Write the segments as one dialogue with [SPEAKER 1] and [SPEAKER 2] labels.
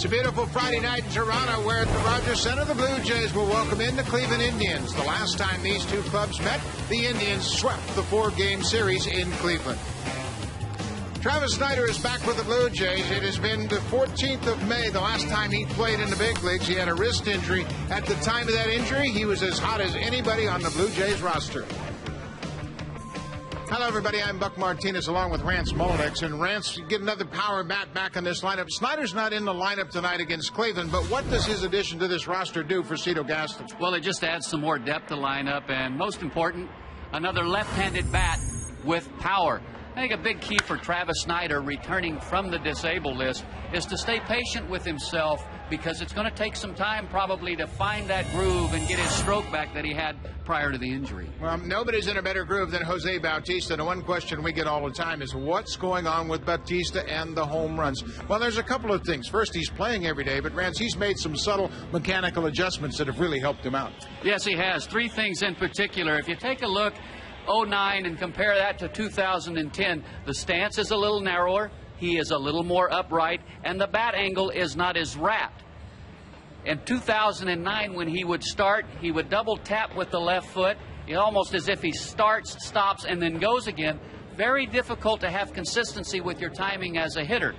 [SPEAKER 1] It's a beautiful Friday night in Toronto where at the Rogers Center the Blue Jays will welcome in the Cleveland Indians. The last time these two clubs met, the Indians swept the 4-game series in Cleveland. Travis Snider is back with the Blue Jays. It has been the 14th of May, the last time he played in the big leagues. He had a wrist injury. At the time of that injury, he was as hot as anybody on the Blue Jays roster. Hello, everybody. I'm Buck Martinez along with Rance Moldex. And Rance, you get another power bat back in this lineup. Snyder's not in the lineup tonight against Cleveland, but what does his addition to this roster do for Cito Gaston?
[SPEAKER 2] Well, it just adds some more depth to lineup, and most important, another left-handed bat with power. I think a big key for Travis Snider returning from the disabled list is to stay patient with himself, because it's going to take some time probably to find that groove and get his stroke back that he had prior to the injury.
[SPEAKER 1] Well, nobody's in a better groove than Jose Bautista. The one question we get all the time is what's going on with Bautista and the home runs? Well, there's a couple of things. First, he's playing every day, but Rance, he's made some subtle mechanical adjustments that have really helped him out.
[SPEAKER 2] Yes, he has. Three things in particular. If you take a look 09 and compare that to 2010, the stance is a little narrower, he is a little more upright, and the bat angle is not as wrapped. In 2009, when he would start, he would double tap with the left foot, almost as if he starts, stops, and then goes again. Very difficult to have consistency with your timing as a hitter.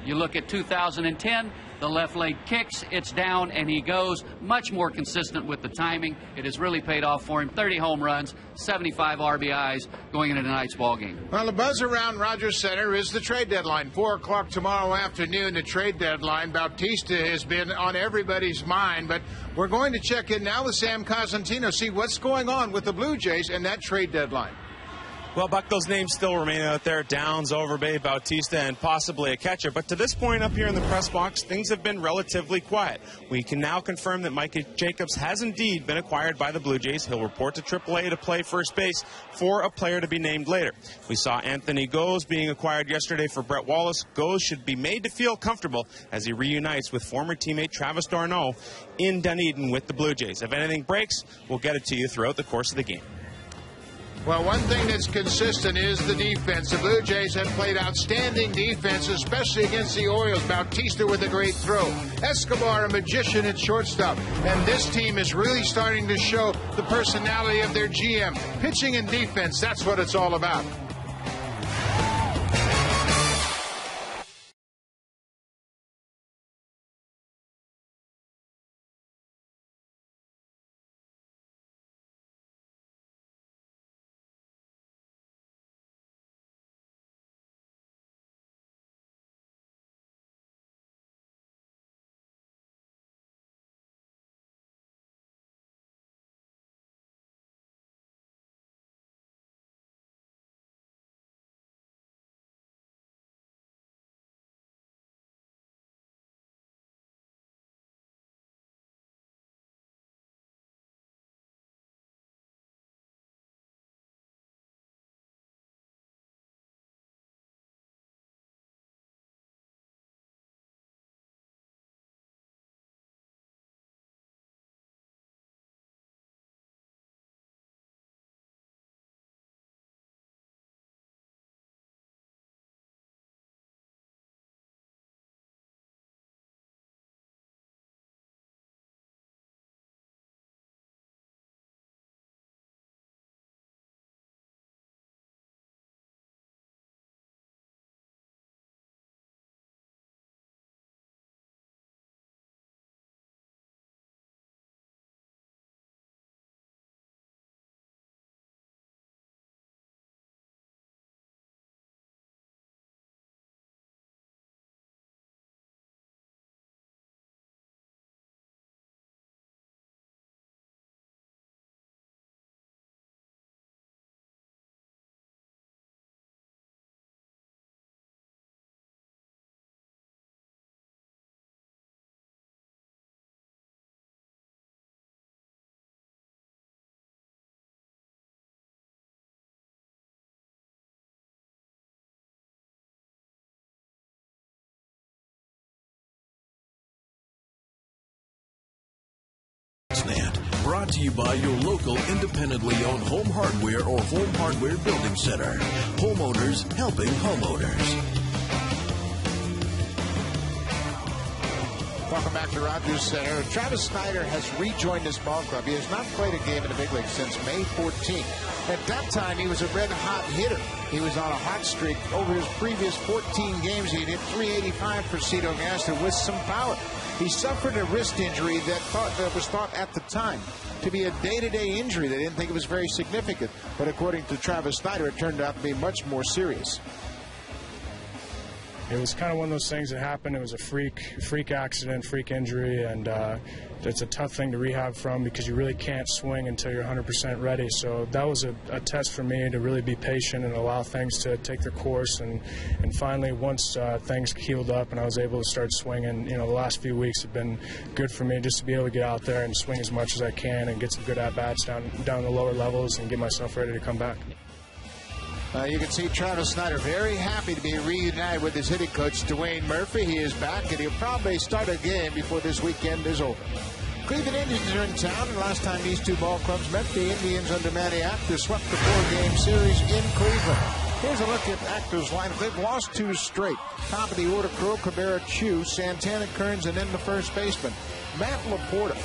[SPEAKER 2] You look at 2010, the left leg kicks, it's down, and he goes. Much more consistent with the timing. It has really paid off for him. 30 home runs, 75 RBIs going into tonight's ball game.
[SPEAKER 1] Well, the buzz around Rogers Center is the trade deadline. 4 o'clock tomorrow afternoon, the trade deadline. Bautista has been on everybody's mind, but we're going to check in now with Sam Cosentino, see what's going on with the Blue Jays and that trade deadline.
[SPEAKER 3] Well, Buck, those names still remain out there. Downs, Overbay, Bautista, and possibly a catcher. But to this point up here in the press box, things have been relatively quiet. We can now confirm that Micah Jacobs has indeed been acquired by the Blue Jays. He'll report to AAA to play first base for a player to be named later. We saw Anthony Gose being acquired yesterday for Brett Wallace. Gose should be made to feel comfortable as he reunites with former teammate Travis d'Arnaud in Dunedin with the Blue Jays. If anything breaks, we'll get it to you throughout the course of the game.
[SPEAKER 1] Well, one thing that's consistent is the defense. The Blue Jays have played outstanding defense, especially against the Orioles. Bautista with a great throw. Escobar, a magician at shortstop. And this team is really starting to show the personality of their GM. Pitching and defense, that's what it's all about.
[SPEAKER 4] Brought to you by your local independently owned home hardware or home hardware building center. Homeowners helping homeowners.
[SPEAKER 1] Welcome back to Rogers Center. Travis Snyder has rejoined this ball club. He has not played a game in the big league since May 14th. At that time, he was a red-hot hitter. He was on a hot streak. Over his previous 14 games, he hit .385 for Cito Gaston with some power. He suffered a wrist injury that was thought at the time to be a day-to-day injury. They didn't think it was very significant. But according to Travis Snyder, it turned out to be much more serious.
[SPEAKER 5] It was kind of one of those things that happened. It was a freak accident, freak injury, and it's a tough thing to rehab from because you really can't swing until you're 100% ready. So that was a test for me to really be patient and allow things to take their course. And finally, once things healed up and I was able to start swinging, the last few weeks have been good for me just to be able to get out there and swing as much as I can and get some good at-bats down the lower levels and get myself ready to come back.
[SPEAKER 1] You can see Travis Snyder very happy to be reunited with his hitting coach, Dwayne Murphy. He is back, and he'll probably start a game before this weekend is over. Cleveland Indians are in town, and last time these two ball clubs met, the Indians under Manny Actor swept the 4-game series in Cleveland. Here's a look at Actor's lineup. They've lost 2 straight. Top of the order, Crow, Cabrera, Chu, Santana, Kearns, and then the first baseman, Matt Laporta.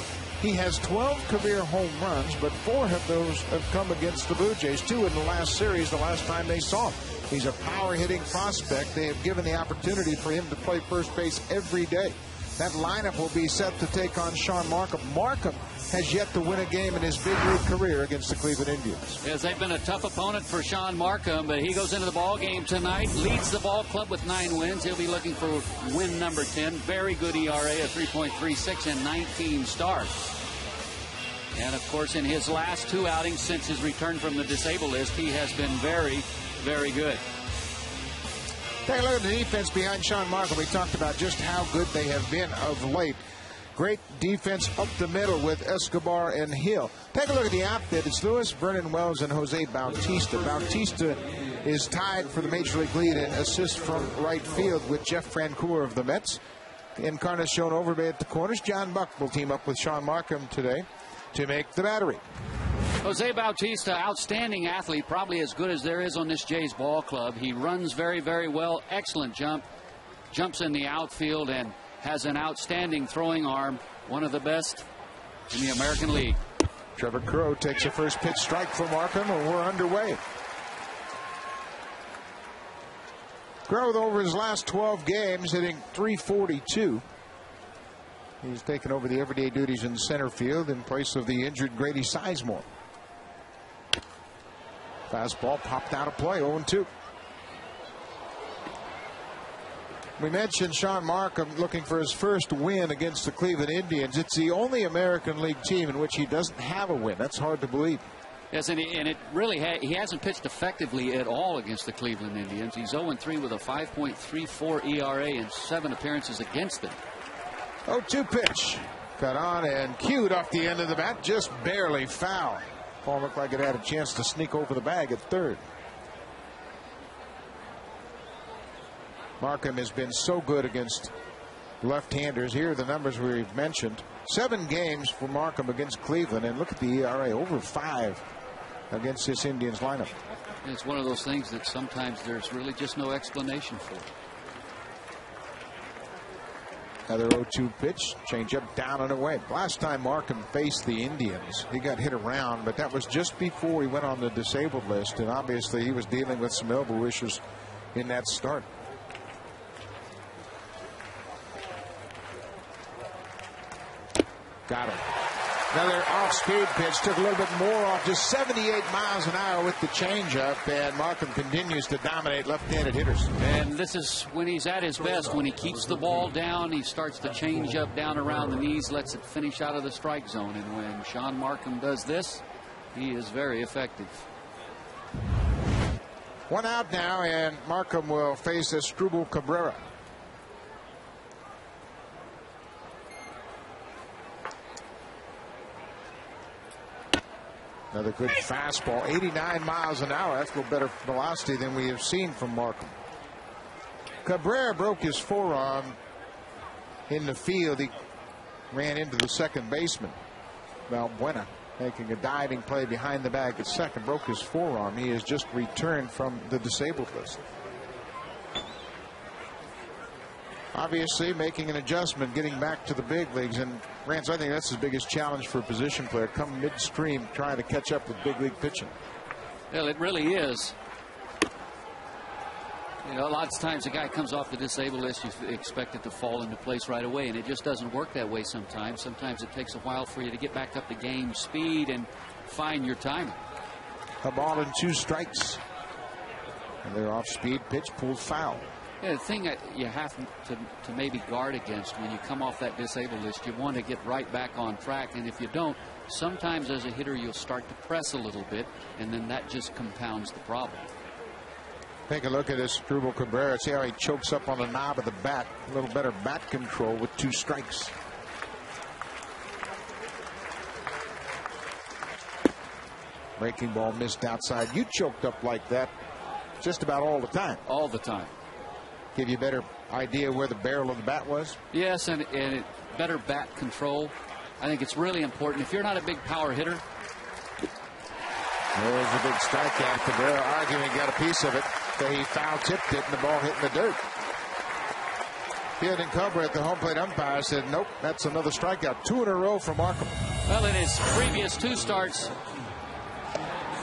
[SPEAKER 1] He has 12 career home runs, but 4 of those have come against the Blue Jays, 2 in the last series, the last time they saw him. He's a power-hitting prospect. They have given the opportunity for him to play first base every day. That lineup will be set to take on Sean Markham. Markham has yet to win a game in his big league career against the Cleveland Indians.
[SPEAKER 2] Yes, they've been a tough opponent for Sean Markham, but he goes into the ball game tonight, leads the ball club with 9 wins. He'll be looking for win number 10. Very good ERA of 3.36 and 19 starts. And, of course, in his last 2 outings since his return from the disabled list, he has been very, very good.
[SPEAKER 1] Take a look at the defense behind Sean Markham. We talked about just how good they have been of late. Great defense up the middle with Escobar and Hill. Take a look at the outfit. It's Lewis, Vernon Wells, and Jose Bautista. Bautista is tied for the Major League lead in assists from right field with Jeff Francoeur of the Mets. Encarnacion Overbay at the corners. John Buck will team up with Sean Markham today to make the battery.
[SPEAKER 2] Jose Bautista, outstanding athlete, probably as good as there is on this Jays ball club. He runs very, very well. Excellent jumps in the outfield, and has an outstanding throwing arm. One of the best in the American League.
[SPEAKER 1] Trevor Crow takes a first pitch strike from Markham, and we're underway. Crow, over his last 12 games, hitting .342. He's taken over the everyday duties in center field in place of the injured Grady Sizemore. Fastball popped out of play, 0-2. We mentioned Sean Markham looking for his first win against the Cleveland Indians. It's the only American League team in which he doesn't have a win. That's hard to believe.
[SPEAKER 2] Yes, and it really he hasn't pitched effectively at all against the Cleveland Indians. He's 0-3 with a 5.34 ERA in 7 appearances against them.
[SPEAKER 1] 0-2 pitch. Cut on and cued off the end of the bat, just barely foul. Ball looked like it had a chance to sneak over the bag at third. Markham has been so good against left-handers. Here are the numbers we've mentioned. 7 games for Markham against Cleveland, and look at the ERA, over 5 against this Indians lineup.
[SPEAKER 2] It's one of those things that sometimes there's really just no explanation for.
[SPEAKER 1] Another 0-2 pitch, change up, down and away. Last time Markham faced the Indians, he got hit around, but that was just before he went on the disabled list, and obviously he was dealing with some elbow issues in that start. Got him. Another off-speed pitch, took a little bit more off, just 78 miles an hour with the changeup, and Markham continues to dominate left-handed hitters.
[SPEAKER 2] And this is when he's at his best, when he keeps the ball down, he starts to change up down around the knees, lets it finish out of the strike zone, and when Sean Markham does this, he is very effective.
[SPEAKER 1] 1 out now, and Markham will face Asdrubal Cabrera. Another good fastball, 89 miles an hour. That's a little better velocity than we have seen from Markham. Cabrera broke his forearm in the field. He ran into the second baseman, Valbuena, making a diving play behind the bag at second. Broke his forearm. He has just returned from the disabled list. obviously making an adjustment, getting back to the big leagues. And Rance, I think that's his biggest challenge for a position player, come midstream trying to catch up with big league pitching.
[SPEAKER 2] Well, it really is. You know, lots of times a guy comes off the disabled list, you expect it to fall into place right away, and it just doesn't work that way sometimes. Sometimes it takes a while for you to get back up to game speed and find your timing.
[SPEAKER 1] A ball and 2 strikes. And their off-speed pitch pulled foul.
[SPEAKER 2] Yeah, the thing that you have to maybe guard against when you come off that disabled list, you want to get right back on track, and if you don't, sometimes as a hitter you'll start to press a little bit, and then that just compounds the problem.
[SPEAKER 1] Take a look at this Drupal Cabrera. See how he chokes up on the knob of the bat. A little better bat control with 2 strikes. Breaking ball missed outside. You choked up like that just about all the time.
[SPEAKER 2] All the time.
[SPEAKER 1] Give you a better idea where the barrel of the bat was?
[SPEAKER 2] Yes, and better bat control. I think it's really important. If you're not a big power hitter.
[SPEAKER 1] There's a big strikeout. Cabrera arguing got a piece of it. He foul tipped it and the ball hit in the dirt. Fielding cover at the home plate umpire said, nope, that's another strikeout. 2 in a row for Markham.
[SPEAKER 2] Well, in his previous 2 starts,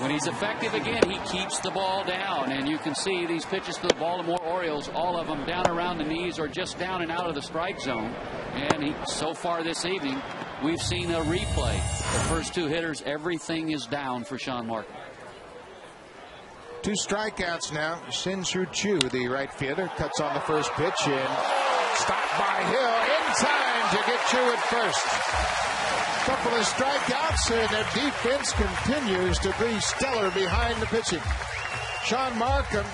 [SPEAKER 2] when he's effective again, he keeps the ball down. And you can see these pitches to the Baltimore Orioles, all of them down around the knees or just down and out of the strike zone. And so far this evening, we've seen a replay. The first 2 hitters, everything is down for Sean Markham.
[SPEAKER 1] 2 strikeouts now. Shin-Soo Choo, the right fielder, cuts on the first pitch and stopped by Hill in time to get Choo at first. Couple of strikeouts, and their defense continues to be stellar behind the pitching. Sean Markham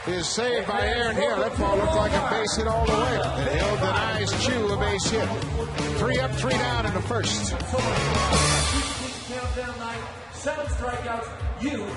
[SPEAKER 1] is saved by Aaron Hill. That ball looked like a base hit all the way. And Hill denies Choo a base hit. 3 up, 3 down in the first.
[SPEAKER 6] Countdown night, 7 strikeouts. You.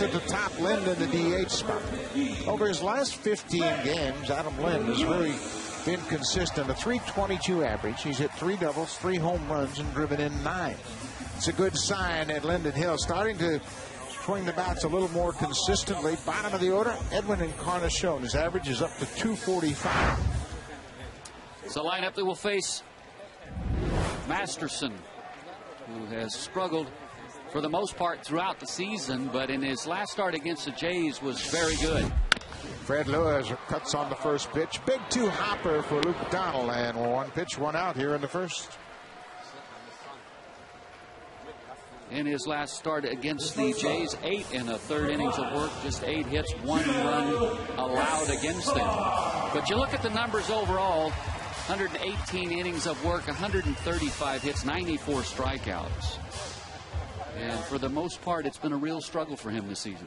[SPEAKER 1] At the top, Lind in the DH spot. Over his last 15 games, Adam Lind has really been consistent. A .322 average. He's hit 3 doubles, 3 home runs, and driven in 9. It's a good sign that Linden Hill starting to swing the bats a little more consistently. Bottom of the order, Edwin Encarnacion. His average is up to .245.
[SPEAKER 2] It's a lineup that will face Masterson, who has struggled for the most part throughout the season, but in his last start against the Jays was very good.
[SPEAKER 1] Fred Lewis cuts on the first pitch. Big 2 hopper for Luke Donald, and 1 pitch, 1 out here in the first.
[SPEAKER 2] In his last start against the Jays, 8 in the 3rd innings of work, just 8 hits, 1 run allowed against them. But you look at the numbers overall, 118 innings of work, 135 hits, 94 strikeouts. And for the most part, it's been a real struggle for him this season.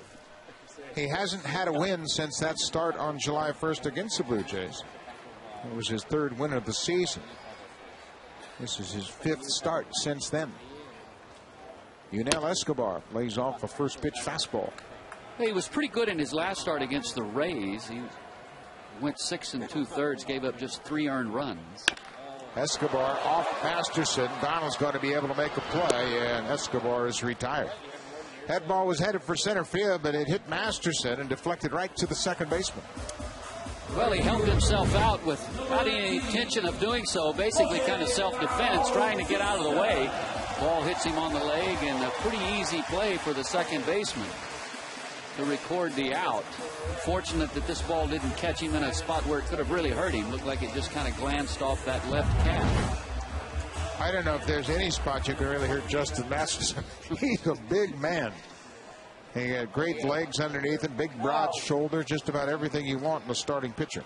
[SPEAKER 1] He hasn't had a win since that start on July 1st against the Blue Jays. It was his 3rd win of the season. This is his 5th start since then. Yunel Escobar lays off a first pitch fastball.
[SPEAKER 2] He was pretty good in his last start against the Rays. He went 6 2/3, gave up just 3 earned runs.
[SPEAKER 1] Escobar off Masterson. Donald's going to be able to make a play, and Escobar is retired. That ball was headed for center field, but it hit Masterson and deflected right to the second baseman.
[SPEAKER 2] Well, he helped himself out without any intention of doing so. Basically kind of self-defense, trying to get out of the way. Ball hits him on the leg, and a pretty easy play for the second baseman to record the out. Fortunate that this ball didn't catch him in a spot where it could have really hurt him. Looked like it just kind of glanced off that left calf.
[SPEAKER 1] I don't know if there's any spot you can really hurt Justin Masterson. He's a big man. He had great legs underneath him, big broad shoulder, just about everything you want in a starting pitcher.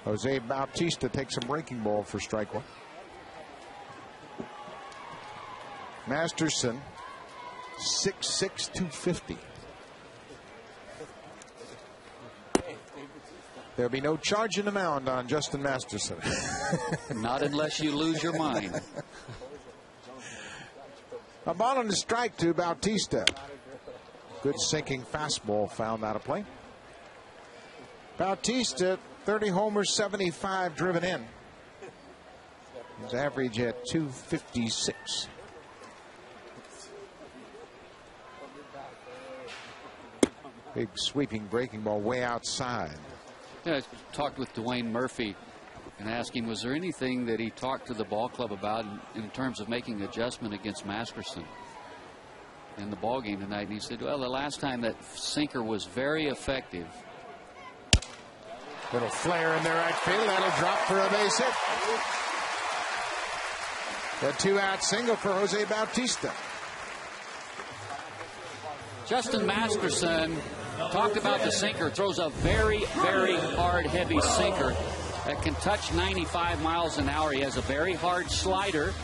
[SPEAKER 1] Jose Bautista takes a breaking ball for strike one. Masterson, 6'6", 250. There'll be no charge in the mound on Justin Masterson.
[SPEAKER 2] Not unless you lose your mind.
[SPEAKER 1] A ball on the strike to Bautista. Good sinking fastball found out of play. Bautista, 30 homers, 75 driven in. His average at 256. Big sweeping breaking ball way outside.
[SPEAKER 2] Yeah, I talked with Dwayne Murphy and asked him, was there anything that he talked to the ball club about in terms of making adjustment against Masterson in the ball game tonight? And he said, well, the last time that sinker was very effective.
[SPEAKER 1] Little flare in the right field. That'll drop for a base hit. A 2-out single for Jose Bautista.
[SPEAKER 2] Justin Masterson talked about the sinker. Throws a very, very hard, heavy sinker that can touch 95 miles an hour. He has a very hard slider,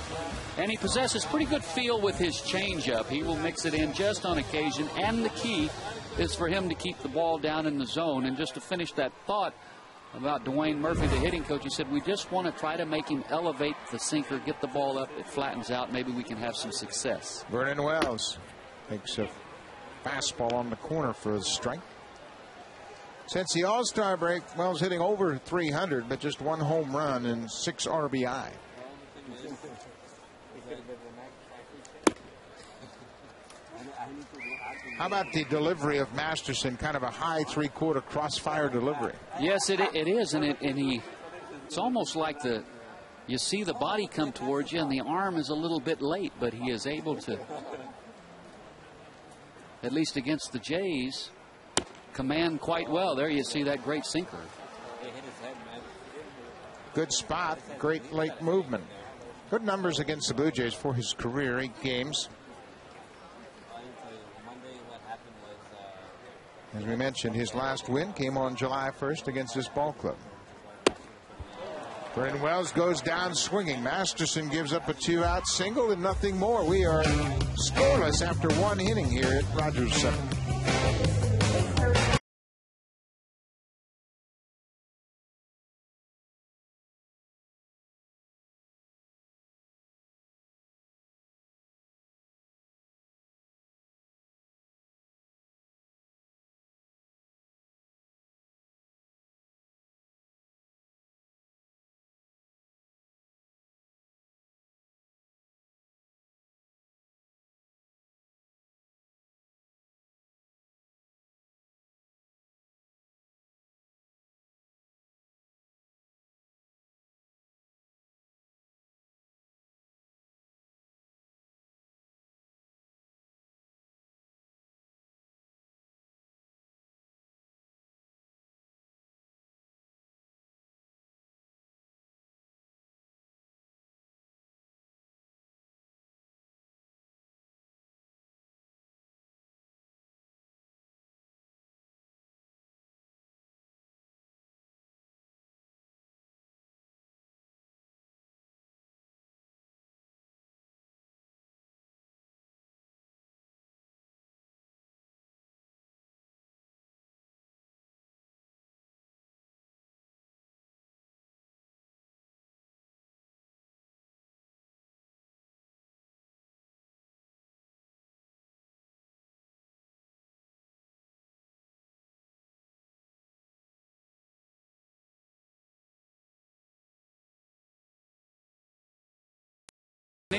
[SPEAKER 2] and he possesses pretty good feel with his changeup. He will mix it in just on occasion, and the key is for him to keep the ball down in the zone. And just to finish that thought about Dwayne Murphy, the hitting coach, he said, we just want to try to make him elevate the sinker, get the ball up, it flattens out, maybe we can have some success.
[SPEAKER 1] Vernon Wells takes a fastball on the corner for a strike. Since the All-Star break, Wells hitting over 300, but just 1 home run and 6 RBI. How about the delivery of Masterson? Kind of a high 3/4 crossfire delivery.
[SPEAKER 2] Yes, it is, and it's almost like you see the body come towards you, and the arm is a little bit late, but he is able to, at least against the Jays, command quite well. There you see that great sinker.
[SPEAKER 1] Good spot, great late movement. Good numbers against the Blue Jays for his career, 8 games. As we mentioned, his last win came on July 1st against this ball club. Vernon Wells goes down swinging. Masterson gives up a 2-out single and nothing more. We are scoreless after 1 inning here at Rogers Center.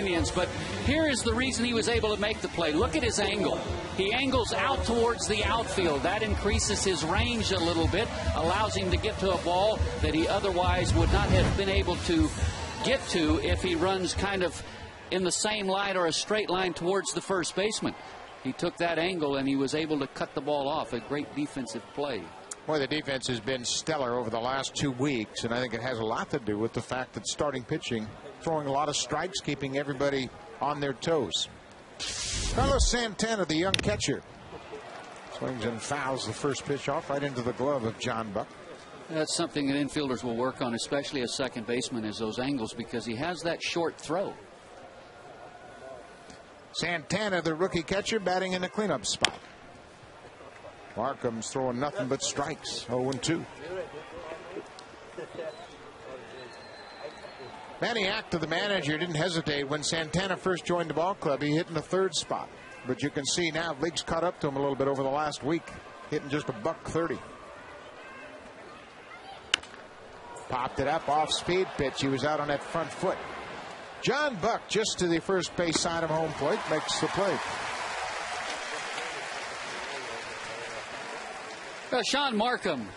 [SPEAKER 2] Indians. But here is the reason he was able to make the play. Look at his angle. He angles out towards the outfield. That increases his range a little bit, allows him to get to a ball that he otherwise would not have been able to get to if he runs kind of in the same line or a straight line towards the first baseman. He took that angle and he was able to cut the ball off. A great defensive play.
[SPEAKER 1] Boy, the defense has been stellar over the last 2 weeks, and I think it has a lot to do with the fact that starting pitching, throwing a lot of strikes, keeping everybody on their toes. Carlos Santana, the young catcher, swings and fouls the first pitch off right into the glove of John Buck.
[SPEAKER 2] That's something that infielders will work on, especially as second baseman, is those angles, because he has that short throw.
[SPEAKER 1] Santana, the rookie catcher, batting in the cleanup spot. Markham's throwing nothing but strikes. 0-2. Manny Acta, the manager, didn't hesitate when Santana first joined the ball club. He hit in the third spot, but you can see now league's caught up to him a little bit over the last week, hitting just $130. Popped it up off speed pitch. He was out on that front foot. John Buck, just to the first base side of home plate, makes the play.
[SPEAKER 2] Sean Markham,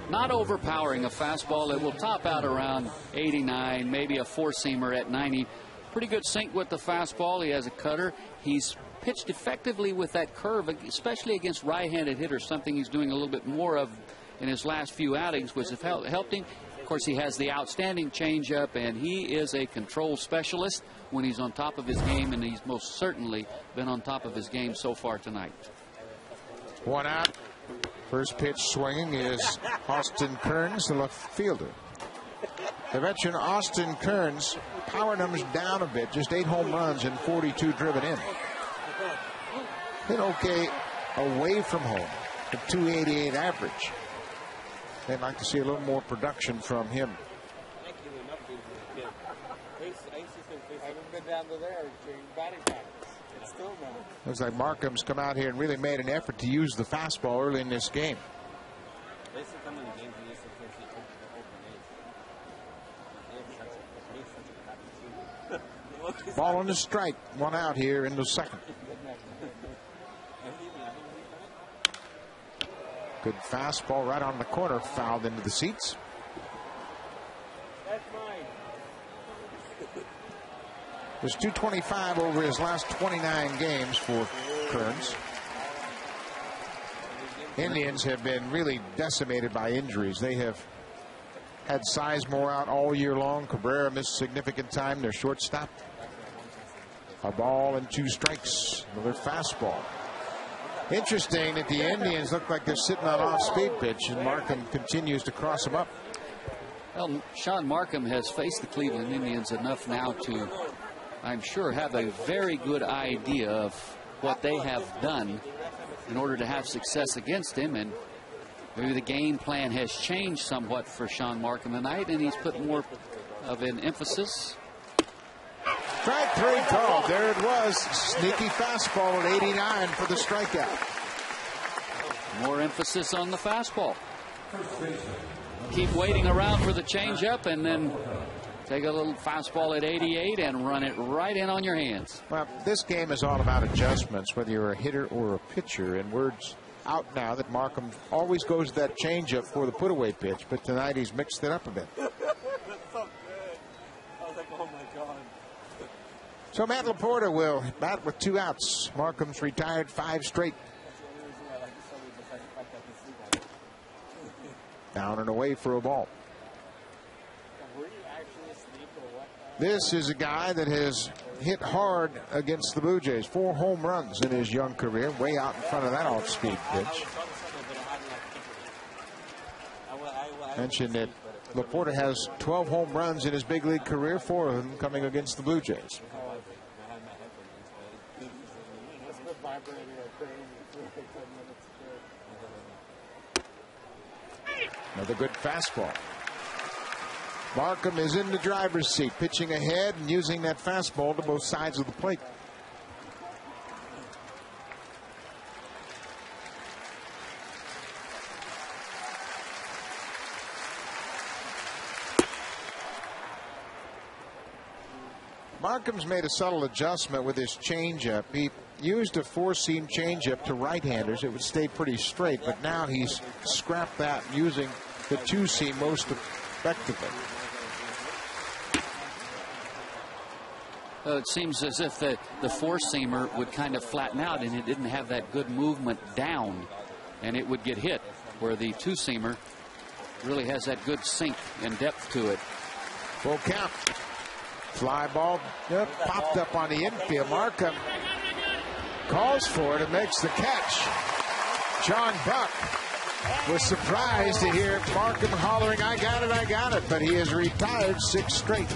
[SPEAKER 2] not overpowering a fastball. It will top out around 89, maybe a four-seamer at 90. Pretty good sync with the fastball. He has a cutter. He's pitched effectively with that curve, especially against right-handed hitters, something he's doing a little bit more of in his last few outings, which have helped him. Of course, he has the outstanding changeup, and he is a control specialist when he's on top of his game, and he's most certainly been on top of his game so far tonight.
[SPEAKER 1] One out. First pitch swinging is Austin Kearns, the left fielder. The veteran Austin Kearns, power numbers down a bit, just 8 home runs and 42 driven in. Hit okay away from home, a 288 average. They'd like to see a little more production from him. Looks like Markham's come out here and really made an effort to use the fastball early in this game. Ball on the strike. One out here in the second. Good fastball right on the corner, fouled into the seats. There's 225 over his last 29 games for Kearns. Indians have been really decimated by injuries. They have had Sizemore out all year long. Cabrera missed significant time. Their shortstop. A ball and 2 strikes. Another fastball. Interesting that the Indians look like they're sitting on off-speed pitch, and Markham continues to cross them up.
[SPEAKER 2] Well, Sean Markham has faced the Cleveland Indians enough now to, I'm sure, have a very good idea of what they have done in order to have success against him, and maybe the game plan has changed somewhat for Sean Markham tonight, and he's put more of an emphasis.
[SPEAKER 1] Strike 3 called. There it was. Sneaky fastball at 89 for the strikeout.
[SPEAKER 2] More emphasis on the fastball. Keep waiting around for the changeup, and then take a little fastball at 88 and run it right in on your hands.
[SPEAKER 1] Well, this game is all about adjustments, whether you're a hitter or a pitcher. And word's out now that Markham always goes to that changeup for the put-away pitch, but tonight he's mixed it up a bit. So Matt Laporta will bat with 2 outs. Markham's retired 5 straight. Down and away for a ball. This is a guy that has hit hard against the Blue Jays. 4 home runs in his young career, way out in front of that off-speed pitch. Mentioned that Laporta has 12 home runs in his big league career, 4 of them coming against the Blue Jays. Another good fastball. Markham is in the driver's seat, pitching ahead and using that fastball to both sides of the plate. Markham's made a subtle adjustment with his changeup. He used a 4-seam changeup to right-handers. It would stay pretty straight, but now he's scrapped that using the 2-seam most effectively.
[SPEAKER 2] Well, it seems as if the 4-seamer would kind of flatten out, and it didn't have that good movement down, and it would get hit, where the 2-seamer really has that good sink and depth to it.
[SPEAKER 1] Full count. Fly ball popped up on the infield. Markham calls for it and makes the catch. John Buck was surprised to hear Markham hollering, "I got it, I got it," but he has retired 6 straight.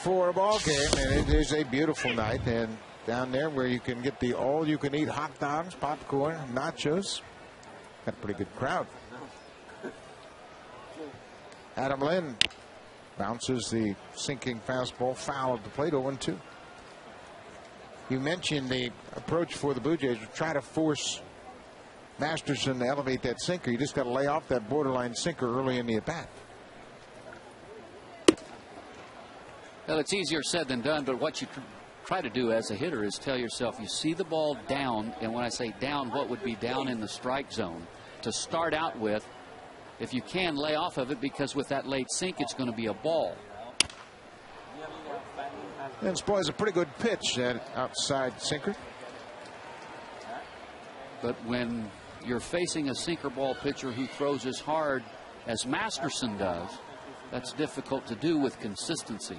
[SPEAKER 1] For a ball game, and it is a beautiful night, and down there where you can get the all-you-can-eat hot dogs, popcorn, nachos, got a pretty good crowd. Adam Lynn bounces the sinking fastball foul at the plate, 0-2. You mentioned the approach for the Blue Jays to try to force Masterson to elevate that sinker. You just got to lay off that borderline sinker early in the at-bat.
[SPEAKER 2] Well, it's easier said than done, but what you try to do as a hitter is tell yourself you see the ball down, and when I say down, what would be down in the strike zone to start out with. If you can, lay off of it, because with that late sink, it's going to be a ball.
[SPEAKER 1] And spoils a pretty good pitch, that outside sinker.
[SPEAKER 2] But when you're facing a sinker ball pitcher who throws as hard as Masterson does, that's difficult to do with consistency.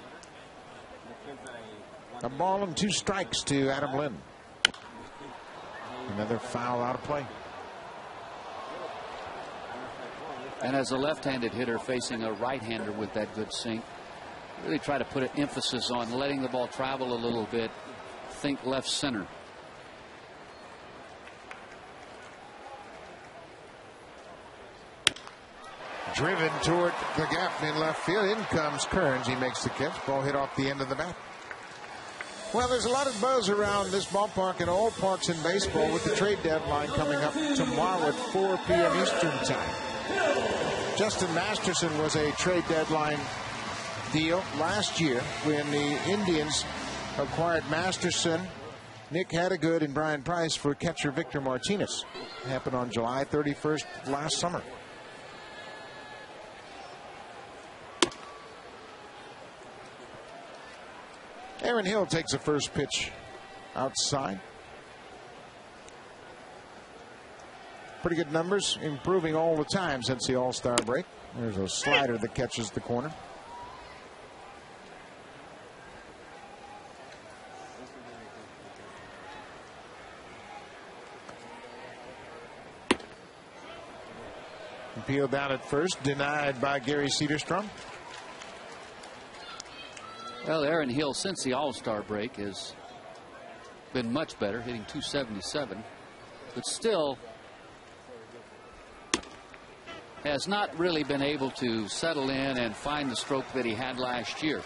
[SPEAKER 1] A ball and 2 strikes to Adam Lynn. Another foul out of play.
[SPEAKER 2] And as a left-handed hitter facing a right-hander with that good sink, really try to put an emphasis on letting the ball travel a little bit. Think left center.
[SPEAKER 1] Driven toward the gap in left field. In comes Kearns. He makes the catch. Ball hit off the end of the bat. Well, there's a lot of buzz around this ballpark and all parks in baseball with the trade deadline coming up tomorrow at 4 p.m. Eastern time. Justin Masterson was a trade deadline deal last year when the Indians acquired Masterson, Nick Hadegood, and Brian Price for catcher Victor Martinez. It happened on July 31st last summer. Aaron Hill takes the first pitch outside. Pretty good numbers, improving all the time since the All-Star break. There's a slider that catches the corner. Appeal down at first, denied by Gary Cedarstrom.
[SPEAKER 2] Well, Aaron Hill, since the All-Star break, has been much better, hitting .277, but still has not really been able to settle in and find the stroke that he had last year.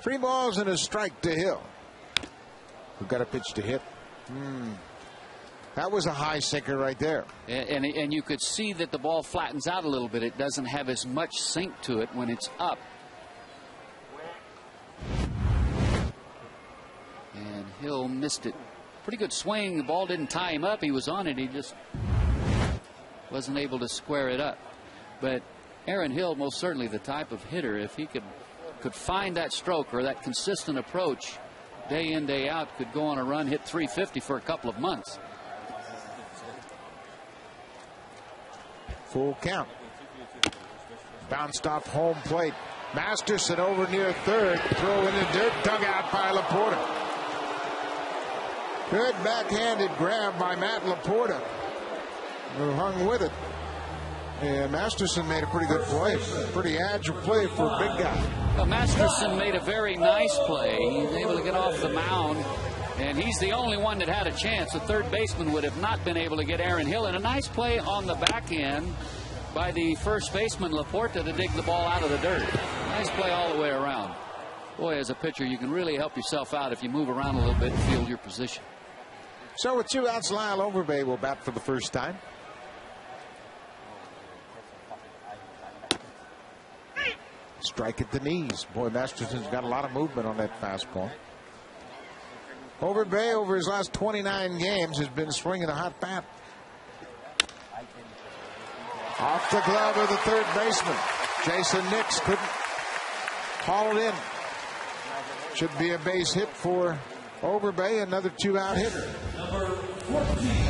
[SPEAKER 1] Three balls and a strike to Hill. We've got a pitch to hit. That was a high sinker right there.
[SPEAKER 2] And you could see that the ball flattens out a little bit. It doesn't have as much sink to it when it's up. And Hill missed it. Pretty good swing. The ball didn't tie him up. He was on it. He just wasn't able to square it up. But Aaron Hill, most certainly the type of hitter, if he could find that stroke or that consistent approach day in, day out, could go on a run, hit .350 for a couple of months.
[SPEAKER 1] Full count. Bounced off home plate. Masterson over near third. Throw in the dirt. Dug out by Laporta. Good backhanded grab by Matt Laporta, who hung with it. And Masterson made a pretty good play. Pretty agile play for a big guy.
[SPEAKER 2] Well, Masterson made a very nice play. He was able to get off the mound, and he's the only one that had a chance. The third baseman would have not been able to get Aaron Hill. And a nice play on the back end by the first baseman, Laporta, to dig the ball out of the dirt. Nice play all the way around. Boy, as a pitcher, you can really help yourself out if you move around a little bit and field your position.
[SPEAKER 1] So with 2 outs, Lyle Overbay will bat for the first time. Strike at the knees. Boy, Masterson's got a lot of movement on that fastball. Overbay, over his last 29 games, has been swinging a hot bat. Off the glove of the third baseman. Jason Nix couldn't haul it in. Should be a base hit for Overbay, another 2-out hitter.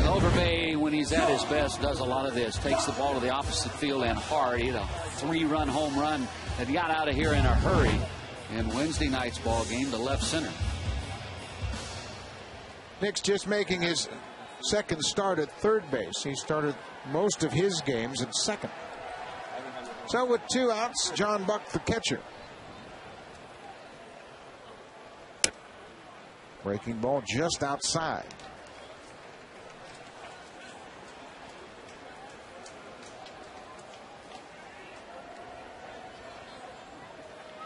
[SPEAKER 2] Overbay, when he's at his best, does a lot of this. Takes the ball to the opposite field and hard. He had a 3-run home run that got out of here in a hurry in Wednesday night's ball game to left center.
[SPEAKER 1] Nick's just making his second start at third base. He started most of his games at second. So with 2 outs, John Buck, the catcher. Breaking ball just outside.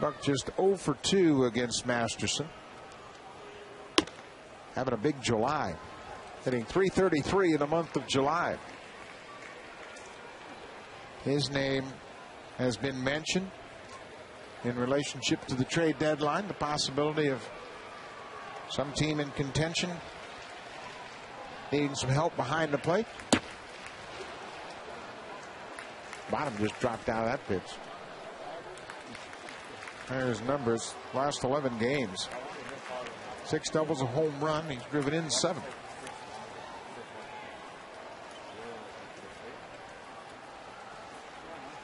[SPEAKER 1] Buck just 0 for 2 against Masterson. Having a big July. Hitting .333 in the month of July. His name has been mentioned in relationship to the trade deadline. The possibility of some team in contention needing some help behind the plate. Bottom just dropped out of that pitch. There's numbers. Last 11 games. 6 doubles, a home run. He's driven in 7.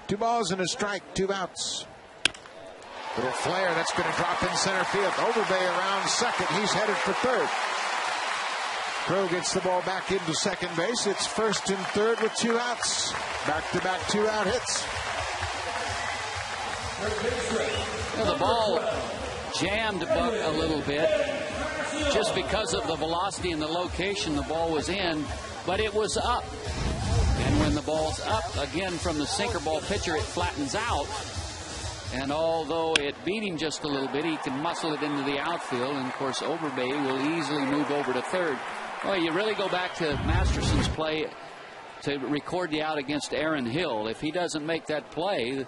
[SPEAKER 1] Two balls and a strike, 2 outs. Little flare that's going to drop in center field. Overbay around second. He's headed for third. Crow gets the ball back into second base. It's first and third with 2 outs. Back-to-back 2-out hits.
[SPEAKER 2] Well, the ball jammed Buck a little bit just because of the velocity and the location the ball was in, but it was up. And when the ball's up, again, from the sinker ball pitcher, it flattens out. And although it beat him just a little bit, he can muscle it into the outfield. And, of course, Overbay will easily move over to third. Well, you really go back to Masterson's play to record the out against Aaron Hill. If he doesn't make that play,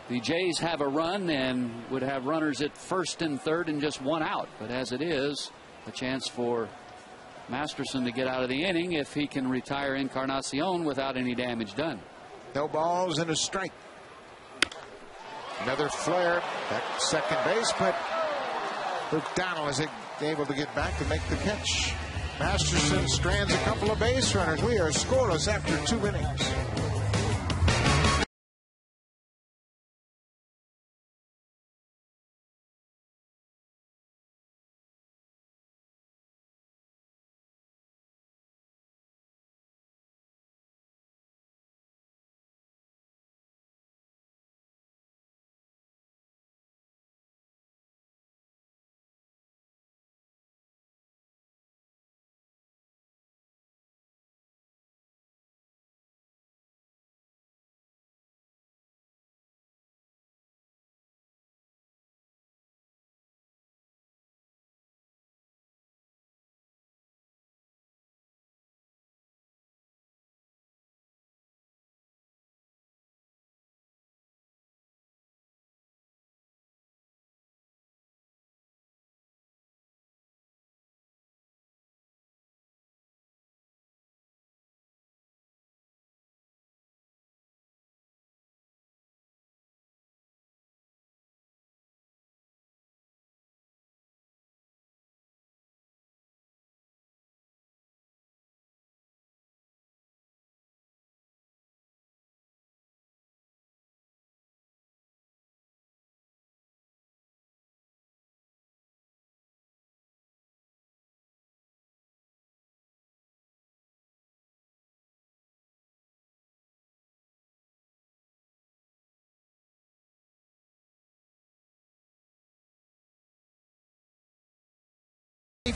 [SPEAKER 2] the Jays have a run and would have runners at first and third and just 1 out. But as it is, a chance for Masterson to get out of the inning if he can retire Encarnacion without any damage done.
[SPEAKER 1] No balls and a strike. Another flare at second base, but Luke Donald is able to get back and make the catch. Masterson strands a couple of base runners. We are scoreless after 2 innings.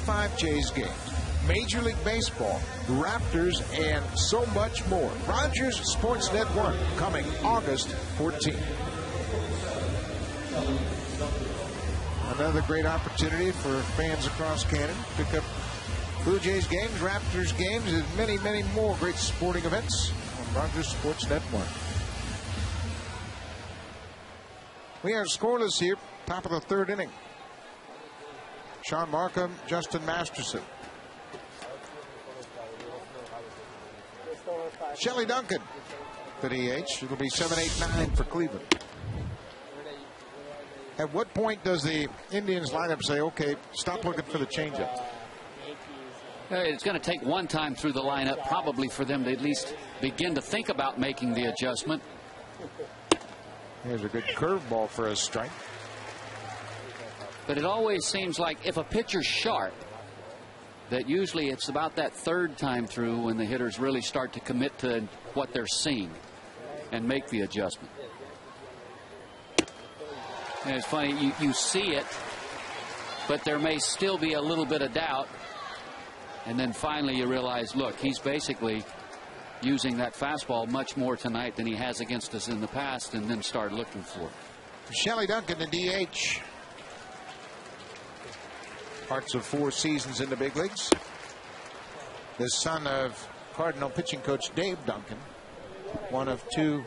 [SPEAKER 1] 25 Jays games, Major League Baseball, Raptors, and so much more. Rogers Sportsnet 1 coming August 14th. Another great opportunity for fans across Canada to pick up Blue Jays games, Raptors games, and many, many more great sporting events on Rogers Sportsnet 1. We are scoreless here, top of the third inning. Sean Markham, Justin Masterson. Shelley Duncan, the DH. It'll be 7-8-9 for Cleveland. At what point does the Indians lineup say, okay, stop looking for the changeup?
[SPEAKER 2] It's going to take one time through the lineup, probably, for them to at least begin to think about making the adjustment.
[SPEAKER 1] Here's a good curveball for a strike.
[SPEAKER 2] But it always seems like if a pitcher's sharp, that usually it's about that third time through when the hitters really start to commit to what they're seeing and make the adjustment. And it's funny, you see it, but there may still be a little bit of doubt. And then finally you realize, look, he's basically using that fastball much more tonight than he has against us in the past, and then start looking for it.
[SPEAKER 1] Shelley Duncan, the DH. Parts of 4 seasons in the big leagues. The son of Cardinal pitching coach Dave Duncan. One of 2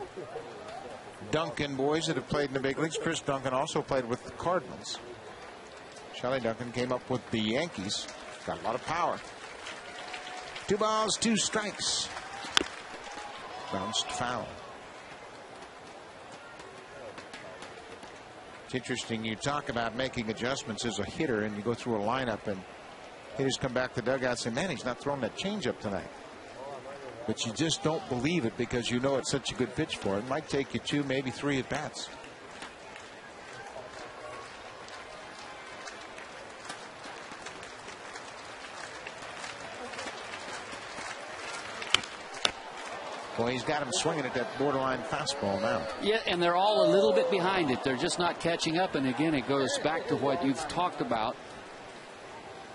[SPEAKER 1] Duncan boys that have played in the big leagues. Chris Duncan also played with the Cardinals. Shelley Duncan came up with the Yankees. Got a lot of power. 2 balls, 2 strikes. Bounced foul. It's interesting, you talk about making adjustments as a hitter, and you go through a lineup and hitters come back to the dugout and say, man, he's not throwing that changeup tonight. But you just don't believe it because you know it's such a good pitch for it. It might take you 2, maybe 3 at bats. Well, he's got him swinging at that borderline fastball now.
[SPEAKER 2] Yeah, and they're all a little bit behind it. They're just not catching up. And again, it goes back to what you've talked about,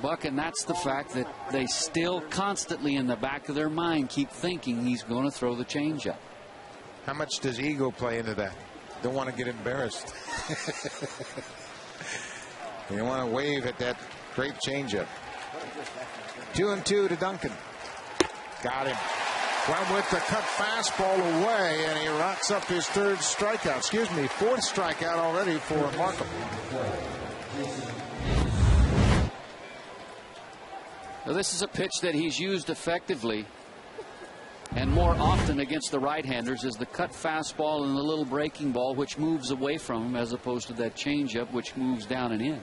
[SPEAKER 2] Buck, and that's the fact that they still constantly in the back of their mind keep thinking he's going to throw the changeup.
[SPEAKER 1] How much does ego play into that? Don't want to get embarrassed. You don't want to wave at that great changeup. 2-2 to Duncan. Got him. Went with the cut fastball away, and he rocks up his 3rd strikeout. Excuse me, 4th strikeout already for Markham.
[SPEAKER 2] Now, this is a pitch that he's used effectively and more often against the right-handers, is the cut fastball and the little breaking ball, which moves away from him, as opposed to that changeup, which moves down and in.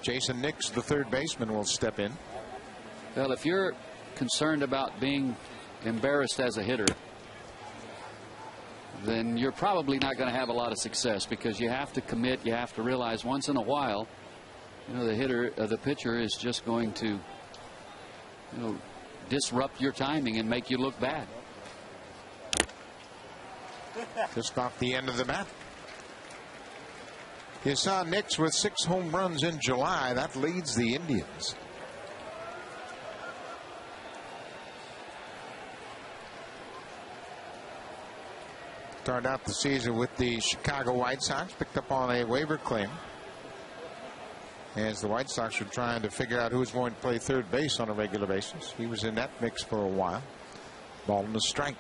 [SPEAKER 1] Jason Nix, the 3rd baseman, will step in.
[SPEAKER 2] Well, if you're concerned about being embarrassed as a hitter, then you're probably not going to have a lot of success, because you have to commit. You have to realize once in a while, you know, the pitcher is just going to, you know, disrupt your timing and make you look bad.
[SPEAKER 1] Just off the end of the bat. You saw Nix with 6 home runs in July. That leads the Indians. Started out the season with the Chicago White Sox, picked up on a waiver claim, as the White Sox were trying to figure out who was going to play 3rd base on a regular basis. He was in that mix for a while. Ball and a strike.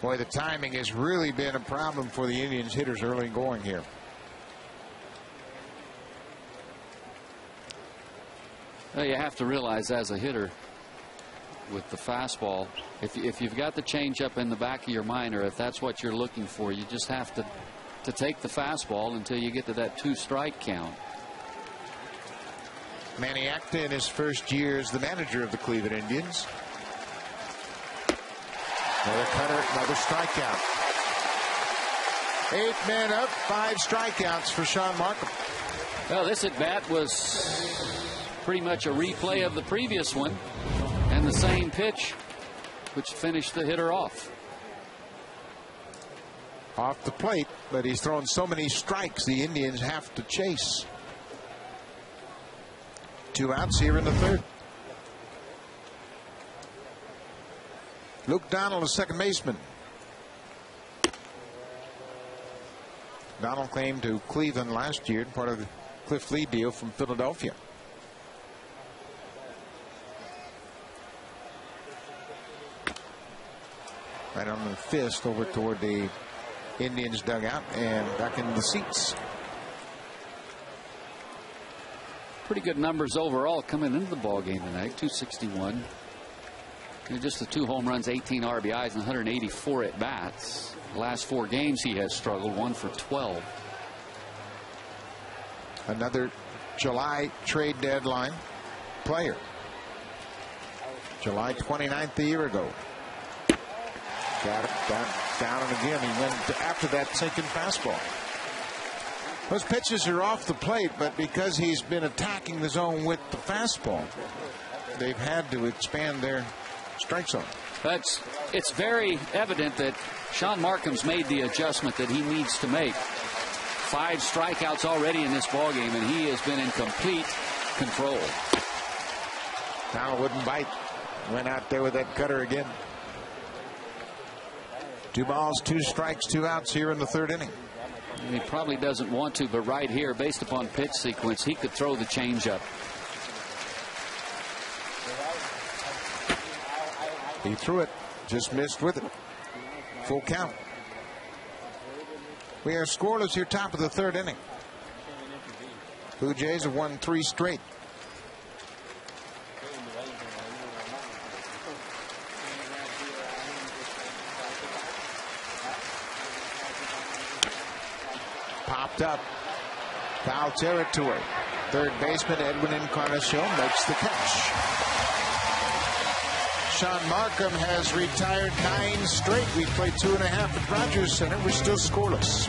[SPEAKER 1] Boy, the timing has really been a problem for the Indians hitters early going here.
[SPEAKER 2] Well, you have to realize as a hitter, with the fastball, if you've got the changeup in the back of your mind, or if that's what you're looking for, you just have to take the fastball until you get to that 2-strike count.
[SPEAKER 1] Manny Acta in his first year as the manager of the Cleveland Indians. Another cutter, another strikeout. 8 men up, 5 strikeouts for Sean Markham.
[SPEAKER 2] Well, this at bat was pretty much a replay of the previous one, and the same pitch, which finished the hitter off.
[SPEAKER 1] Off the plate, but he's thrown so many strikes the Indians have to chase. 2 outs here in the third. Luke Donald, a second baseman. Donald came to Cleveland last year, part of the Cliff Lee deal from Philadelphia. Right on the fist over toward the Indians dugout and back in the seats.
[SPEAKER 2] Pretty good numbers overall coming into the ball game tonight. 261. Just the 2 home runs, 18 RBIs, and 184 at bats. The last 4 games he has struggled, 1 for 12.
[SPEAKER 1] Another July trade deadline player. July 29th a year ago. Got it down and again. He went after that sinking fastball. Those pitches are off the plate, but because he's been attacking the zone with the fastball, they've had to expand their strike zone.
[SPEAKER 2] It's very evident that Sean Markham's made the adjustment that he needs to make. 5 strikeouts already in this ball game, and he has been in complete control.
[SPEAKER 1] Now wouldn't bite. Went out there with that cutter again. 2 balls, 2 strikes, 2 outs here in the third inning.
[SPEAKER 2] He probably doesn't want to, but right here, based upon pitch sequence, he could throw the changeup.
[SPEAKER 1] He threw it, just missed with it. Full count. We are scoreless here, top of the third inning. Blue Jays have won 3 straight. Popped up. Foul territory. Third baseman Edwin Encarnacion makes the catch. Sean Markham has retired 9 straight. We played 2.5 at Rogers Center. We're still scoreless.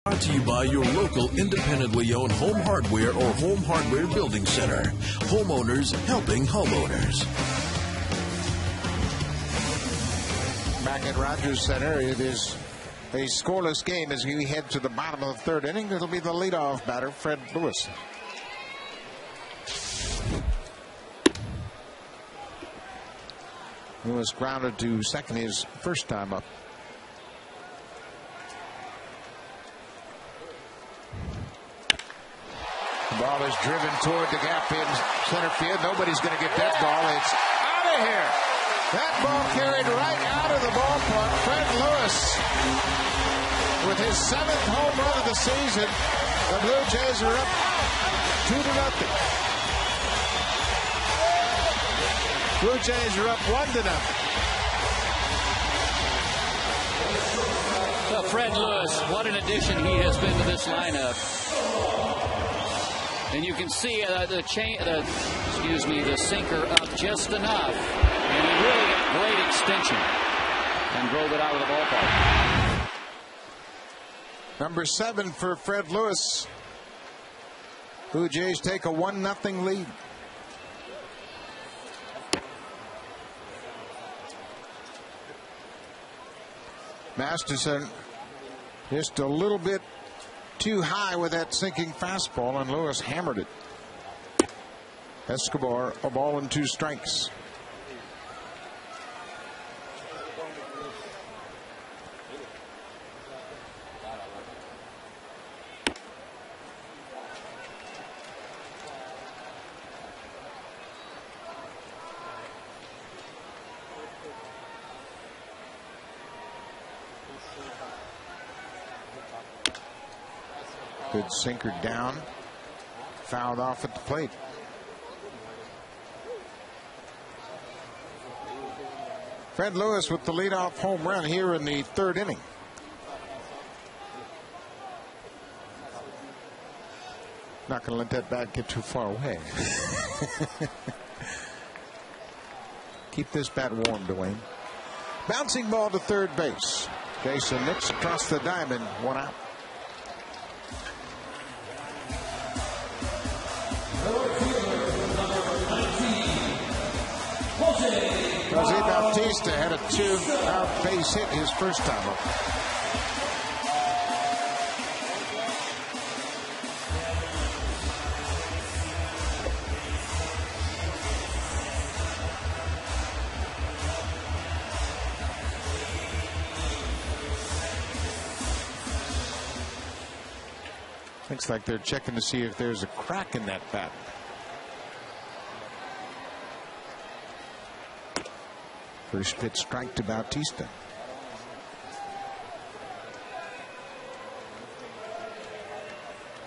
[SPEAKER 4] Brought to you by your local independently owned home hardware or home hardware building center. Homeowners helping homeowners.
[SPEAKER 1] Back at Rogers Center, it is a scoreless game as we head to the bottom of the third inning. It'll be the leadoff batter, Fred Lewis. Lewis grounded to second his first time up. The ball is driven toward the gap in center field. Nobody's going to get that ball. It's out of here. That ball carried right out of the ballpark. Fred Lewis with his 7th home run of the season. The Blue Jays are up 2-0. Blue Jays are up 1-0.
[SPEAKER 2] Well, Fred Lewis, what an addition he has been to this lineup. And you can see the sinker up just enough. And he really got great extension and drove it out of the ballpark.
[SPEAKER 1] Number 7 for Fred Lewis. Blue Jays take a 1-0 lead. Masterson just a little bit too high with that sinking fastball, and Lewis hammered it. Escobar, a ball and 2 strikes. Good sinker down, fouled off at the plate. Fred Lewis with the leadoff home run here in the 3rd inning. Not going to let that bat get too far away. Keep this bat warm, Dwayne. Bouncing ball to 3rd base. Jason Nix across the diamond, 1 out. Jose Bautista had a 2-out base hit his first time up. Looks like they're checking to see if there's a crack in that bat. First pitch strike to Bautista.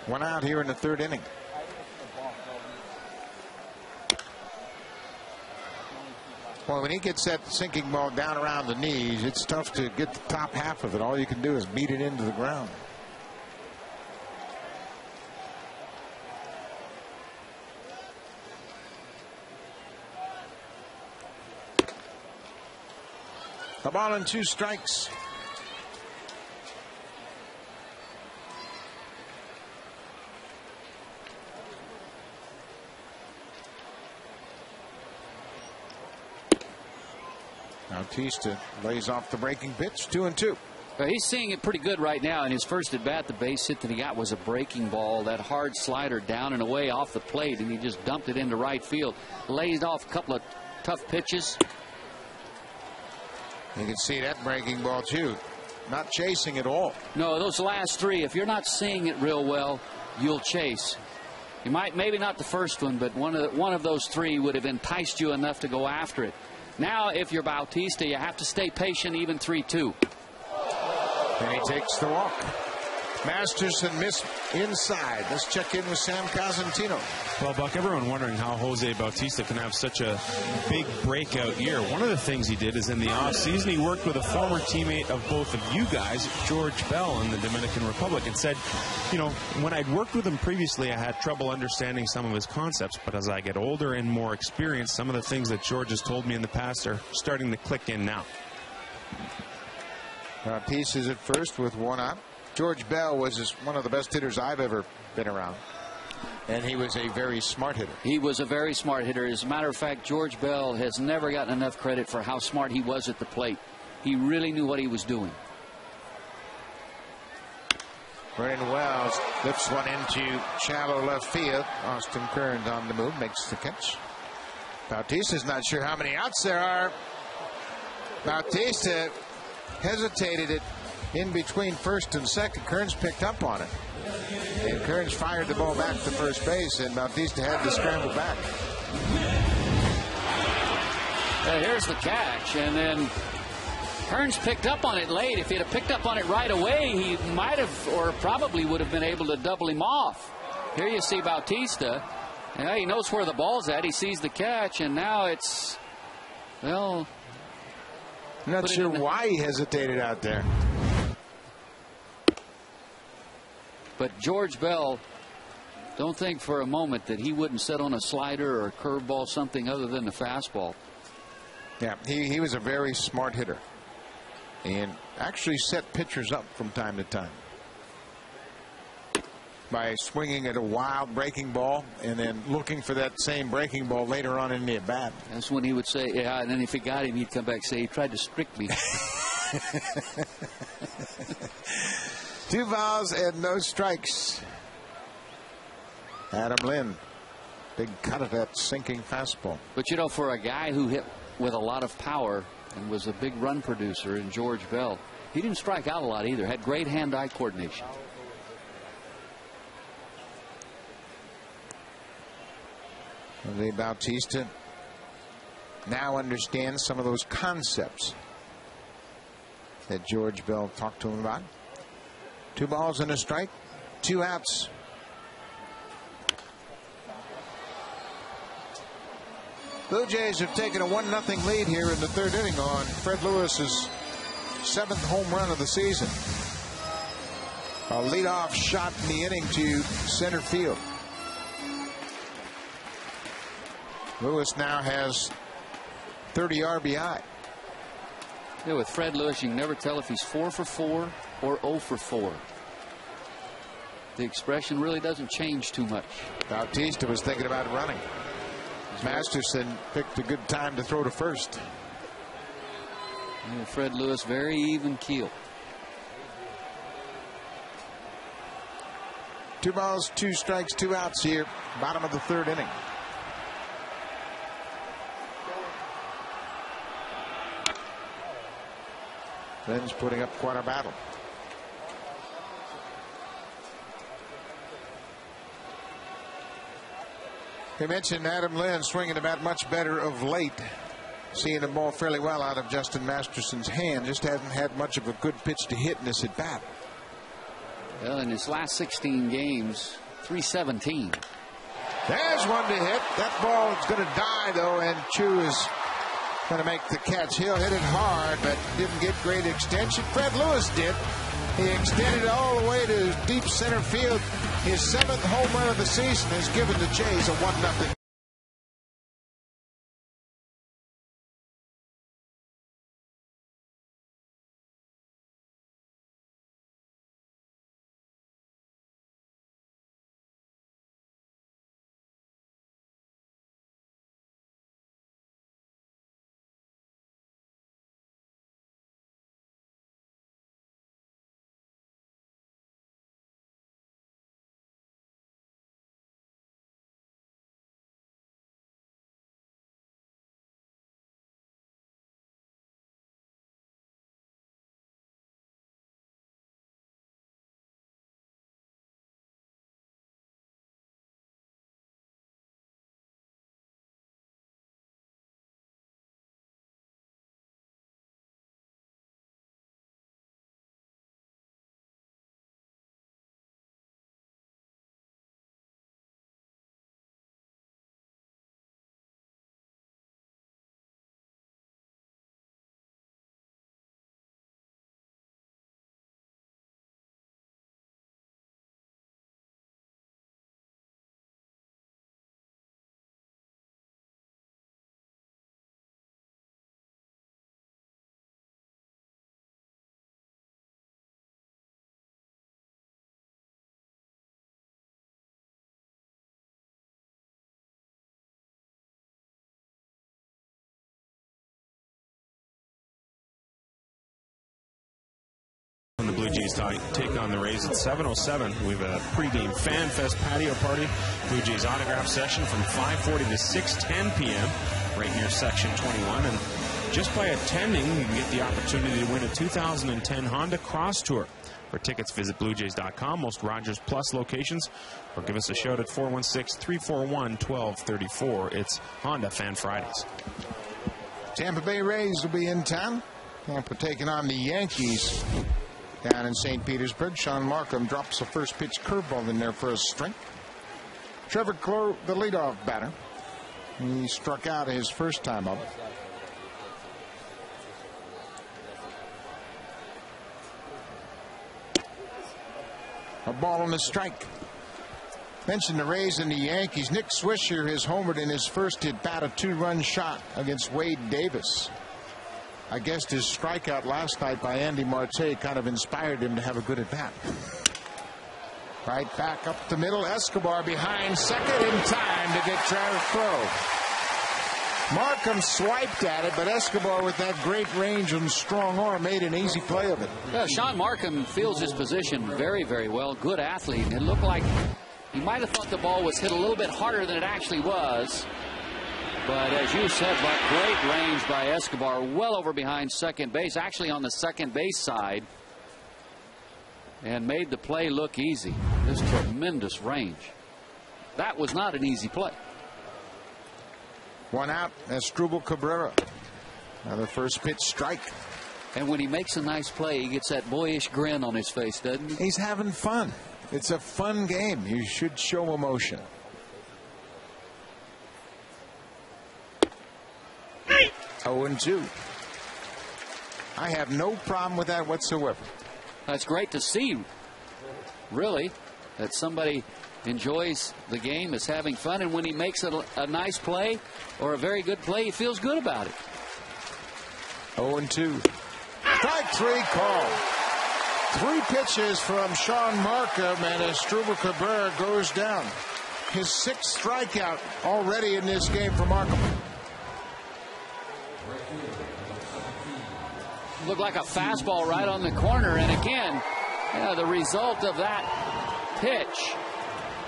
[SPEAKER 1] One out here in the 3rd inning. Well, when he gets that sinking ball down around the knees, it's tough to get the top half of it. All you can do is beat it into the ground. A ball and 2 strikes. Bautista lays off the breaking pitch, 2-2.
[SPEAKER 2] Well, he's seeing it pretty good right now. In his first at bat, the base hit that he got was a breaking ball, that hard slider down and away off the plate, and he just dumped it into right field. Laid off a couple of tough pitches.
[SPEAKER 1] You can see that breaking ball too. Not chasing at all.
[SPEAKER 2] No, those last 3, if you're not seeing it real well, you'll chase. You might, maybe not the first one, but one of those 3 would have enticed you enough to go after it. Now, if you're Bautista, you have to stay patient, even 3-2.
[SPEAKER 1] And he takes the walk. Masterson missed inside. Let's check in with Sam Cosentino.
[SPEAKER 3] Well, Buck, everyone wondering how Jose Bautista can have such a big breakout year. One of the things he did is in the offseason, he worked with a former teammate of both of you guys, George Bell, in the Dominican Republic, and said, you know, when I'd worked with him previously, I had trouble understanding some of his concepts, but as I get older and more experienced, some of the things that George has told me in the past are starting to click in now.
[SPEAKER 1] Bautista's at first with 1 out. George Bell was one of the best hitters I've ever been around. And he was a very smart hitter.
[SPEAKER 2] He was a very smart hitter. As a matter of fact, George Bell has never gotten enough credit for how smart he was at the plate. He really knew what he was doing.
[SPEAKER 1] Vernon Wells lifts one into shallow left field. Austin Kearns on the move, makes the catch. Bautista's not sure how many outs there are. Bautista hesitated it in between first and second. Kearns picked up on it. And Kearns fired the ball back to first base, and Bautista had to scramble back.
[SPEAKER 2] Here's the catch, and then Kearns picked up on it late. If he'd have picked up on it right away, he might have, or probably would have been able to double him off. Here you see Bautista. Yeah, he knows where the ball's at. He sees the catch, and now it's, well,
[SPEAKER 1] not sure why he hesitated out there.
[SPEAKER 2] But George Bell, don't think for a moment that he wouldn't set on a slider or a curveball, something other than the fastball.
[SPEAKER 1] Yeah, he was a very smart hitter and actually set pitchers up from time to time. by swinging at a wild breaking ball and then looking for that same breaking ball later on in the at bat.
[SPEAKER 2] That's when he would say, yeah, and then if he got him, he'd come back and say he tried to strick me.
[SPEAKER 1] 2 balls and no strikes. Adam Lynn, big cut of that sinking fastball.
[SPEAKER 2] But you know, for a guy who hit with a lot of power and was a big run producer in George Bell, he didn't strike out a lot either. Had great hand-eye coordination.
[SPEAKER 1] Jose Bautista now understands some of those concepts that George Bell talked to him about. 2 balls and a strike, 2 outs. Blue Jays have taken a 1-0 lead here in the 3rd inning on Fred Lewis's 7th home run of the season. A leadoff shot in the inning to center field. Lewis now has 30 RBI.
[SPEAKER 2] Yeah, with Fred Lewis, you can never tell if he's 4 for 4 or 0 for 4. The expression really doesn't change too much.
[SPEAKER 1] Bautista was thinking about running. Masterson picked a good time to throw to first.
[SPEAKER 2] Yeah, Fred Lewis, very even keel.
[SPEAKER 1] 2 balls, 2 strikes, 2 outs here, bottom of the 3rd inning. Lynn's putting up quite a battle. They mentioned Adam Lynn swinging the bat much better of late. Seeing the ball fairly well out of Justin Masterson's hand. Just hasn't had much of a good pitch to hit in this at bat.
[SPEAKER 2] Well, in his last 16 games, 317.
[SPEAKER 1] There's one to hit. That ball is going to die, though, and Chu is going to make the catch. He'll hit it hard, but didn't get great extension. Fred Lewis did. He extended all the way to deep center field. His 7th home run of the season has given the Jays a 1-0.
[SPEAKER 3] The Blue Jays take on the Rays at 7:07. We have a pregame Fan Fest patio party. Blue Jays autograph session from 5:40 to 6:10 p.m. right near Section 21. And just by attending, you can get the opportunity to win a 2010 Honda Cross Tour. For tickets, visit BlueJays.com, most Rogers Plus locations, or give us a shout at 416-341-1234. It's Honda Fan Fridays.
[SPEAKER 1] Tampa Bay Rays will be in town. Tampa taking on the Yankees down in St. Petersburg. Sean Markham drops the first pitch curveball in there for a strike. Trevor Clore, the leadoff batter. He struck out his first time up. A ball and a strike. Mentioned the Rays and the Yankees. Nick Swisher has homered in his first at bat, a 2-run shot against Wade Davis. I guess his strikeout last night by Andy Marte kind of inspired him to have a good at bat. Right back up the middle. Escobar behind second in time to get Travis throw. Markham swiped at it, but Escobar with that great range and strong arm made an easy play of it.
[SPEAKER 2] Yeah, Sean Markham feels his position very, very well. Good athlete. It looked like he might have thought the ball was hit a little bit harder than it actually was. But as you said, Buck, great range by Escobar, well over behind second base, actually on the second base side, and made the play look easy. This tremendous range. That was not an easy play.
[SPEAKER 1] One out, Asdrubal Cabrera. Another first pitch strike.
[SPEAKER 2] And when he makes a nice play, he gets that boyish grin on his face, doesn't he?
[SPEAKER 1] He's having fun. It's a fun game. You should show emotion. Oh, and 2. I have no problem with that whatsoever.
[SPEAKER 2] That's great to see, really, that somebody enjoys the game, is having fun, and when he makes a nice play or a very good play, he feels good about it.
[SPEAKER 1] 0 and 2. Strike 3 call. 3 pitches from Sean Markham, and Asdrubal Cabrera goes down. His 6th strikeout already in this game for Markham.
[SPEAKER 2] Looked like a fastball right on the corner, and again, the result of that pitch,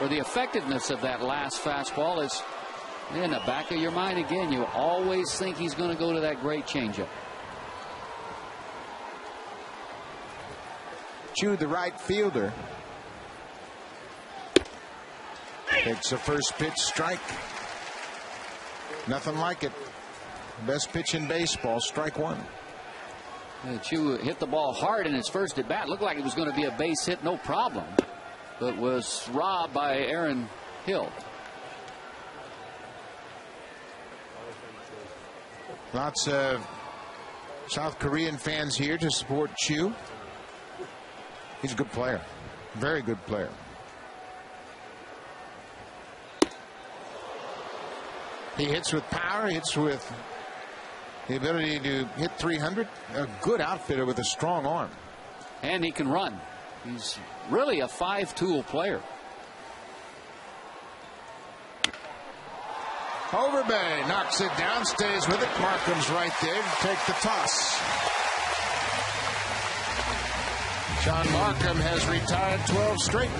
[SPEAKER 2] or the effectiveness of that last fastball, is in the back of your mind again. You always think he's going to go to that great changeup.
[SPEAKER 1] Chu, the right fielder, takes a first pitch strike. Nothing like it. Best pitch in baseball, strike 1.
[SPEAKER 2] Chu hit the ball hard in his first at bat. Looked like it was going to be a base hit, no problem, but was robbed by Aaron Hill.
[SPEAKER 1] Lots of South Korean fans here to support Chu. He's a good player. Very good player. He hits with power. He hits with the ability to hit 300. A good outfitter with a strong arm.
[SPEAKER 2] And he can run. He's really a 5-tool player.
[SPEAKER 1] Overbay knocks it down, stays with it. Markham's right there to take the toss. Sean Markham has retired 12 straight.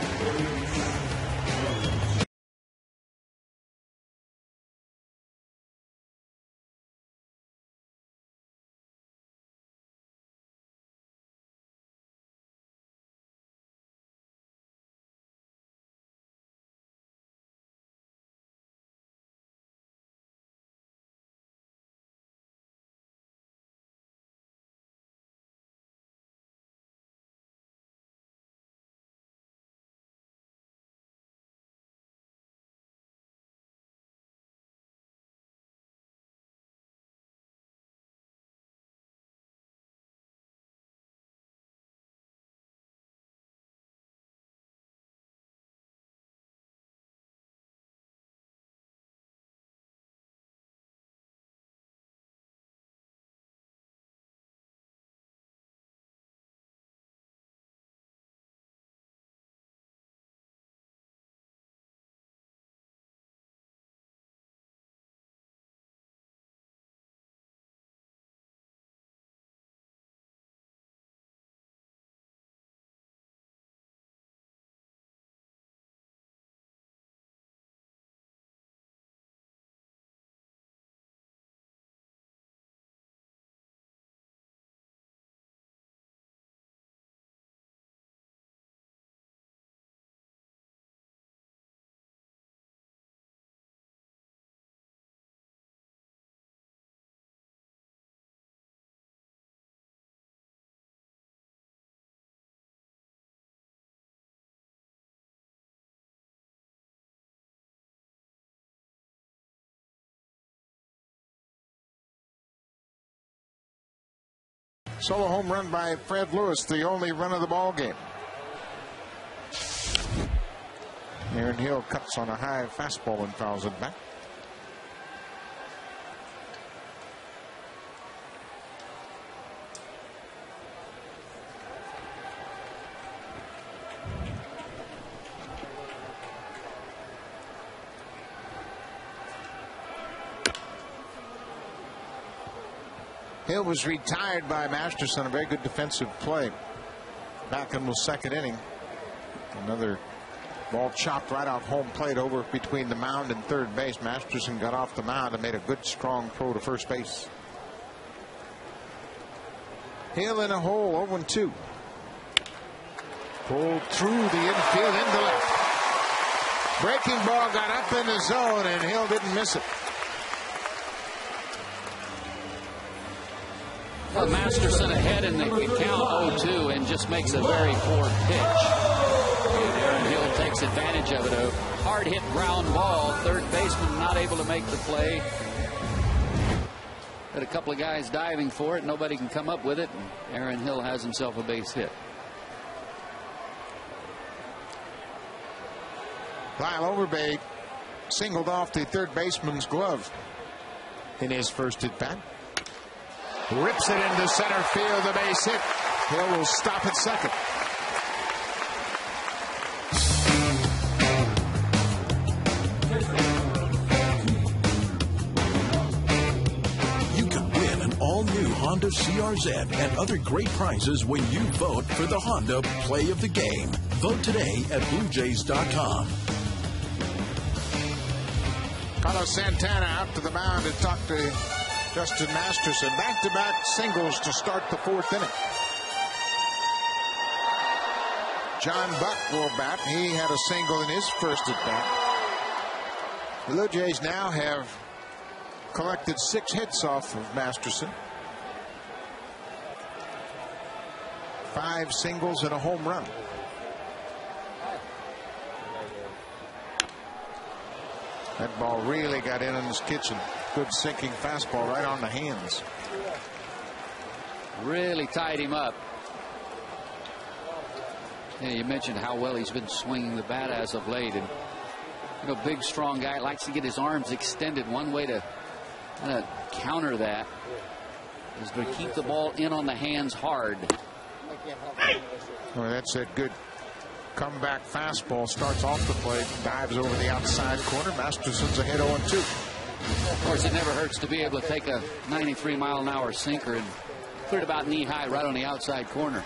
[SPEAKER 1] Solo home run by Fred Lewis, the only run of the ball game. Aaron Hill cuts on a high fastball and fouls it back. Hill was retired by Masterson. A very good defensive play back in the second inning. Another ball chopped right out home plate over between the mound and third base. Masterson got off the mound and made a good strong throw to first base. Hill in a hole, 0-2. Pulled through the infield into left. Breaking ball got up in the zone and Hill didn't miss it.
[SPEAKER 2] Well, Masterson ahead in the count 0-2 and just makes a very poor pitch. And Aaron Hill takes advantage of it. A hard hit ground ball. Third baseman not able to make the play. Had a couple of guys diving for it. Nobody can come up with it. And Aaron Hill has himself a base hit.
[SPEAKER 1] Lyle Overbay singled off the third baseman's glove in his first at bat. Rips it into center field, the base hit. Hill will stop at second.
[SPEAKER 4] You can win an all-new Honda CRZ and other great prizes when you vote for the Honda Play of the Game. Vote today at BlueJays.com.
[SPEAKER 1] Carlos Santana out to the mound and talked to Justin Masterson. Back-to-back singles to start the fourth inning. John Buck will bat. He had a single in his first at bat. The Blue Jays now have collected 6 hits off of Masterson. 5 singles and a home run. That ball really got in his kitchen. Good sinking fastball right on the hands.
[SPEAKER 2] Really tied him up. Yeah, you mentioned how well he's been swinging the bat as of late, and big strong guy likes to get his arms extended. One way to kind of counter that is to keep the ball in on the hands hard.
[SPEAKER 1] Well, that's a good comeback fastball. Starts off the plate, dives over the outside corner. Masterson's ahead 0-2.
[SPEAKER 2] Of course, it never hurts to be able to take a 93-mile-an-hour sinker and put it about knee high right on the outside corner.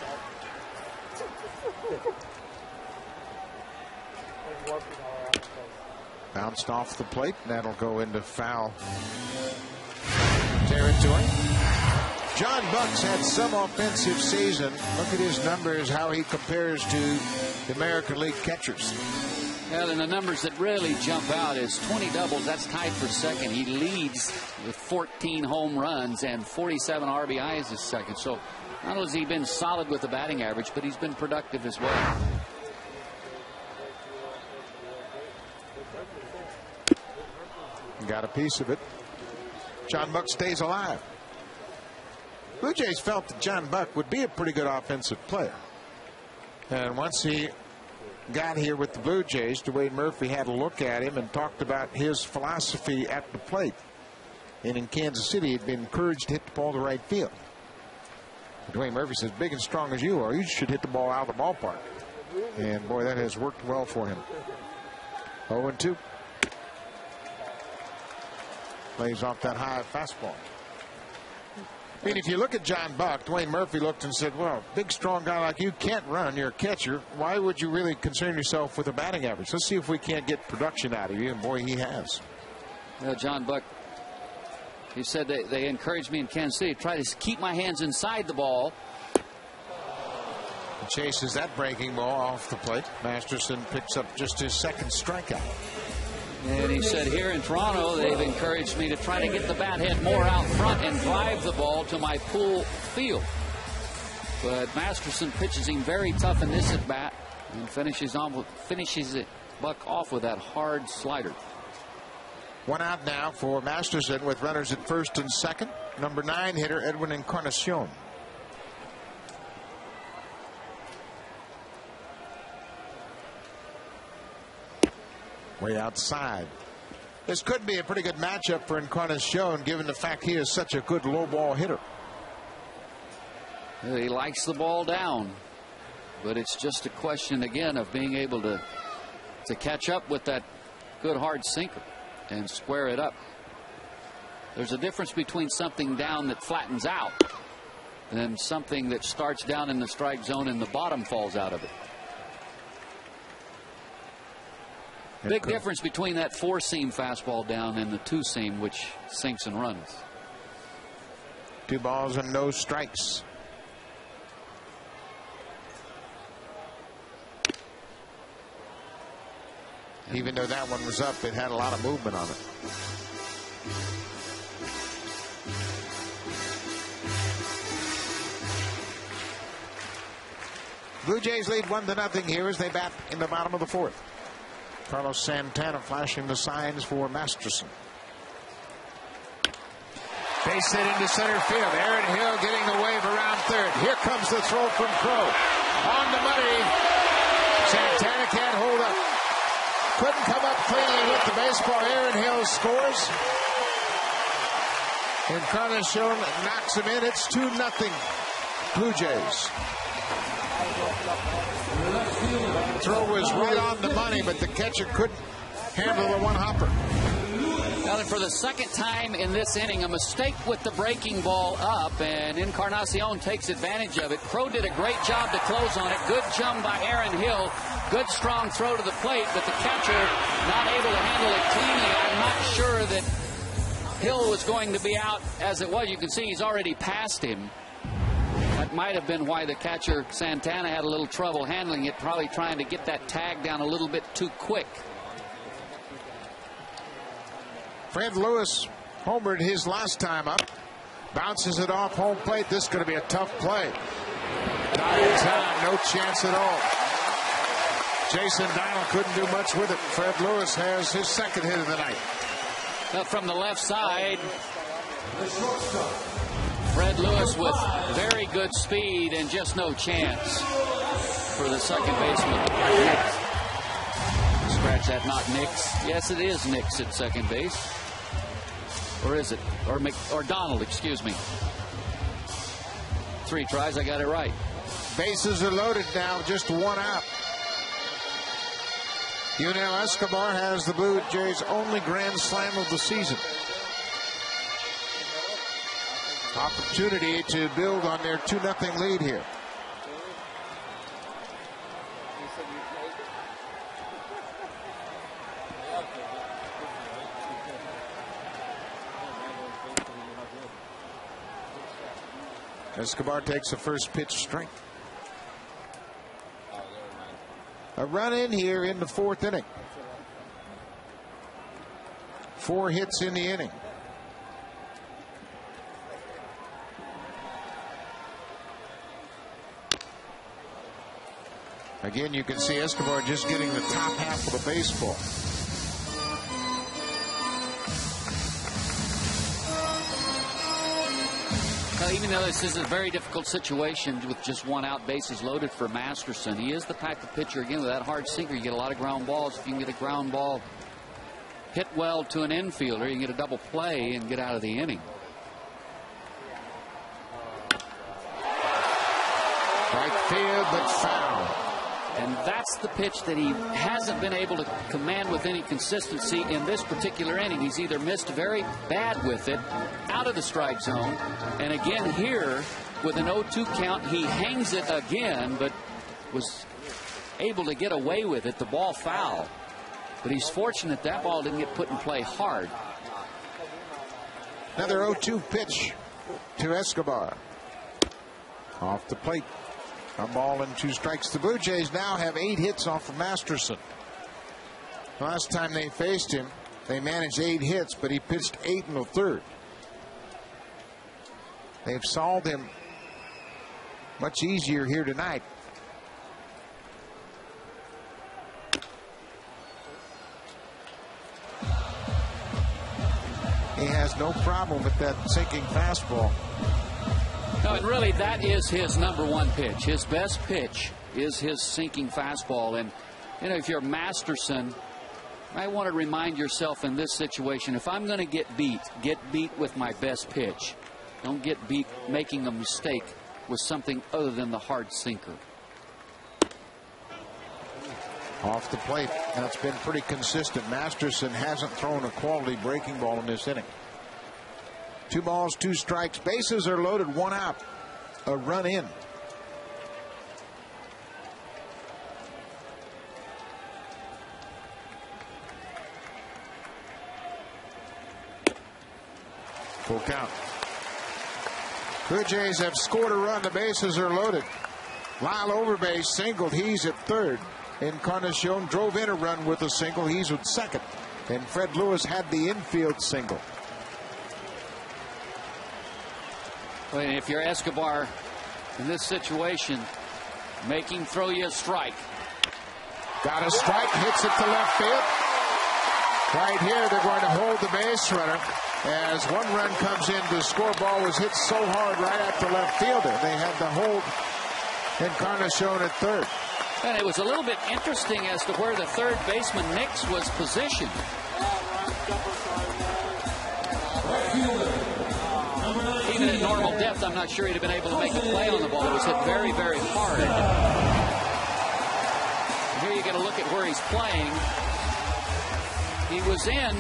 [SPEAKER 1] Bounced off the plate. That'll go into foul territory. John Buck's had some offensive season. Look at his numbers, how he compares to the American League catchers.
[SPEAKER 2] Well, and the numbers that really jump out is 20 doubles. That's tied for second. He leads with 14 home runs and 47 RBIs as second. So not only has he been solid with the batting average, but he's been productive as well.
[SPEAKER 1] Got a piece of it. John Buck stays alive. Blue Jays felt that John Buck would be a pretty good offensive player. And once he got here with the Blue Jays, Dwayne Murphy had a look at him and talked about his philosophy at the plate. And in Kansas City, he'd been encouraged to hit the ball to right field. Dwayne Murphy says, big and strong as you are, you should hit the ball out of the ballpark. And boy, that has worked well for him. 0-2. Plays off that high fastball. I mean, if you look at John Buck, Dwayne Murphy looked and said, well, big, strong guy like you can't run. You're a catcher. Why would you really concern yourself with a batting average? Let's see if we can't get production out of you. And, boy, he has.
[SPEAKER 2] Well, John Buck, he said they encouraged me in Kansas City to try to keep my hands inside the ball.
[SPEAKER 1] He chases that breaking ball off the plate. Masterson picks up just his second strikeout.
[SPEAKER 2] And he said here in Toronto, they've encouraged me to try to get the bat head more out front and drive the ball to my pull field. But Masterson pitches him very tough in this at bat and finishes it Buck off with that hard slider.
[SPEAKER 1] One out now for Masterson with runners at first and second. Number 9 hitter Edwin Encarnacion. Way outside. This could be a pretty good matchup for Encarnacion, given the fact he is such a good low ball hitter.
[SPEAKER 2] He likes the ball down, but it's just a question again of being able to catch up with that good hard sinker and square it up. There's a difference between something down that flattens out and something that starts down in the strike zone and the bottom falls out of it. Big difference between that 4-seam fastball down and the 2-seam, which sinks and runs.
[SPEAKER 1] 2 balls and no strikes. Even though that one was up, it had a lot of movement on it. Blue Jays lead 1-0 here as they bat in the bottom of the 4th. Carlos Santana flashing the signs for Masterson. Base hit into center field. Aaron Hill getting the wave around third. Here comes the throw from Crow. On the money. Santana can't hold up. Couldn't come up cleanly with the baseball. Aaron Hill scores. Encarnacion knocks him in. It's 2-0 Blue Jays. Throw was right on the money, but the catcher couldn't handle the one-hopper.
[SPEAKER 2] Now, for the second time in this inning, a mistake with the breaking ball up, and Encarnacion takes advantage of it. Crow did a great job to close on it. Good jump by Aaron Hill. Good strong throw to the plate, but the catcher not able to handle it cleanly. I'm not sure that Hill was going to be out as it was. You can see he's already past him. That might have been why the catcher, Santana, had a little trouble handling it, probably trying to get that tag down a little bit too quick.
[SPEAKER 1] Fred Lewis homered his last time up. Bounces it off home plate. This is going to be a tough play. Not in time. No chance at all. Jason Dinah couldn't do much with it. Fred Lewis has his second hit of the night.
[SPEAKER 2] Now from the left side, Fred Lewis with very good speed and just no chance for the second baseman. Scratch that, not Nix. Yes, it is Nix at second base. Or is it? Or Donald, excuse me. 3 tries, I got it right.
[SPEAKER 1] Bases are loaded now, just 1 out. Yunel Escobar has the Blue Jays' only grand slam of the season. Opportunity to build on their 2-0 lead here. Escobar takes the first pitch strike. A run in here in the 4th inning. 4 hits in the inning. Again, you can see Escobar just getting the top half of the baseball.
[SPEAKER 2] Well, even though this is a very difficult situation with just 1 out, bases loaded for Masterson, he is the type of pitcher, again, with that hard sinker, you get a lot of ground balls. If you can get a ground ball hit well to an infielder, you can get a double play and get out of the inning.
[SPEAKER 1] Right field, but foul.
[SPEAKER 2] And that's the pitch that he hasn't been able to command with any consistency in this particular inning. He's either missed very bad with it out of the strike zone, and again here with an 0-2 count, he hangs it again, but was able to get away with it. The ball foul. But he's fortunate that ball didn't get put in play hard.
[SPEAKER 1] Another 0-2 pitch to Escobar. Off the plate. 1 ball and 2 strikes. The Blue Jays now have 8 hits off of Masterson. Last time they faced him, they managed 8 hits, but he pitched 8 in the 3rd. They've solved him much easier here tonight. He has no problem with that sinking fastball.
[SPEAKER 2] No, and really that is his #1 pitch. His best pitch is his sinking fastball. And, you know, if you're Masterson, I want to remind yourself in this situation, if I'm going to get beat with my best pitch. Don't get beat making a mistake with something other than the hard sinker.
[SPEAKER 1] Off the plate, and it's been pretty consistent. Masterson hasn't thrown a quality breaking ball in this inning. 2 balls, 2 strikes. Bases are loaded, 1 out. A run in. Full count. Blue Jays have scored a run. The bases are loaded. Lyle Overbase singled. He's at third. Encarnacion drove in a run with a single. He's at second. And Fred Lewis had the infield single.
[SPEAKER 2] Well, if you're Escobar in this situation, make him throw you a strike.
[SPEAKER 1] Got a strike, hits it to left field. Right here, they're going to hold the base runner as 1 run comes in. The score ball was hit so hard right at the left fielder. They had to hold Encarnacion at third.
[SPEAKER 2] And it was a little bit interesting as to where the third baseman, Nix, was positioned. Even at normal depth, I'm not sure he'd have been able to make a play on the ball. It was hit very, very hard. And here you get a look at where he's playing. He was in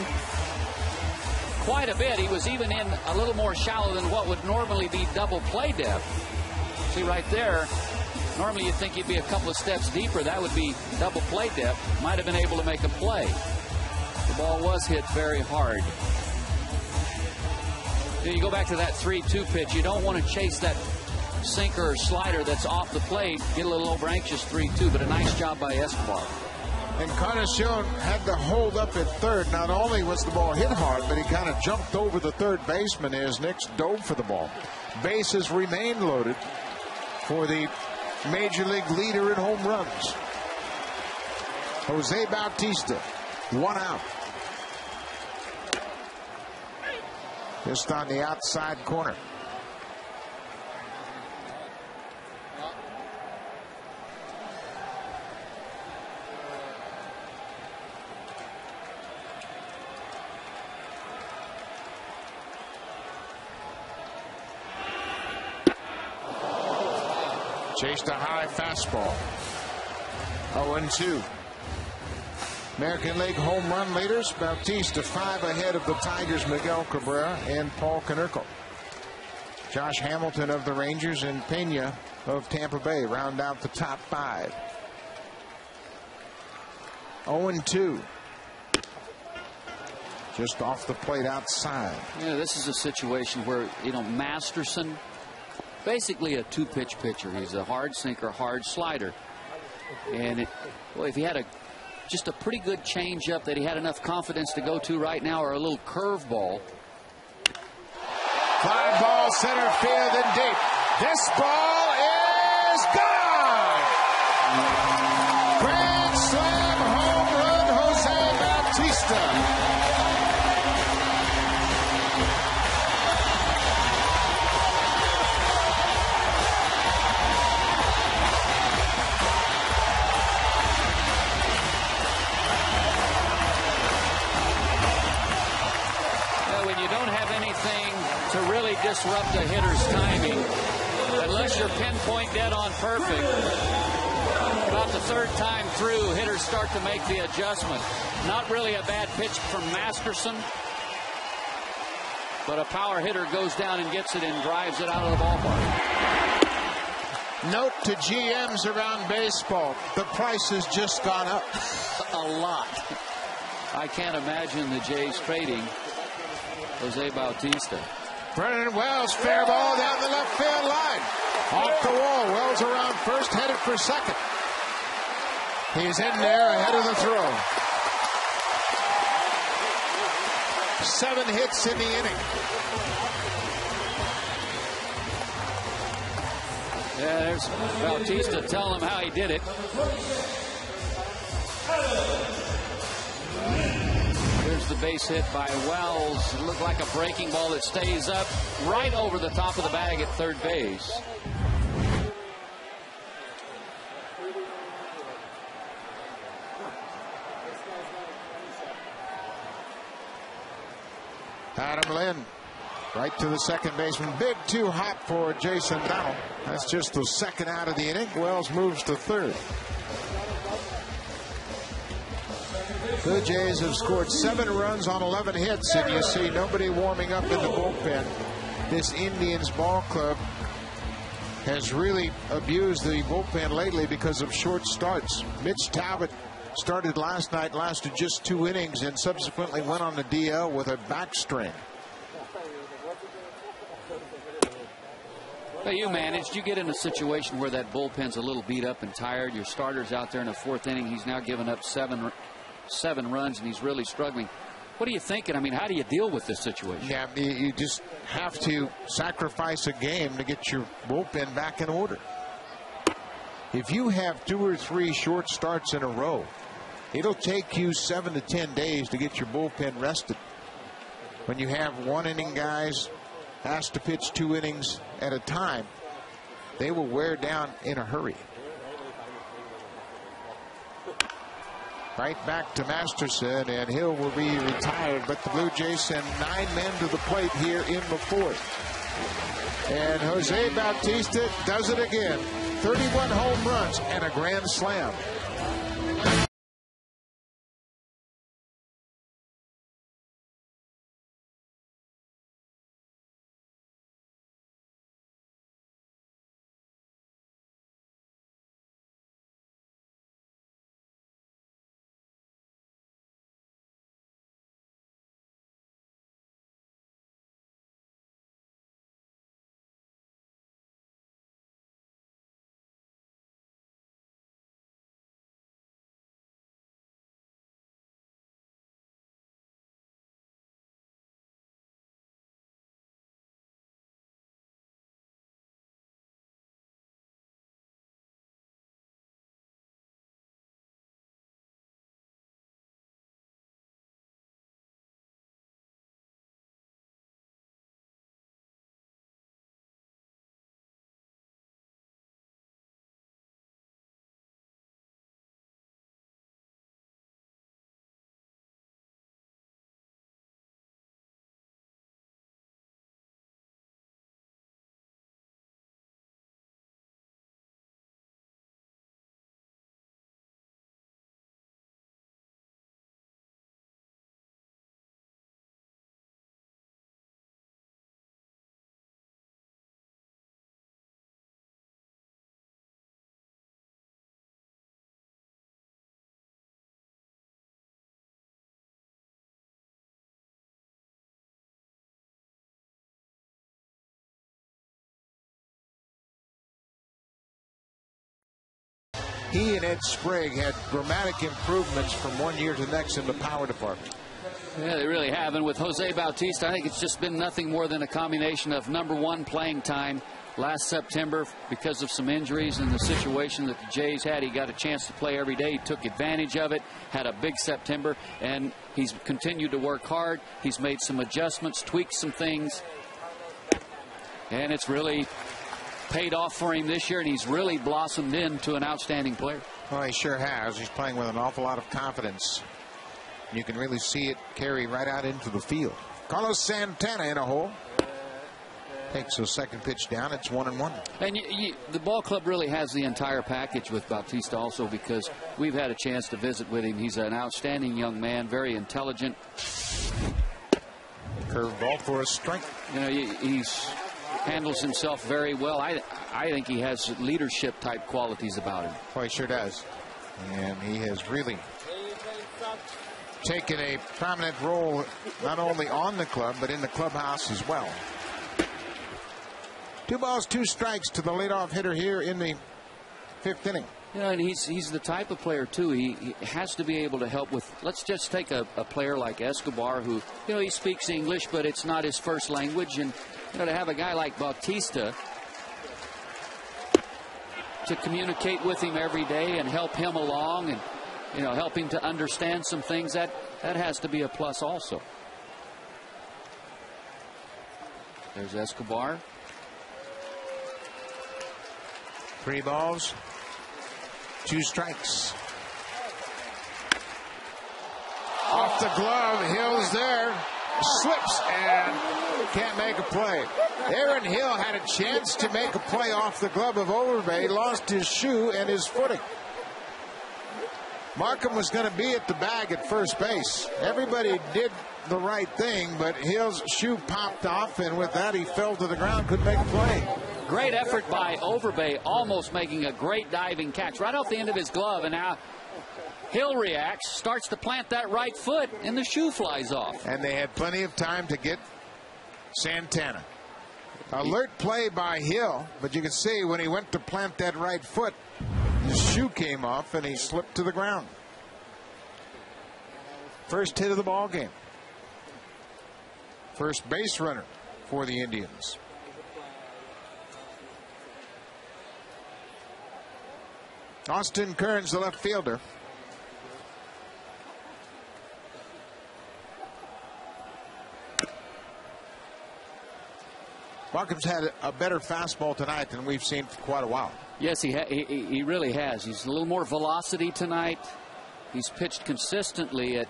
[SPEAKER 2] quite a bit. He was even in a little more shallow than what would normally be double play depth. See right there, normally you'd think he'd be a couple of steps deeper. That would be double play depth. Might have been able to make a play. The ball was hit very hard. You go back to that 3-2 pitch. You don't want to chase that sinker or slider that's off the plate. Get a little over anxious 3-2, but a nice job by Escobar.
[SPEAKER 1] Encarnacion had to hold up at third. Not only was the ball hit hard, but he kind of jumped over the third baseman as Nix dove for the ball. Bases remain loaded for the Major League leader in home runs, Jose Bautista. 1 out. Just on the outside corner. Chased a high fastball. 0-2. American League home run leaders, Bautista 5 ahead of the Tigers' Miguel Cabrera and Paul Konerko. Josh Hamilton of the Rangers and Pena of Tampa Bay round out the top 5. 0-2. Just off the plate outside.
[SPEAKER 2] Yeah, this is a situation where, Masterson, basically a 2-pitch pitcher. He's a hard sinker, hard slider. And if he had just a pretty good changeup that he had enough confidence to go to right now, or a little curveball.
[SPEAKER 1] Fly ball center field and deep. This ball is gone. Grand slam home run, Jose Bautista.
[SPEAKER 2] Disrupt a hitter's timing unless you're pinpoint dead on perfect. About the 3rd time through, hitters start to make the adjustment. Not really a bad pitch from Masterson, but a power hitter goes down and gets it and drives it out of the ballpark.
[SPEAKER 1] Note to GMs around baseball, the price has just gone up
[SPEAKER 2] a lot. I can't imagine the Jays trading Jose Bautista.
[SPEAKER 1] Brennan Wells, fair ball down the left field line. Off the wall. Wells around first, headed for second. He's in there ahead of the throw. 7 hits in the inning.
[SPEAKER 2] Yeah, there's Bautista telling him how he did it. Here's the base hit by Wells. It looked like a breaking ball that stays up right over the top of the bag at third base.
[SPEAKER 1] Adam Lynn right to the second baseman. Big 2 hot for Jason Dowell. That's just the 2nd out of the inning. Wells moves to 3rd. Blue Jays have scored 7 runs on 11 hits, and you see nobody warming up in the bullpen. This Indians ball club has really abused the bullpen lately because of short starts. Mitch Talbot started last night, lasted just 2 innings, and subsequently went on the DL with a back strain.
[SPEAKER 2] Well, you managed. You get in a situation where that bullpen's a little beat up and tired. Your starter's out there in the 4th inning. He's now given up seven runs, and he's really struggling. What are you thinking? I mean, how do you deal with this situation?
[SPEAKER 1] Yeah, you just have to sacrifice a game to get your bullpen back in order. If you have 2 or 3 short starts in a row, it'll take you 7 to 10 days to get your bullpen rested. When you have 1-inning guys asked to pitch 2 innings at a time, they will wear down in a hurry. Right back to Masterson, and Hill will be retired, but the Blue Jays send 9 men to the plate here in the 4th. And Jose Bautista does it again. 31 home runs and a grand slam. He and Ed Sprague had dramatic improvements from one year to the next in the power department.
[SPEAKER 2] Yeah, they really have. And with Jose Bautista, I think it's just been nothing more than a combination of #1 playing time. Last September, because of some injuries and the situation that the Jays had, he got a chance to play every day. He took advantage of it, had a big September, and he's continued to work hard. He's made some adjustments, tweaked some things, and it's really paid off for him this year, and he's really blossomed into an outstanding player.
[SPEAKER 1] Well, he sure has. He's playing with an awful lot of confidence. You can really see it carry right out into the field. Carlos Santana in a hole. Takes a second pitch down. It's 1-1.
[SPEAKER 2] And the ball club really has the entire package with Bautista also, because we've had a chance to visit with him. He's an outstanding young man, very intelligent.
[SPEAKER 1] Curveball for a strike.
[SPEAKER 2] You know, he's handles himself very well. I think he has leadership type qualities about him.
[SPEAKER 1] Well, he sure does. And he has really taken a prominent role not only on the club but in the clubhouse as well. 2 balls, 2 strikes to the leadoff hitter here in the 5th inning.
[SPEAKER 2] You know, and he's the type of player too. He has to be able to help with. Let's just take a player like Escobar, who, you know, he speaks English, but it's not his first language, and you know, to have a guy like Bautista to communicate with him every day and help him along, and you know, help him to understand some things, that has to be a plus also. There's Escobar.
[SPEAKER 1] 3 balls, 2 strikes. Off the glove, Hill's there, slips and can't make a play. Aaron Hill had a chance to make a play off the glove of Overbay, lost his shoe and his footing. Markham was going to be at the bag at first base. Everybody did the right thing, but Hill's shoe popped off, and with that he fell to the ground, couldn't make a play.
[SPEAKER 2] Great effort by Overbay, almost making a great diving catch right off the end of his glove, and now Hill reacts, starts to plant that right foot, and the shoe flies off.
[SPEAKER 1] And they had plenty of time to get Santana. Alert play by Hill, but you can see when he went to plant that right foot, his shoe came off and he slipped to the ground. First hit of the ball game. First base runner for the Indians. Austin Kearns, the left fielder. Markham's had a better fastball tonight than we've seen for quite a while.
[SPEAKER 2] Yes, he really has. He's a little more velocity tonight. He's pitched consistently at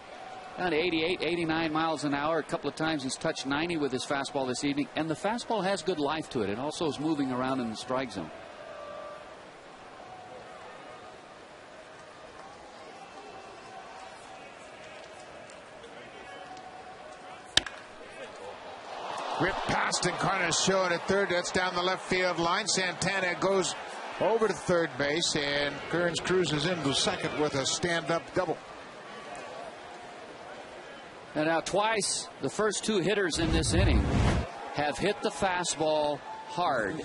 [SPEAKER 2] around 88, 89 miles an hour. A couple of times he's touched 90 with his fastball this evening. And the fastball has good life to it. It also is moving around in the strike zone.
[SPEAKER 1] Rip past Encarnacion at third. That's down the left field line. Santana goes over to third base, and Kearns cruises into second with a stand-up double.
[SPEAKER 2] And now twice, the first two hitters in this inning have hit the fastball hard.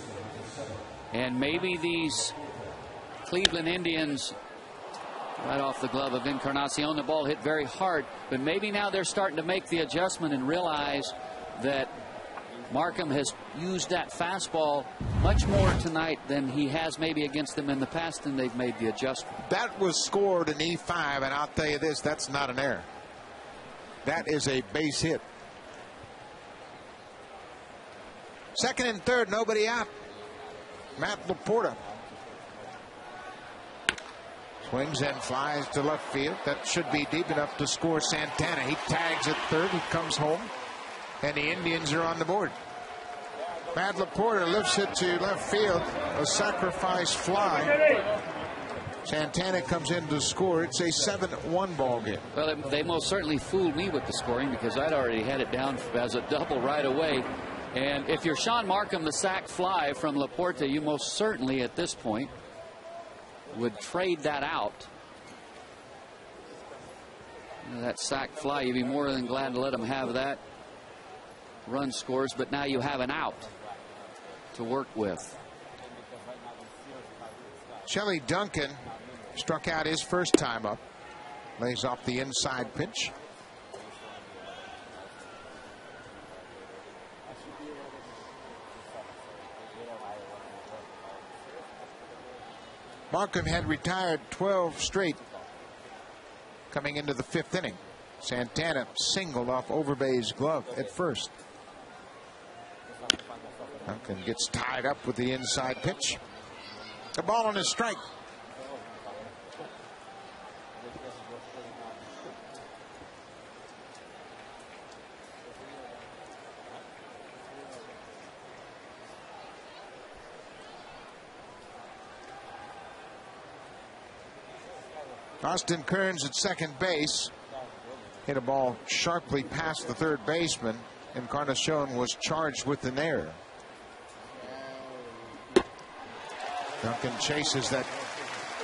[SPEAKER 2] And maybe these Cleveland Indians, right off the glove of Encarnacion, the ball hit very hard. But maybe now they're starting to make the adjustment and realize that Markham has used that fastball much more tonight than he has maybe against them in the past, and they've made the adjustment.
[SPEAKER 1] That was scored in E5, and I'll tell you this, that's not an error. That is a base hit. Second and third, nobody out. Matt Laporta swings and flies to left field. That should be deep enough to score Santana. He tags at third. He comes home, and the Indians are on the board. Matt Laporta lifts it to left field. A sacrifice fly. Santana comes in to score. It's a 7-1 ball game.
[SPEAKER 2] Well, they most certainly fooled me with the scoring because I'd already had it down as a double right away. And if you're Sean Markham, the sac fly from Laporta, you most certainly at this point would trade that out. That sac fly, you'd be more than glad to let him have that. Run scores, but now you have an out to work with.
[SPEAKER 1] Shelley Duncan struck out his first time up. Lays off the inside pitch. Markham had retired 12 straight coming into the fifth inning. Santana singled off Overbay's glove at first. Duncan gets tied up with the inside pitch. The ball on his strike. Austin Kearns at second base hit a ball sharply past the third baseman. Encarnacion was charged with an error. Duncan chases that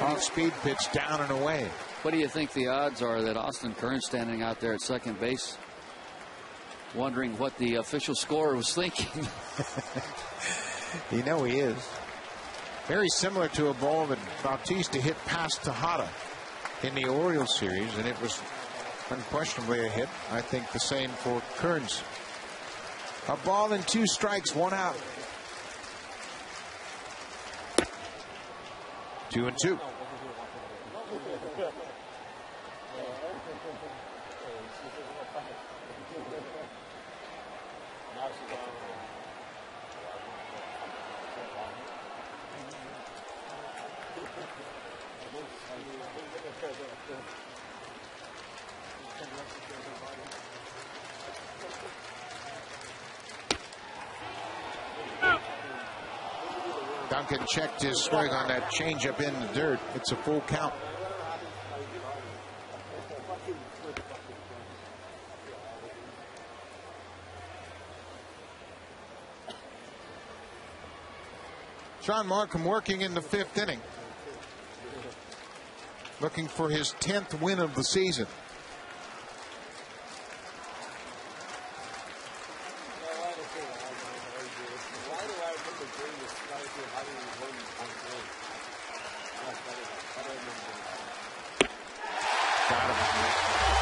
[SPEAKER 1] off-speed pitch down and away.
[SPEAKER 2] What do you think the odds are that Austin Kearns standing out there at second base wondering what the official scorer was thinking?
[SPEAKER 1] You know he is. Very similar to a ball that Bautista hit past Tejada in the Orioles series, and it was unquestionably a hit. I think the same for Kearns. A ball and 2 strikes, 1 out. 2-2. Duncan checked his swing on that changeup in the dirt. It's a full count. Sean Markham working in the 5th inning, looking for his 10th win of the season. Got him.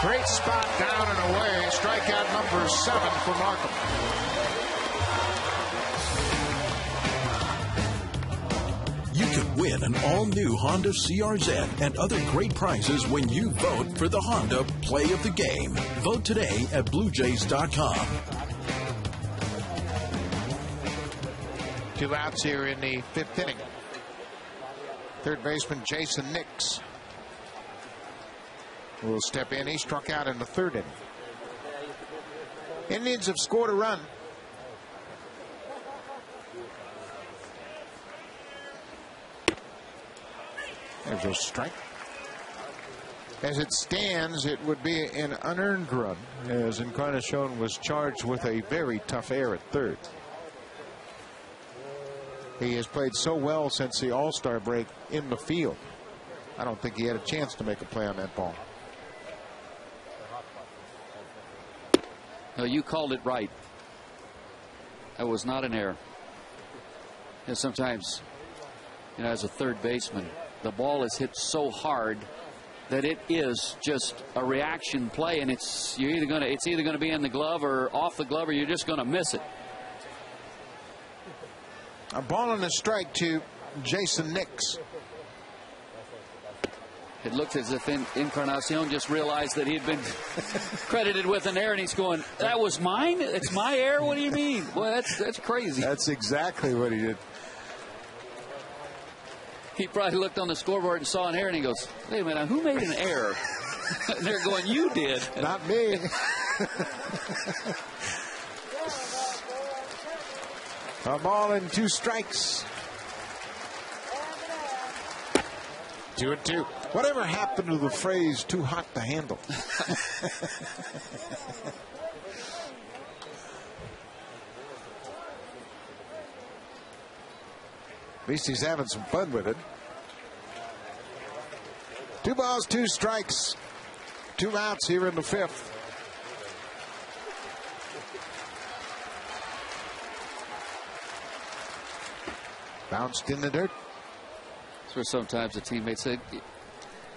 [SPEAKER 1] Great spot, down and away. Strikeout number 7 for Markham.
[SPEAKER 4] You can win an all-new Honda CRZ and other great prizes when you vote for the Honda Play of the Game. Vote today at BlueJays.com.
[SPEAKER 1] 2 outs here in the 5th inning. Third baseman Jason Nix will step in. He struck out in the 3rd inning. Indians have scored a run. There's a strike. As it stands, it would be an unearned run, as Encarnacion was charged with a very tough error at 3rd. He has played so well since the All-Star break in the field. I don't think he had a chance to make a play on that ball.
[SPEAKER 2] No, you called it right. That was not an error. And sometimes, as a third baseman, the ball is hit so hard that it is just a reaction play, and it's either going to be in the glove or off the glove, or you're just going to miss it.
[SPEAKER 1] A ball and a strike to Jason Nix.
[SPEAKER 2] It looked as if Encarnacion just realized that he'd been credited with an error, and he's going, "That was mine? It's my error? What do you mean?" Well, that's crazy.
[SPEAKER 1] That's exactly what he did.
[SPEAKER 2] He probably looked on the scoreboard and saw an error, and he goes, "Wait a minute, who made an error?" And they're going, "You did."
[SPEAKER 1] Not me. A ball and 2 strikes. 2-2. Whatever happened to the phrase "too hot to handle"? At least he's having some fun with it. 2 balls, 2 strikes. 2 outs here in the 5th. Bounced in the dirt.
[SPEAKER 2] That's where sometimes the teammates say,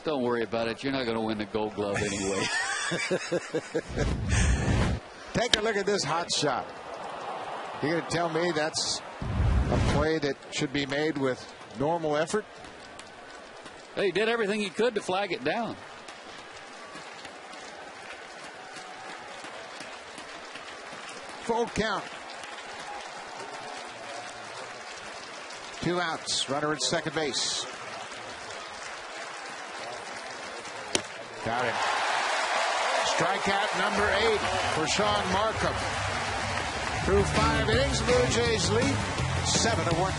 [SPEAKER 2] "Don't worry about it. You're not going to win the Gold Glove anyway."
[SPEAKER 1] Take a look at this hot shot. You're going to tell me that's a play that should be made with normal effort?
[SPEAKER 2] He did everything he could to flag it down.
[SPEAKER 1] Full count. 2 outs. Runner at second base. Got him. Strikeout number 8 for Sean Markham. Through 5 innings, Blue Jays lead 7-1.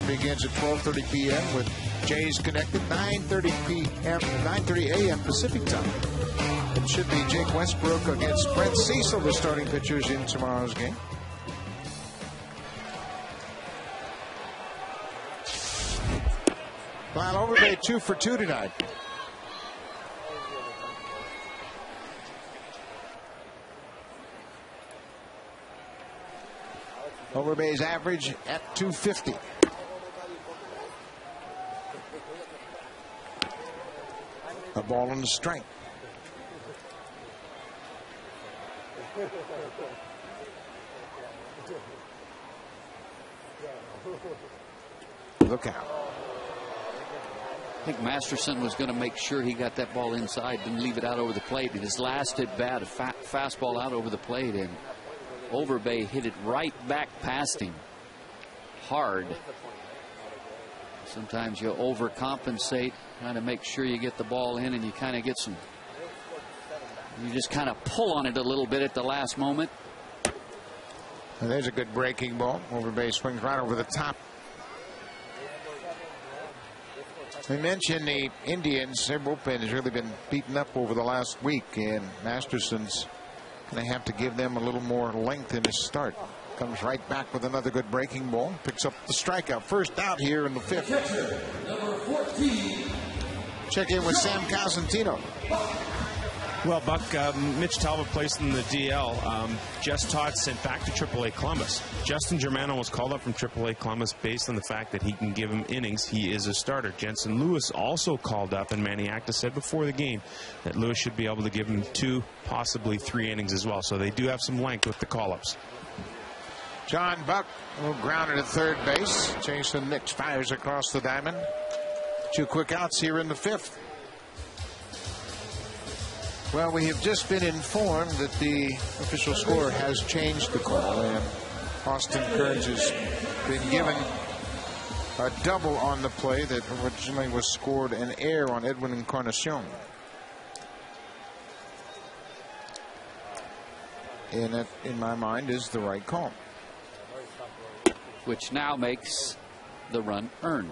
[SPEAKER 1] begins at 12:30 p.m. with Jays Connected, 9:30 a.m. Pacific time. It should be Jake Westbrook against Brent Cecil, the starting pitchers in tomorrow's game. While Overbay 2 for 2 tonight. Overbay's average at 250. A ball on the strike. Look out.
[SPEAKER 2] I think Masterson was going to make sure he got that ball inside, didn't leave it out over the plate. His last at bat, a fastball out over the plate, and Overbay hit it right back past him hard. Sometimes you overcompensate, trying to make sure you get the ball in, and you kind of get some, you just kind of pull on it a little bit at the last moment.
[SPEAKER 1] And there's a good breaking ball. Overbay swings right over the top. We mentioned the Indians, their bullpen has really been beaten up over the last week, and Masterson's going to have to give them a little more length in his start. Comes right back with another good breaking ball. Picks up the strikeout. First out here in the 5th.
[SPEAKER 6] Number 14.
[SPEAKER 1] Check in with Sam Casentino.
[SPEAKER 3] Well, Buck, Mitch Talbot placed in the DL. Jess Todd sent back to AAA Columbus. Justin Germano was called up from AAA Columbus based on the fact that he can give him innings. He is a starter. Jensen Lewis also called up, and Manny Acta said before the game that Lewis should be able to give him 2, possibly 3 innings as well. So they do have some length with the call-ups.
[SPEAKER 1] John Buck grounded at third base. Jason Nix fires across the diamond. 2 quick outs here in the 5th. Well, we have just been informed that the official score has changed the call, and Austin Kearns has been given a double on the play that originally was scored an error on Edwin Encarnacion. And that, in my mind, is the right call.
[SPEAKER 2] Which now makes the run earned.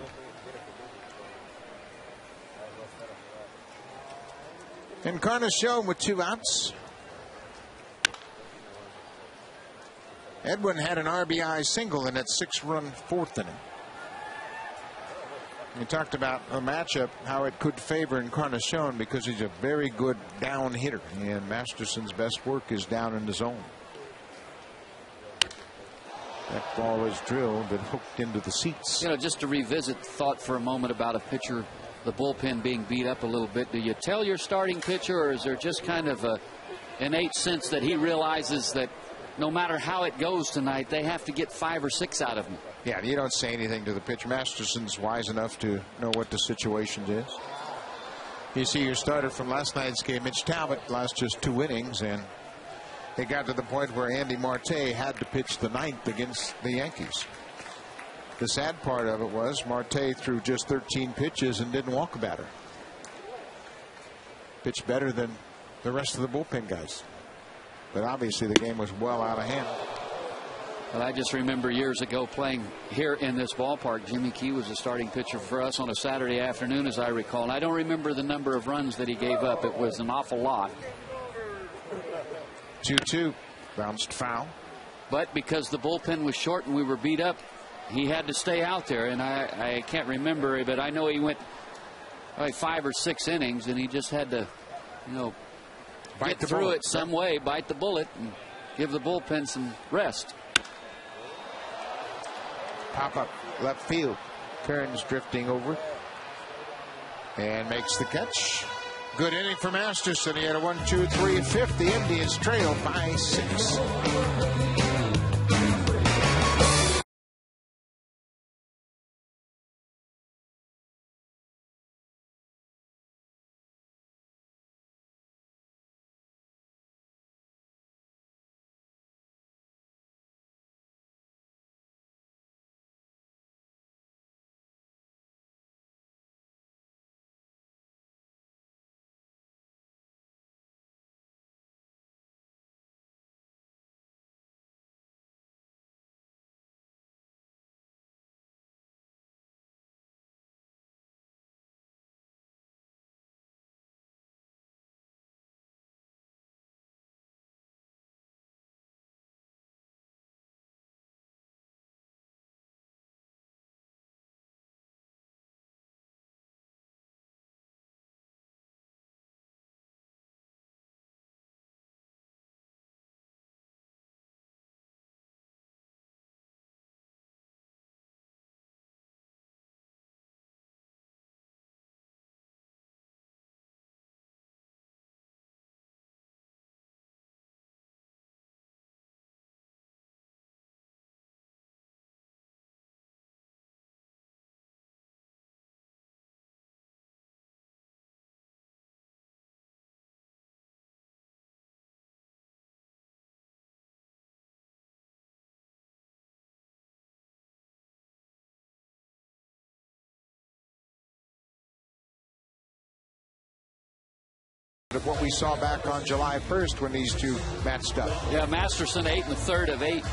[SPEAKER 1] Encarnacion with 2 outs. Edwin had an RBI single in that 6-run 4th inning. We talked about a matchup, how it could favor Encarnacion because he's a very good down hitter, and Masterson's best work is down in the zone. That ball is drilled and hooked into the seats.
[SPEAKER 2] You know, just to revisit thought for a moment about a pitcher, the bullpen being beat up a little bit. Do you tell your starting pitcher, or is there just kind of a innate sense that he realizes that no matter how it goes tonight, they have to get 5 or 6 out of him?
[SPEAKER 1] Yeah, you don't say anything to the pitcher. Masterson's wise enough to know what the situation is. You see your starter from last night's game, Mitch Talbot, last just 2 innings, and it got to the point where Andy Marte had to pitch the 9th against the Yankees. The sad part of it was Marte threw just 13 pitches and didn't walk a batter. Pitched better than the rest of the bullpen guys. But obviously the game was well out of hand.
[SPEAKER 2] Well, I just remember years ago playing here in this ballpark. Jimmy Key was the starting pitcher for us on a Saturday afternoon, as I recall. And I don't remember the number of runs that he gave up. It was an awful lot.
[SPEAKER 1] 2-2. Bounced foul.
[SPEAKER 2] But because the bullpen was short and we were beat up, he had to stay out there, and I can't remember, but I know he went like 5 or 6 innings, and he just had to, you know, get through it some way, bite the bullet, and give the bullpen some rest.
[SPEAKER 1] Pop up left field. Kearns drifting over and makes the catch. Good inning for Masterson. He had a 1-2-3 5th. The Indians trail by 6. of what we saw back on July 1st when these two matched up.
[SPEAKER 2] Yeah, Masterson 8 1/3 of 8.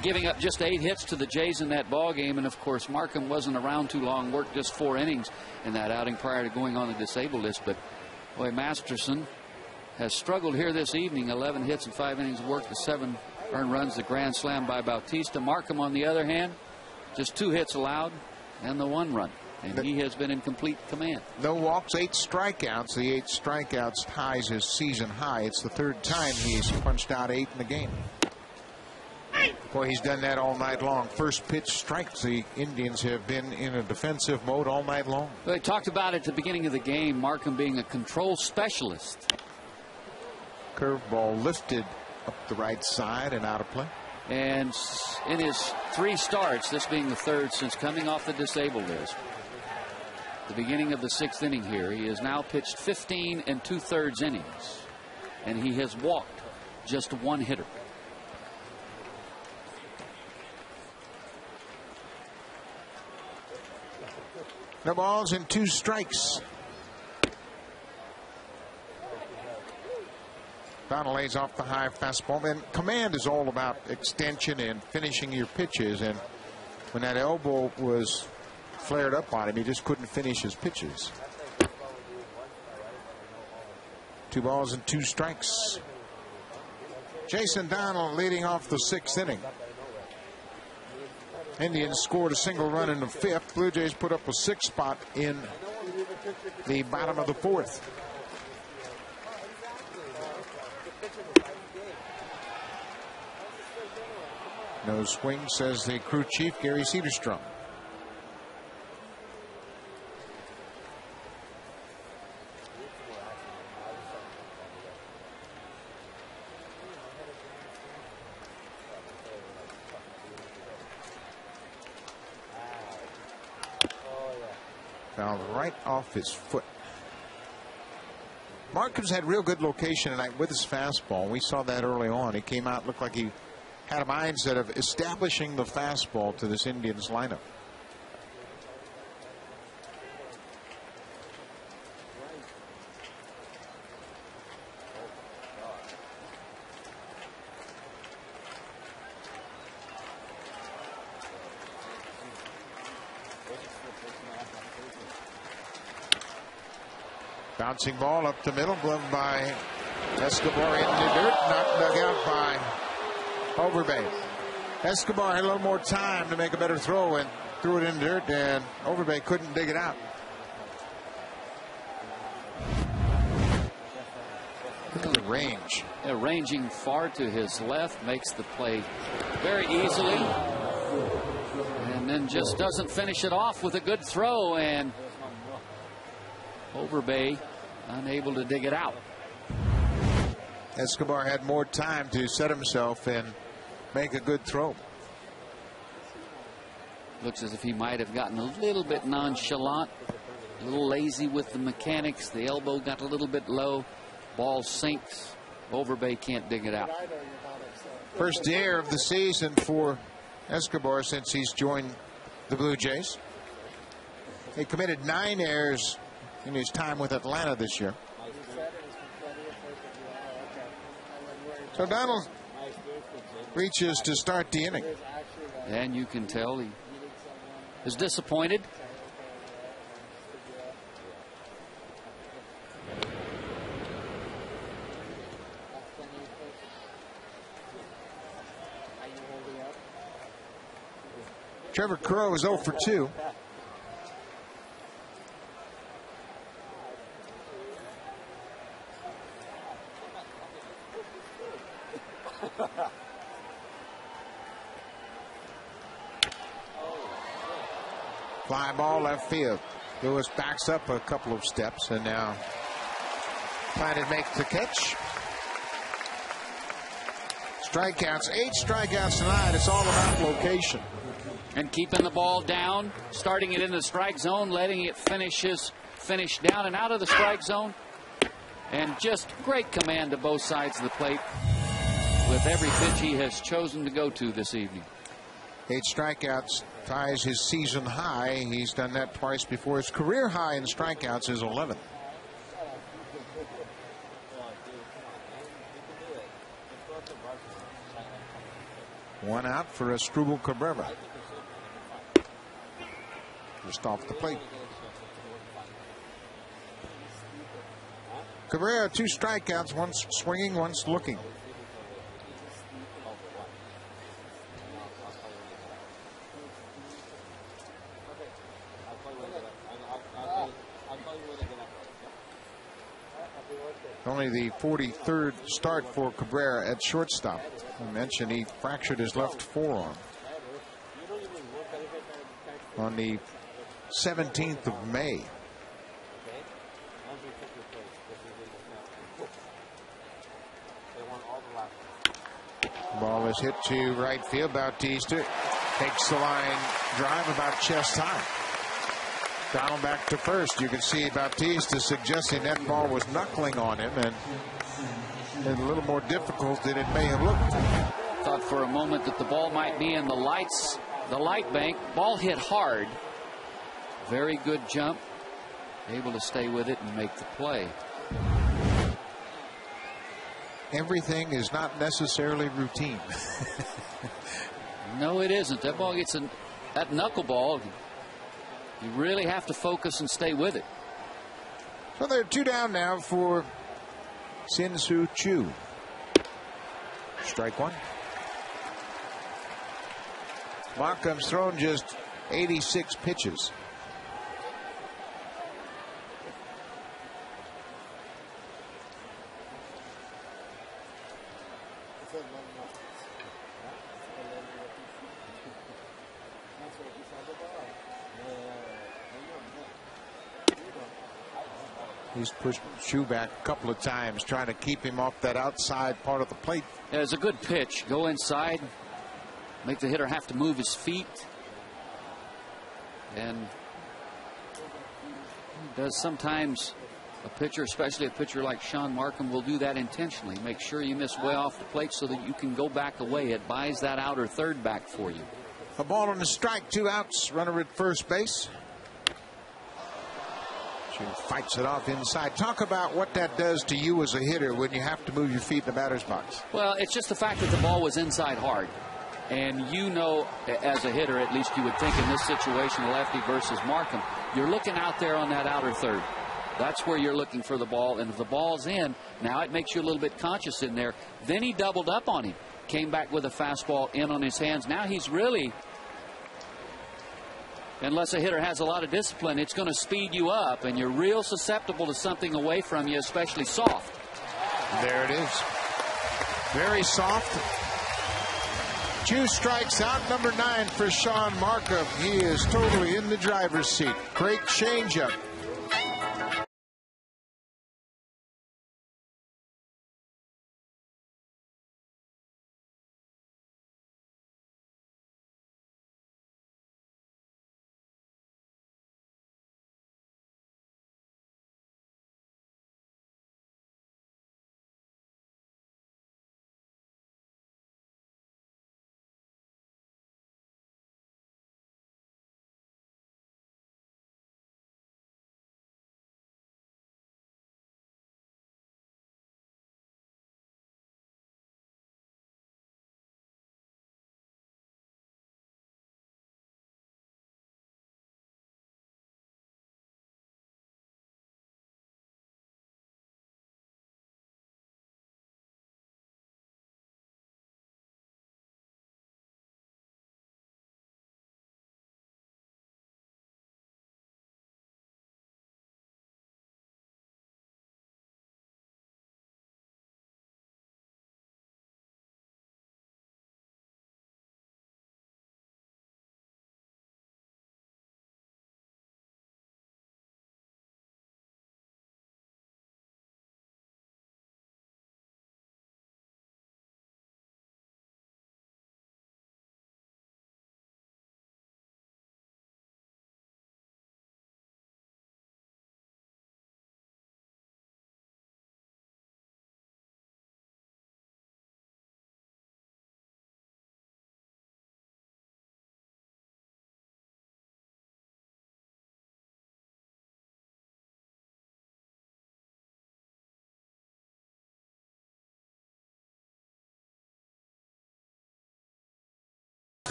[SPEAKER 2] Giving up just 8 hits to the Jays in that ball game. And, of course, Markham wasn't around too long, worked just 4 innings in that outing prior to going on the disabled list. But, boy, Masterson has struggled here this evening. 11 hits and 5 innings of work, the 7 earned runs, the grand slam by Bautista. Markham, on the other hand, just 2 hits allowed and the 1 run. And he has been in complete command.
[SPEAKER 1] No walks, 8 strikeouts. The 8 strikeouts ties his season high. It's the 3rd time he's punched out 8 in the game. Boy, he's done that all night long. First pitch strikes. The Indians have been in a defensive mode all night long.
[SPEAKER 2] Well, they talked about at the beginning of the game, Markham being a control specialist.
[SPEAKER 1] Curveball lifted up the right side and out of play.
[SPEAKER 2] And in his 3 starts, this being the 3rd since coming off the disabled list, the beginning of the 6th inning here, he has now pitched 15 2/3 innings, and he has walked just 1 hitter.
[SPEAKER 1] No balls and 2 strikes. Donald lays off the high fastball. And command is all about extension and finishing your pitches. And when that elbow was flared up on him, he just couldn't finish his pitches. 2 balls and 2 strikes. Jason Donald leading off the 6th inning. Indians scored a single run in the 5th. Blue Jays put up a 6 spot in the bottom of the 4th. No swing, says the crew chief, Gary Cederstrom. Fouled right off his foot. Markham's had real good location tonight with his fastball. We saw that early on. He came out, looked like he had a mindset of establishing the fastball to this Indians lineup. Bouncing ball up the middle, gloved by Escobar in the dirt, not dug out by Overbay. Escobar had a little more time to make a better throw and threw it in the dirt, and Overbay couldn't dig it out. Look at the range.
[SPEAKER 2] Yeah, ranging far to his left makes the play very easily, and then just doesn't finish it off with a good throw, and Overbay unable to dig it out.
[SPEAKER 1] Escobar had more time to set himself and make a good throw.
[SPEAKER 2] Looks as if he might have gotten a little bit nonchalant, a little lazy with the mechanics. The elbow got a little bit low. Ball sinks. Overbay can't dig it out.
[SPEAKER 1] First error of the season for Escobar since he's joined the Blue Jays. He committed 9 errors in his time with Atlanta this year. So Donald reaches to start the inning.
[SPEAKER 2] And you can tell he is disappointed.
[SPEAKER 1] Trevor Crowe is 0 for 2. Fly ball left field. Lewis backs up a couple of steps and now trying to make the catch. Strikeouts, 8 strikeouts tonight. It's all about location.
[SPEAKER 2] And keeping the ball down, starting it in the strike zone, letting it finish down and out of the strike zone. And just great command to both sides of the plate with every pitch he has chosen to go to this evening.
[SPEAKER 1] 8 strikeouts ties his season high. He's done that twice before. His career high in strikeouts is 11. One out for Asdrubal Cabrera. Just off the plate. Cabrera, 2 strikeouts, once swinging, once looking. Only the 43rd start for Cabrera at shortstop. I mentioned he fractured his left forearm on the 17th of May. Ball is hit to right field. Bautista takes the line drive about chest high. Down back to first. You can see Bautista suggesting that ball was knuckling on him and a little more difficult than it may have looked.
[SPEAKER 2] Thought for a moment that the ball might be in the light bank. Ball hit hard. Very good jump. Able to stay with it and make the play.
[SPEAKER 1] Everything is not necessarily routine.
[SPEAKER 2] No, it isn't. That ball gets that knuckleball. You really have to focus and stay with it.
[SPEAKER 1] So they're 2 down now for Sin-Soo Choo. Strike 1. Markham's thrown just 86 pitches. He's pushed Choo back a couple of times, trying to keep him off that outside part of the plate.
[SPEAKER 2] Yeah, it's a good pitch. Go inside, make the hitter have to move his feet, and does sometimes a pitcher, especially a pitcher like Sean Markham, will do that intentionally. Make sure you miss way off the plate so that you can go back away. It buys that outer third back for you.
[SPEAKER 1] A ball on the strike, 2 outs, runner at first base. She fights it off inside. Talk about what that does to you as a hitter when you have to move your feet in the batter's box.
[SPEAKER 2] Well, it's just the fact that the ball was inside hard. And you know, as a hitter, at least you would think in this situation, lefty versus Markham, you're looking out there on that outer third. That's where you're looking for the ball. And if the ball's in, now it makes you a little bit conscious in there. Then he doubled up on him. Came back with a fastball in on his hands. Now he's really, unless a hitter has a lot of discipline, it's going to speed you up, and you're real susceptible to something away from you, especially soft.
[SPEAKER 1] There it is. Very soft. 2 strikes out. Number 9 for Sean Markham. He is totally in the driver's seat. Great changeup.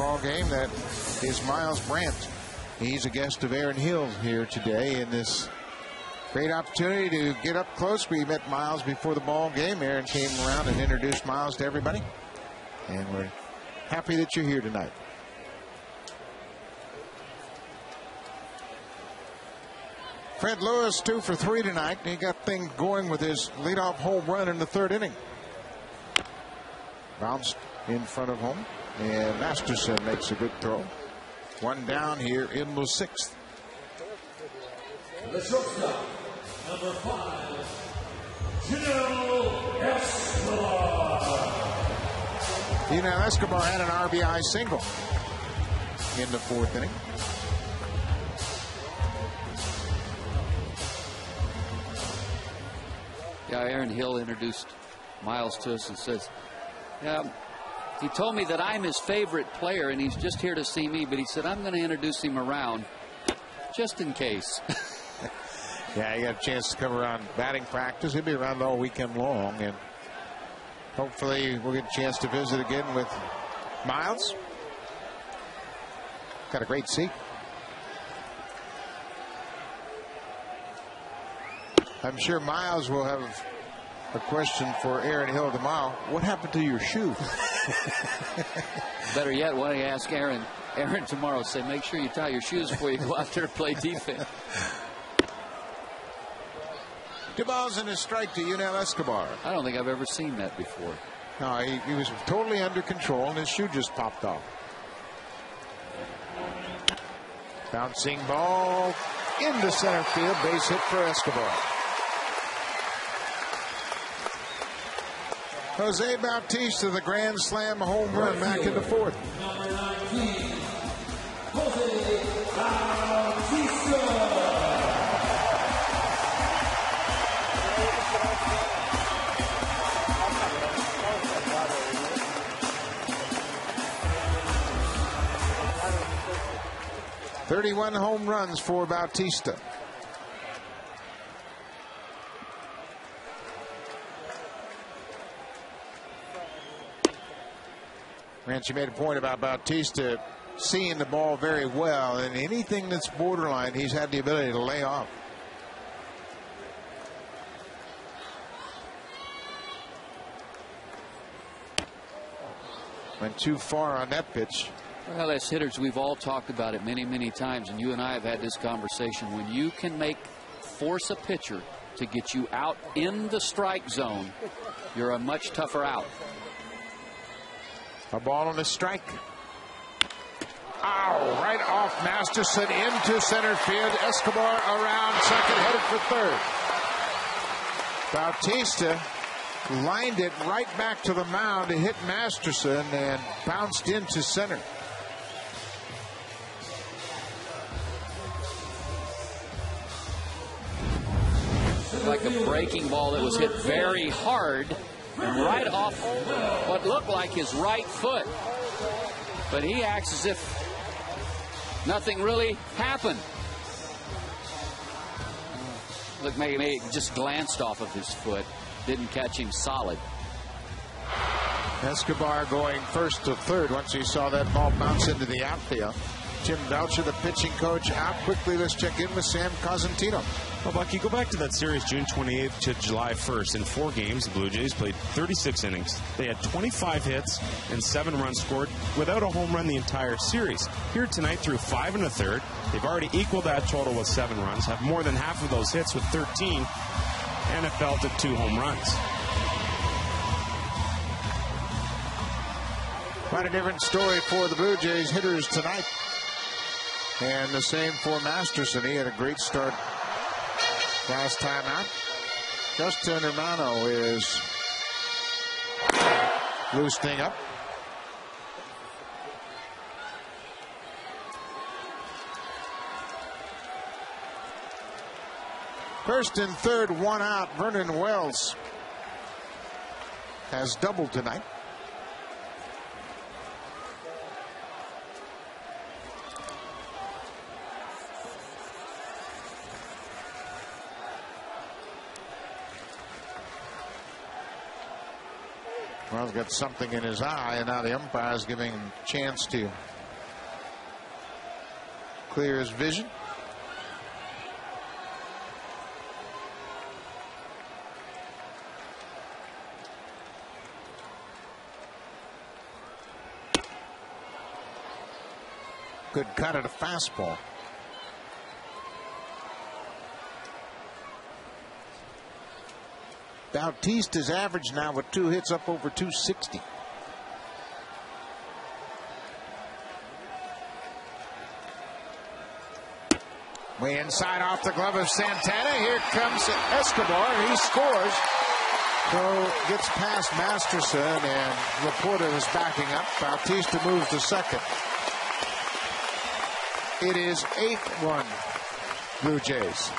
[SPEAKER 1] ball game. That is Miles Brandt. He's a guest of Aaron Hill here today in this great opportunity to get up close. We met Miles before the ball game. Aaron came around and introduced Miles to everybody. And we're happy that you're here tonight. Fred Lewis 2 for 3 tonight. He got things going with his leadoff home run in the 3rd inning. Bounced in front of home. And Masterson makes a good throw. 1 down here in the 6th.
[SPEAKER 6] The shortstop, number 5, Gino Escobar.
[SPEAKER 1] Escobar had an RBI single in the 4th inning.
[SPEAKER 2] Yeah, Aaron Hill introduced Miles to us and says, yeah, he told me that I'm his favorite player and he's just here to see me, but he said I'm going to introduce him around just in case.
[SPEAKER 1] Yeah, he got a chance to come around batting practice. He'll be around all weekend long, and hopefully we'll get a chance to visit again with Miles. Got a great seat. I'm sure Miles will have a question for Aaron Hill tomorrow. What happened to your shoe?
[SPEAKER 2] Better yet, why don't you ask Aaron tomorrow? Say, make sure you tie your shoes before you go out there and play defense.
[SPEAKER 1] 2 balls and a strike to Yunel Escobar.
[SPEAKER 2] I don't think I've ever seen that before.
[SPEAKER 1] No, he was totally under control, and his shoe just popped off. Bouncing ball into center field. Base hit for Escobar. Jose Bautista, the grand slam home run back in the 4th.
[SPEAKER 6] Number 19, Jose Bautista.
[SPEAKER 1] .31 home runs for Bautista. Ranchi made a point about Bautista seeing the ball very well, and anything that's borderline, he's had the ability to lay off. Went too far on that pitch.
[SPEAKER 2] Well, as hitters, we've all talked about it many, many times, and you and I have had this conversation. When you can force a pitcher to get you out in the strike zone, you're a much tougher out.
[SPEAKER 1] A ball on a strike. Ow, right off Masterson into center field. Escobar around second, headed for 3rd. Bautista lined it right back to the mound to hit Masterson and bounced into center.
[SPEAKER 2] Like a breaking ball that was hit very hard and right off what looked like his right foot. But he acts as if nothing really happened. Look, maybe it just glanced off of his foot. Didn't catch him solid.
[SPEAKER 1] Escobar going 1st to 3rd once he saw that ball bounce into the outfield. Tim Belcher, the pitching coach, out quickly. Let's check in with Sam Cosentino.
[SPEAKER 3] Well, Bucky, go back to that series June 28th to July 1st. In 4 games, the Blue Jays played 36 innings. They had 25 hits and 7 runs scored without a home run the entire series. Here tonight, through 5 1/3, they've already equaled that total with 7 runs, have more than half of those hits with 13, and have belted 2 home runs.
[SPEAKER 1] Quite a different story for the Blue Jays hitters tonight. And the same for Masterson. He had a great start last time out. Justin Hermano is loosening up. First and 3rd, 1 out. Vernon Wells has doubled tonight. Well, he's got something in his eye, and now the umpire is giving him a chance to clear his vision. Good cut at a fastball. Bautista's average now with 2 hits up over 260. Way inside off the glove of Santana. Here comes Escobar. He scores. So gets past Masterson, and Laporta is backing up. Bautista moves to second. It is 8-1 Blue Jays.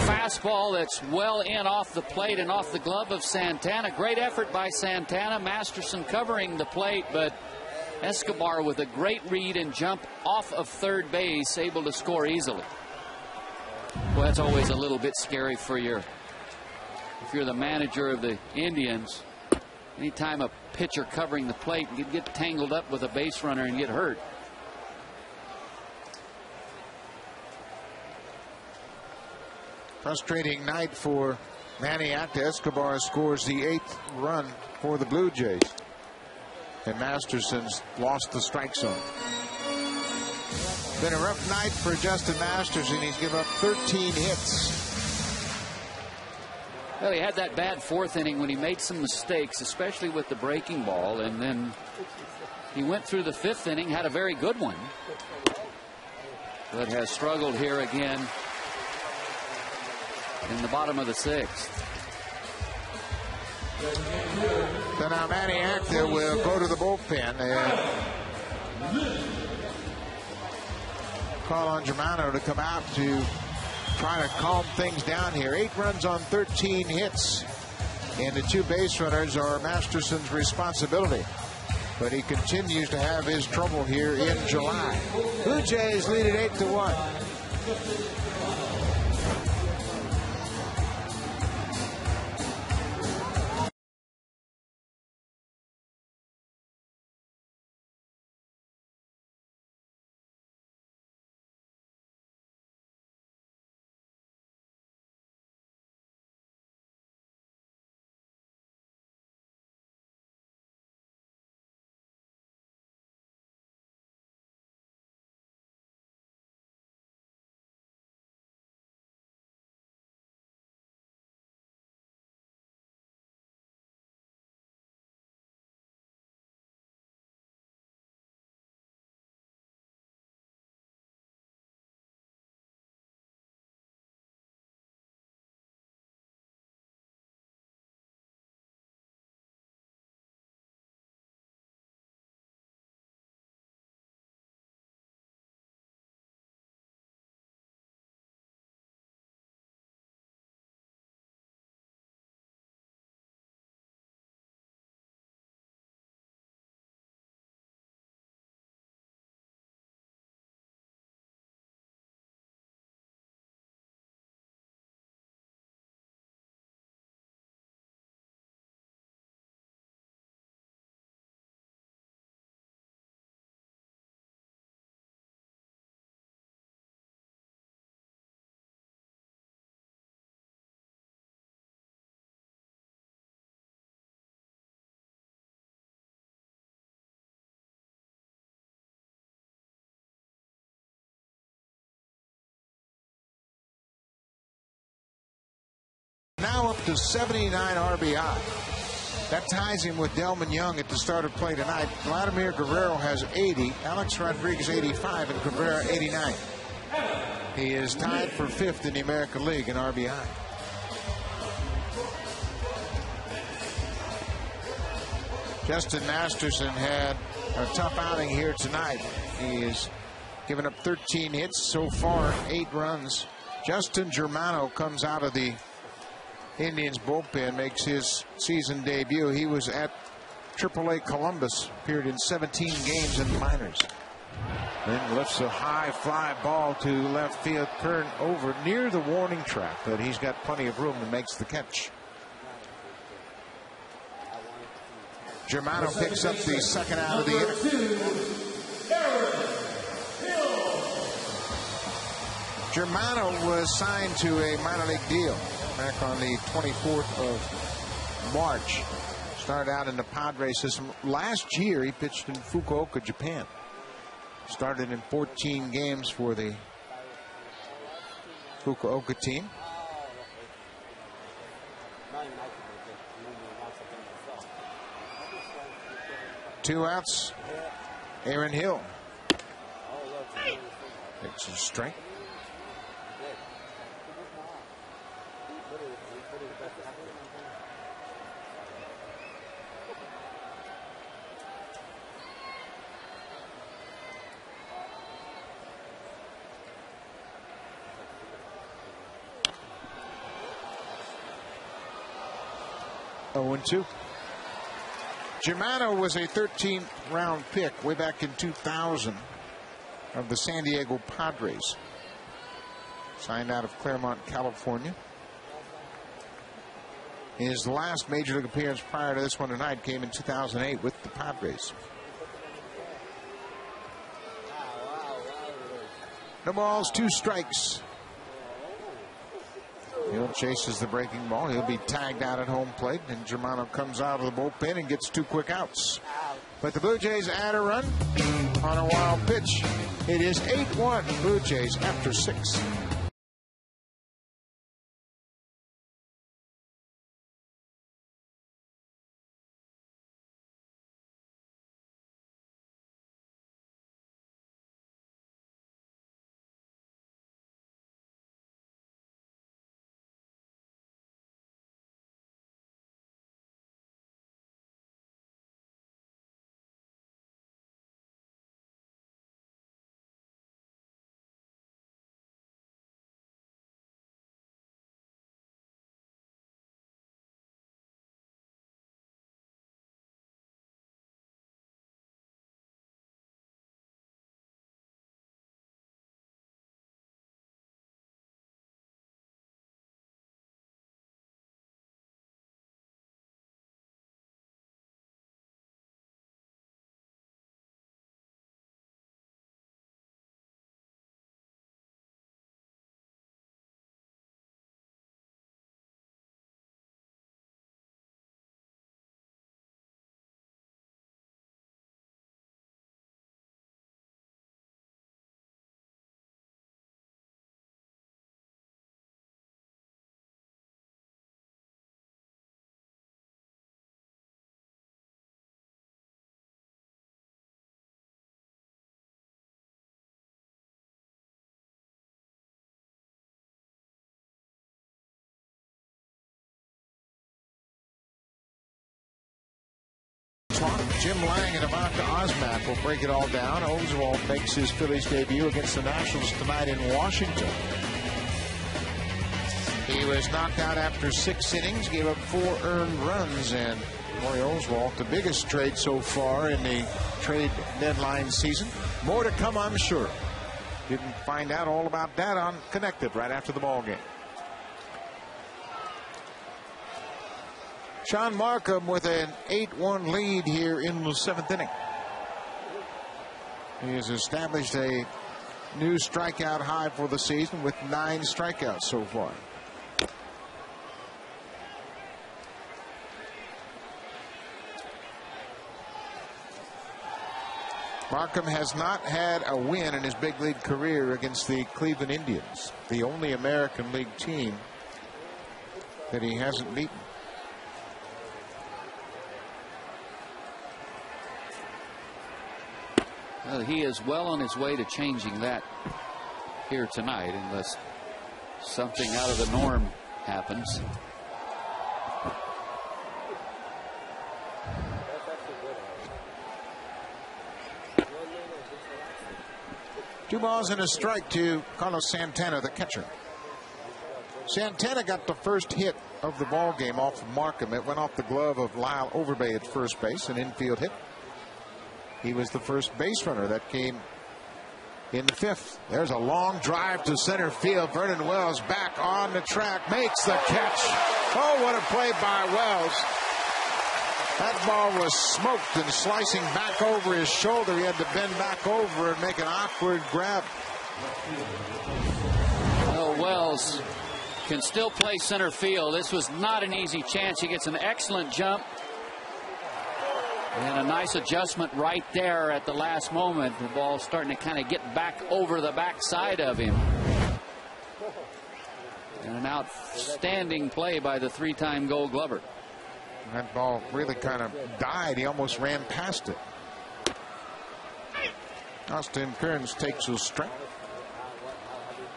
[SPEAKER 2] Fastball that's well in off the plate and off the glove of Santana. Great effort by Santana. Masterson covering the plate, but Escobar with a great read and jump off of third base, able to score easily. Well, that's always a little bit scary for if you're the manager of the Indians. Anytime a pitcher covering the plate can get tangled up with a base runner and get hurt.
[SPEAKER 1] Frustrating night for Manny Acta. Escobar scores the 8th run for the Blue Jays. And Masterson's lost the strike zone. Been a rough night for Justin Masterson. He's given up 13 hits.
[SPEAKER 2] Well, he had that bad 4th inning when he made some mistakes, especially with the breaking ball. And then he went through the 5th inning, had a very good one, but has struggled here again in the bottom of the 6th.
[SPEAKER 1] So now Manny Acta will go to the bullpen and call on Germano to come out to try to calm things down here. 8 runs on 13 hits, and the 2 base runners are Masterson's responsibility. But he continues to have his trouble here in July. Blue Jays lead at 8-1. Now up to 79 RBI. That ties him with Delman Young at the start of play tonight. Vladimir Guerrero has 80, Alex Rodriguez 85, and Cabrera 89. He is tied for 5th in the American League in RBI. Justin Masterson had a tough outing here tonight. He has given up 13 hits so far, 8 runs. Justin Germano comes out of the Indians bullpen, makes his season debut. He was at AAA Columbus, appeared in 17 games in the minors. Then lifts a high fly ball to left field, Kern over near the warning track, but he's got plenty of room and makes the catch. Germano picks up the second out of the inning. Germano was signed to a minor league deal back on the 24th of March. Started out in the Padres system. Last year, he pitched in Fukuoka, Japan. Started in 14 games for the Fukuoka team. Two outs. Aaron Hill. It's a strike. Oh, 2. Germano was a 13th round pick way back in 2000 of the San Diego Padres. Signed out of Claremont, California. His last major league appearance prior to this one tonight came in 2008 with the Padres. No balls, 2 strikes. Hill chases the breaking ball. He'll be tagged out at home plate, and Germano comes out of the bullpen and gets 2 quick outs. But the Blue Jays add a run on a wild pitch. It is 8-1 Blue Jays after 6. Jim Lang and Ivanka Osmak will break it all down. Oswalt makes his Phillies debut against the Nationals tonight in Washington. He was knocked out after 6 innings, gave up 4 earned runs, and Roy Oswalt, the biggest trade so far in the trade deadline season. More to come, I'm sure. Didn't find out all about that on Connected right after the ball game. Sean Markham with an 8-1 lead here in the 7th inning. He has established a new strikeout high for the season with 9 strikeouts so far. Markham has not had a win in his big league career against the Cleveland Indians, the only American League team that he hasn't beaten.
[SPEAKER 2] Well, he is well on his way to changing that here tonight, unless something out of the norm happens.
[SPEAKER 1] Two balls and a strike to Carlos Santana, the catcher. Santana got the first hit of the ball game off of Markham. It went off the glove of Lyle Overbay at first base, an infield hit. He was the first base runner that came in the 5th. There's a long drive to center field. Vernon Wells back on the track, makes the catch. Oh, what a play by Wells. That ball was smoked and slicing back over his shoulder. He had to bend back over and make an awkward grab.
[SPEAKER 2] Well, Wells can still play center field. This was not an easy chance. He gets an excellent jump and a nice adjustment right there at the last moment. The ball starting to kind of get back over the backside of him. And an outstanding play by the 3-time Gold Glover.
[SPEAKER 1] That ball really kind of died. He almost ran past it. Austin Kearns takes his strike.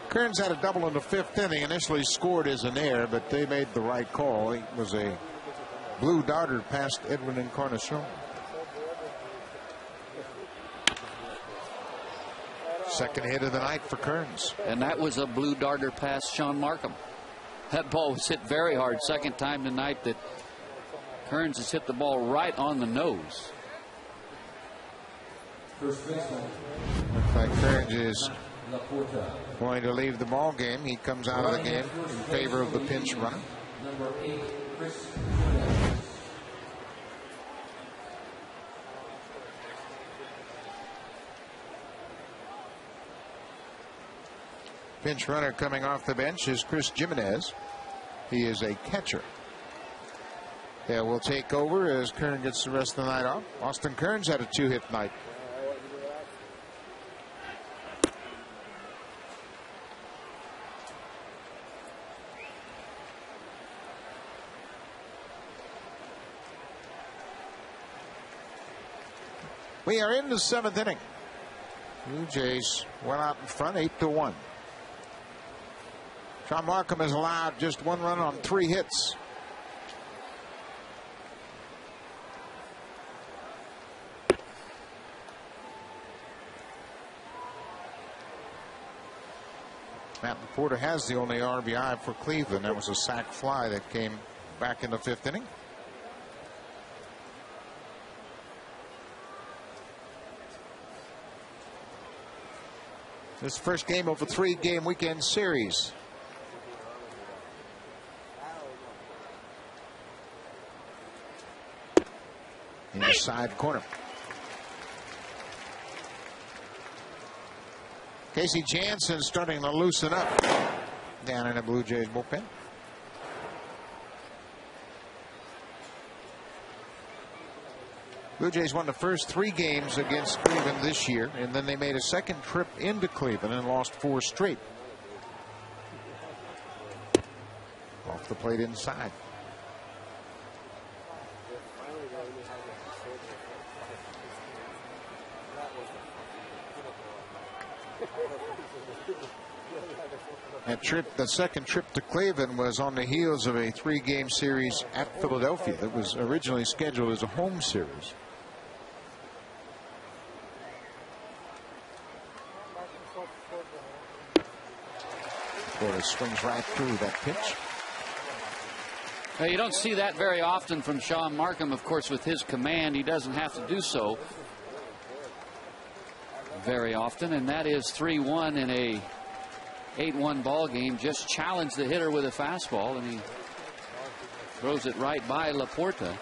[SPEAKER 1] Kearns had a double in the 5th inning. Initially scored as an error, but they made the right call. It was a blue darter past Edwin Encarnacion. Second hit of the night for Kearns.
[SPEAKER 2] And that was a blue darter past Sean Markham. That ball was hit very hard. Second time tonight that Kearns has hit the ball right on the nose.
[SPEAKER 1] Looks like Kearns is going to leave the ball game. He comes out of the game in favor of the pinch runner. Pinch runner coming off the bench is Chris Jimenez. He is a catcher. Yeah, will take over as Kearns gets the rest of the night off. Austin Kearns had a 2-hit night. We are in the 7th inning. Blue Jays well out in front, 8-1. Sean Markham has allowed just 1 run on 3 hits. Matt Laporta has the only RBI for Cleveland. That was a sac fly that came back in the 5th inning. This first game of a 3-game weekend series. In the side corner. Casey Jansen starting to loosen up down in the Blue Jays bullpen. Blue Jays won the first 3 games against Cleveland this year, and then they made a second trip into Cleveland and lost 4 straight. Off the plate inside. That trip, the second trip to Cleveland, was on the heels of a 3-game series at Philadelphia that was originally scheduled as a home series. Porter swings right through that pitch.
[SPEAKER 2] You don't see that very often from Sean Markham. Of course, with his command, he doesn't have to do so very often, and that is 3-1 in a 8-1 ball game. Just challenged the hitter with a fastball, and he throws it right by Laporta.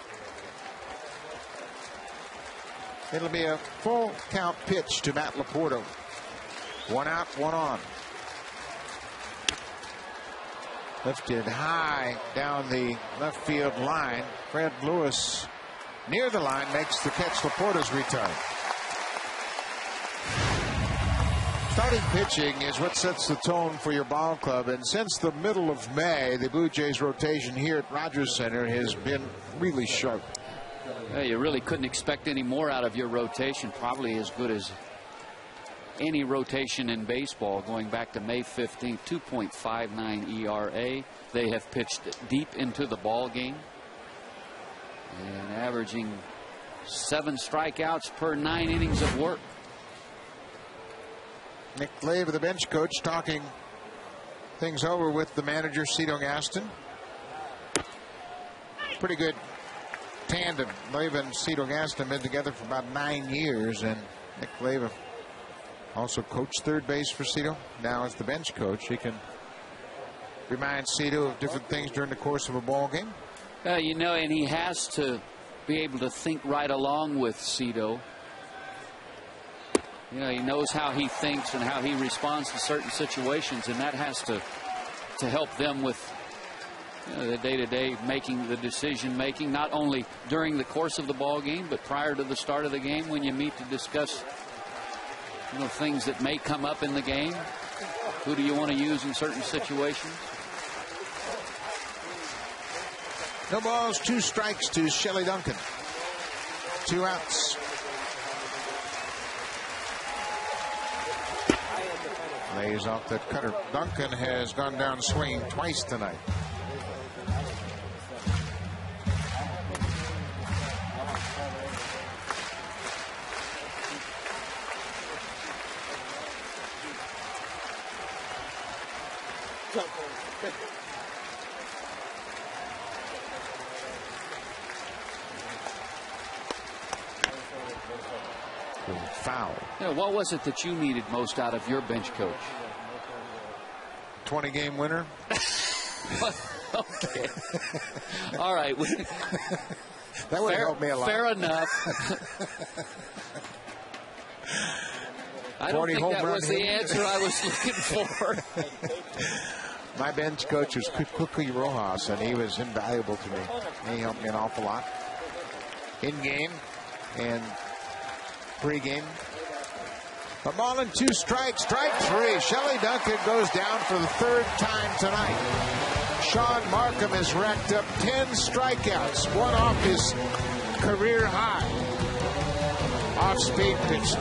[SPEAKER 1] It'll be a full count pitch to Matt Laporta. 1 out, 1 on. Lifted high down the left field line. Fred Lewis near the line makes the catch. Laporta's return. Starting pitching is what sets the tone for your ball club, and since the middle of May, the Blue Jays rotation here at Rogers Center has been really sharp.
[SPEAKER 2] You really couldn't expect any more out of your rotation. Probably as good as any rotation in baseball going back to May 15th. 2.59 ERA. They have pitched deep into the ball game and averaging 7 strikeouts per 9 innings of work.
[SPEAKER 1] Nick Glave, the bench coach, talking things over with the manager, Cito Gaston. Pretty good tandem. Glave and Cito Gaston been together for about 9 years, and Nick Glave Also coached third base for Cito. Now as the bench coach, he can remind Cito of different things during the course of a ball game.
[SPEAKER 2] You know, and he has to be able to think right along with Cito. You know, he knows how he thinks and how he responds to certain situations, and that has to help them with the day-to-day making, the decision making, not only during the course of the ball game, but prior to the start of the game when you meet to discuss, you know, things that may come up in the game. Who do you want to use in certain situations?
[SPEAKER 1] No balls, 2 strikes to Shelley Duncan. 2 outs. Lays off that cutter. Duncan has gone down swinging twice tonight. Foul.
[SPEAKER 2] Yeah, what was it that you needed most out of your bench coach?
[SPEAKER 1] 20-game winner.
[SPEAKER 2] Okay. All right.
[SPEAKER 1] That would help me a lot.
[SPEAKER 2] Fair enough. I don't think that was the answer I was looking for.
[SPEAKER 1] My bench coach was Cookie Rojas, and he was invaluable to me. He helped me an awful lot in game and pregame. A ball and 2 strikes. Strike 3. Shelley Duncan goes down for the 3rd time tonight. Sean Markham has racked up 10 strikeouts, 1 off his career high. Off-speed pitch.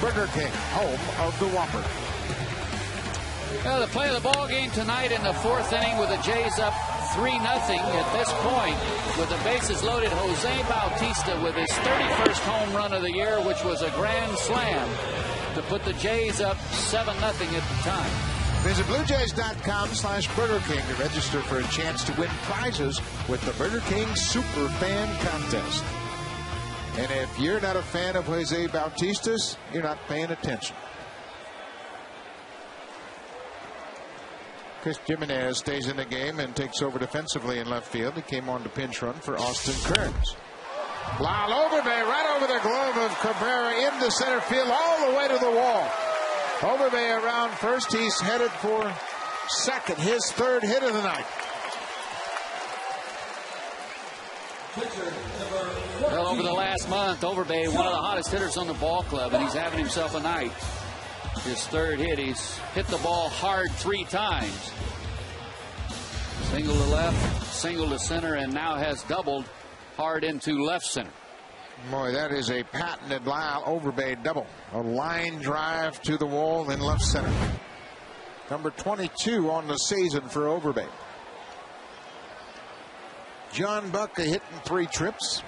[SPEAKER 1] Burger King, home of the Whopper.
[SPEAKER 2] Well, the play of the ball game tonight in the 4th inning with the Jays up 3-0 at this point with the bases loaded. Jose Bautista with his 31st home run of the year, which was a grand slam to put the Jays up 7-0 at the time.
[SPEAKER 1] Visit BlueJays.com/Burger King to register for a chance to win prizes with the Burger King Super Fan Contest. And if you're not a fan of Jose Bautista's, you're not paying attention. Chris Jimenez stays in the game and takes over defensively in left field. He came on to pinch run for Austin Kearns. Lyle Overbay right over the glove of Cabrera into center field all the way to the wall. Overbay around first. He's headed for second, his 3rd hit of the night.
[SPEAKER 2] Well, over the last month, Overbay, one of the hottest hitters on the ball club, and he's having himself a night. His 3rd hit, he's hit the ball hard 3 times. Single to left, single to center, and now has doubled hard into left center.
[SPEAKER 1] Boy, that is a patented Lyle Overbay double. A line drive to the wall in left center. Number 22 on the season for Overbay. John Buck a hit and 3 trips.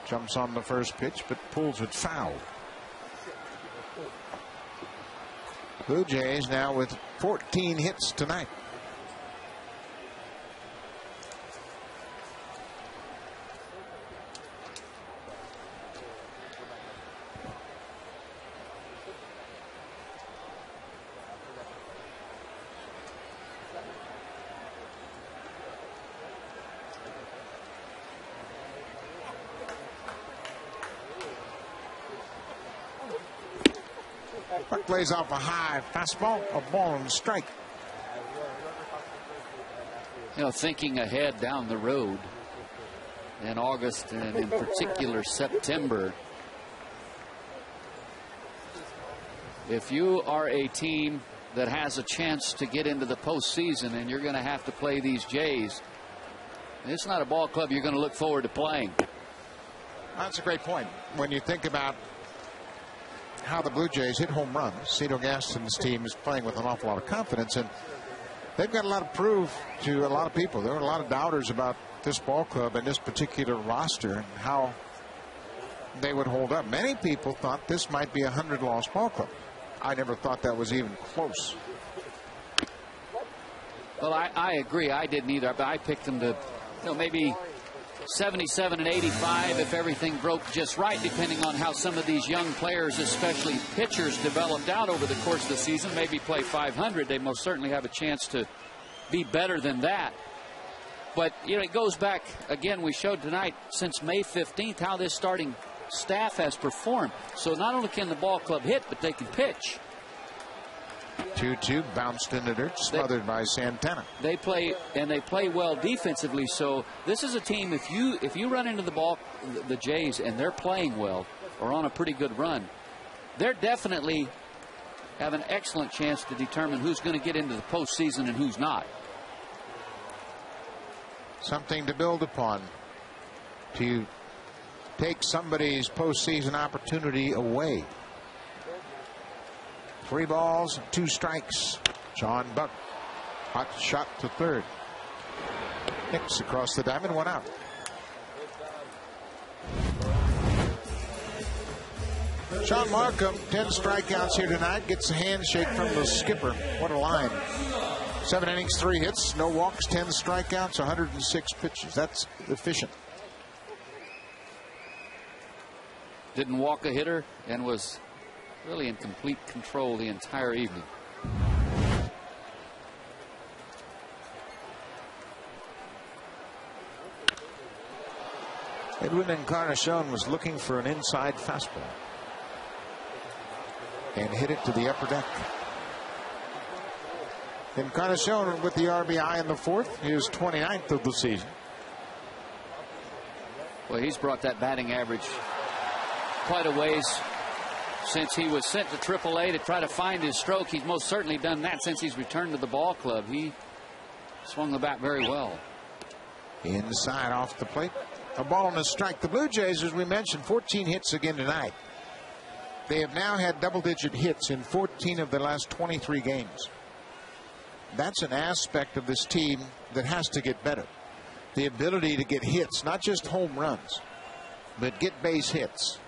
[SPEAKER 1] Jumps on the first pitch, but pulls it foul. Blue Jays now with 14 hits tonight. Buck plays off a high fastball, a ball and strike.
[SPEAKER 2] You know, thinking ahead down the road in August and in particular September, if you are a team that has a chance to get into the postseason and you're going to have to play these Jays, it's not a ball club you're going to look forward to playing.
[SPEAKER 1] That's a great point. When you think about how the Blue Jays hit home runs, Cito Gaston's team is playing with an awful lot of confidence, and they've got a lot of proof to a lot of people. There were a lot of doubters about this ball club and this particular roster and how they would hold up. Many people thought this might be a 100-loss ball club. I never thought that was even close.
[SPEAKER 2] Well, I agree. I didn't either, but I picked them to, maybe 77 and 85 if everything broke just right, depending on how some of these young players, especially pitchers, developed out over the course of the season. Maybe play 500. They most certainly have a chance to be better than that. But, it goes back, again, we showed tonight, since May 15th, how this starting staff has performed. So not only can the ball club hit, but they can pitch.
[SPEAKER 1] 2-2 bounced into dirt, smothered by Santana.
[SPEAKER 2] They play, and they play well defensively. So this is a team, if you run into the Jays and they're playing well or on a pretty good run, they're definitely have an excellent chance to determine who's going to get into the postseason and who's not.
[SPEAKER 1] Something to build upon, to take somebody's postseason opportunity away. 3 balls, 2 strikes. John Buck, hot shot to third. Hicks across the diamond, 1 out. Sean Markham, 10 strikeouts here tonight, gets a handshake from the skipper. What a line. 7 innings, 3 hits, no walks, 10 strikeouts, 106 pitches. That's efficient.
[SPEAKER 2] Didn't walk a hitter and was really in complete control the entire evening.
[SPEAKER 1] Edwin Encarnacion was looking for an inside fastball and hit it to the upper deck. Encarnacion with the RBI in the 4th, his 29th of the season.
[SPEAKER 2] Well, he's brought that batting average quite a ways since he was sent to AAA to try to find his stroke. He's most certainly done that since he's returned to the ball club. He swung the bat very well.
[SPEAKER 1] Inside off the plate. A ball and a strike. The Blue Jays, as we mentioned, 14 hits again tonight. They have now had double-digit hits in 14 of the last 23 games. That's an aspect of this team that has to get better. The ability to get hits, not just home runs, but get base hits.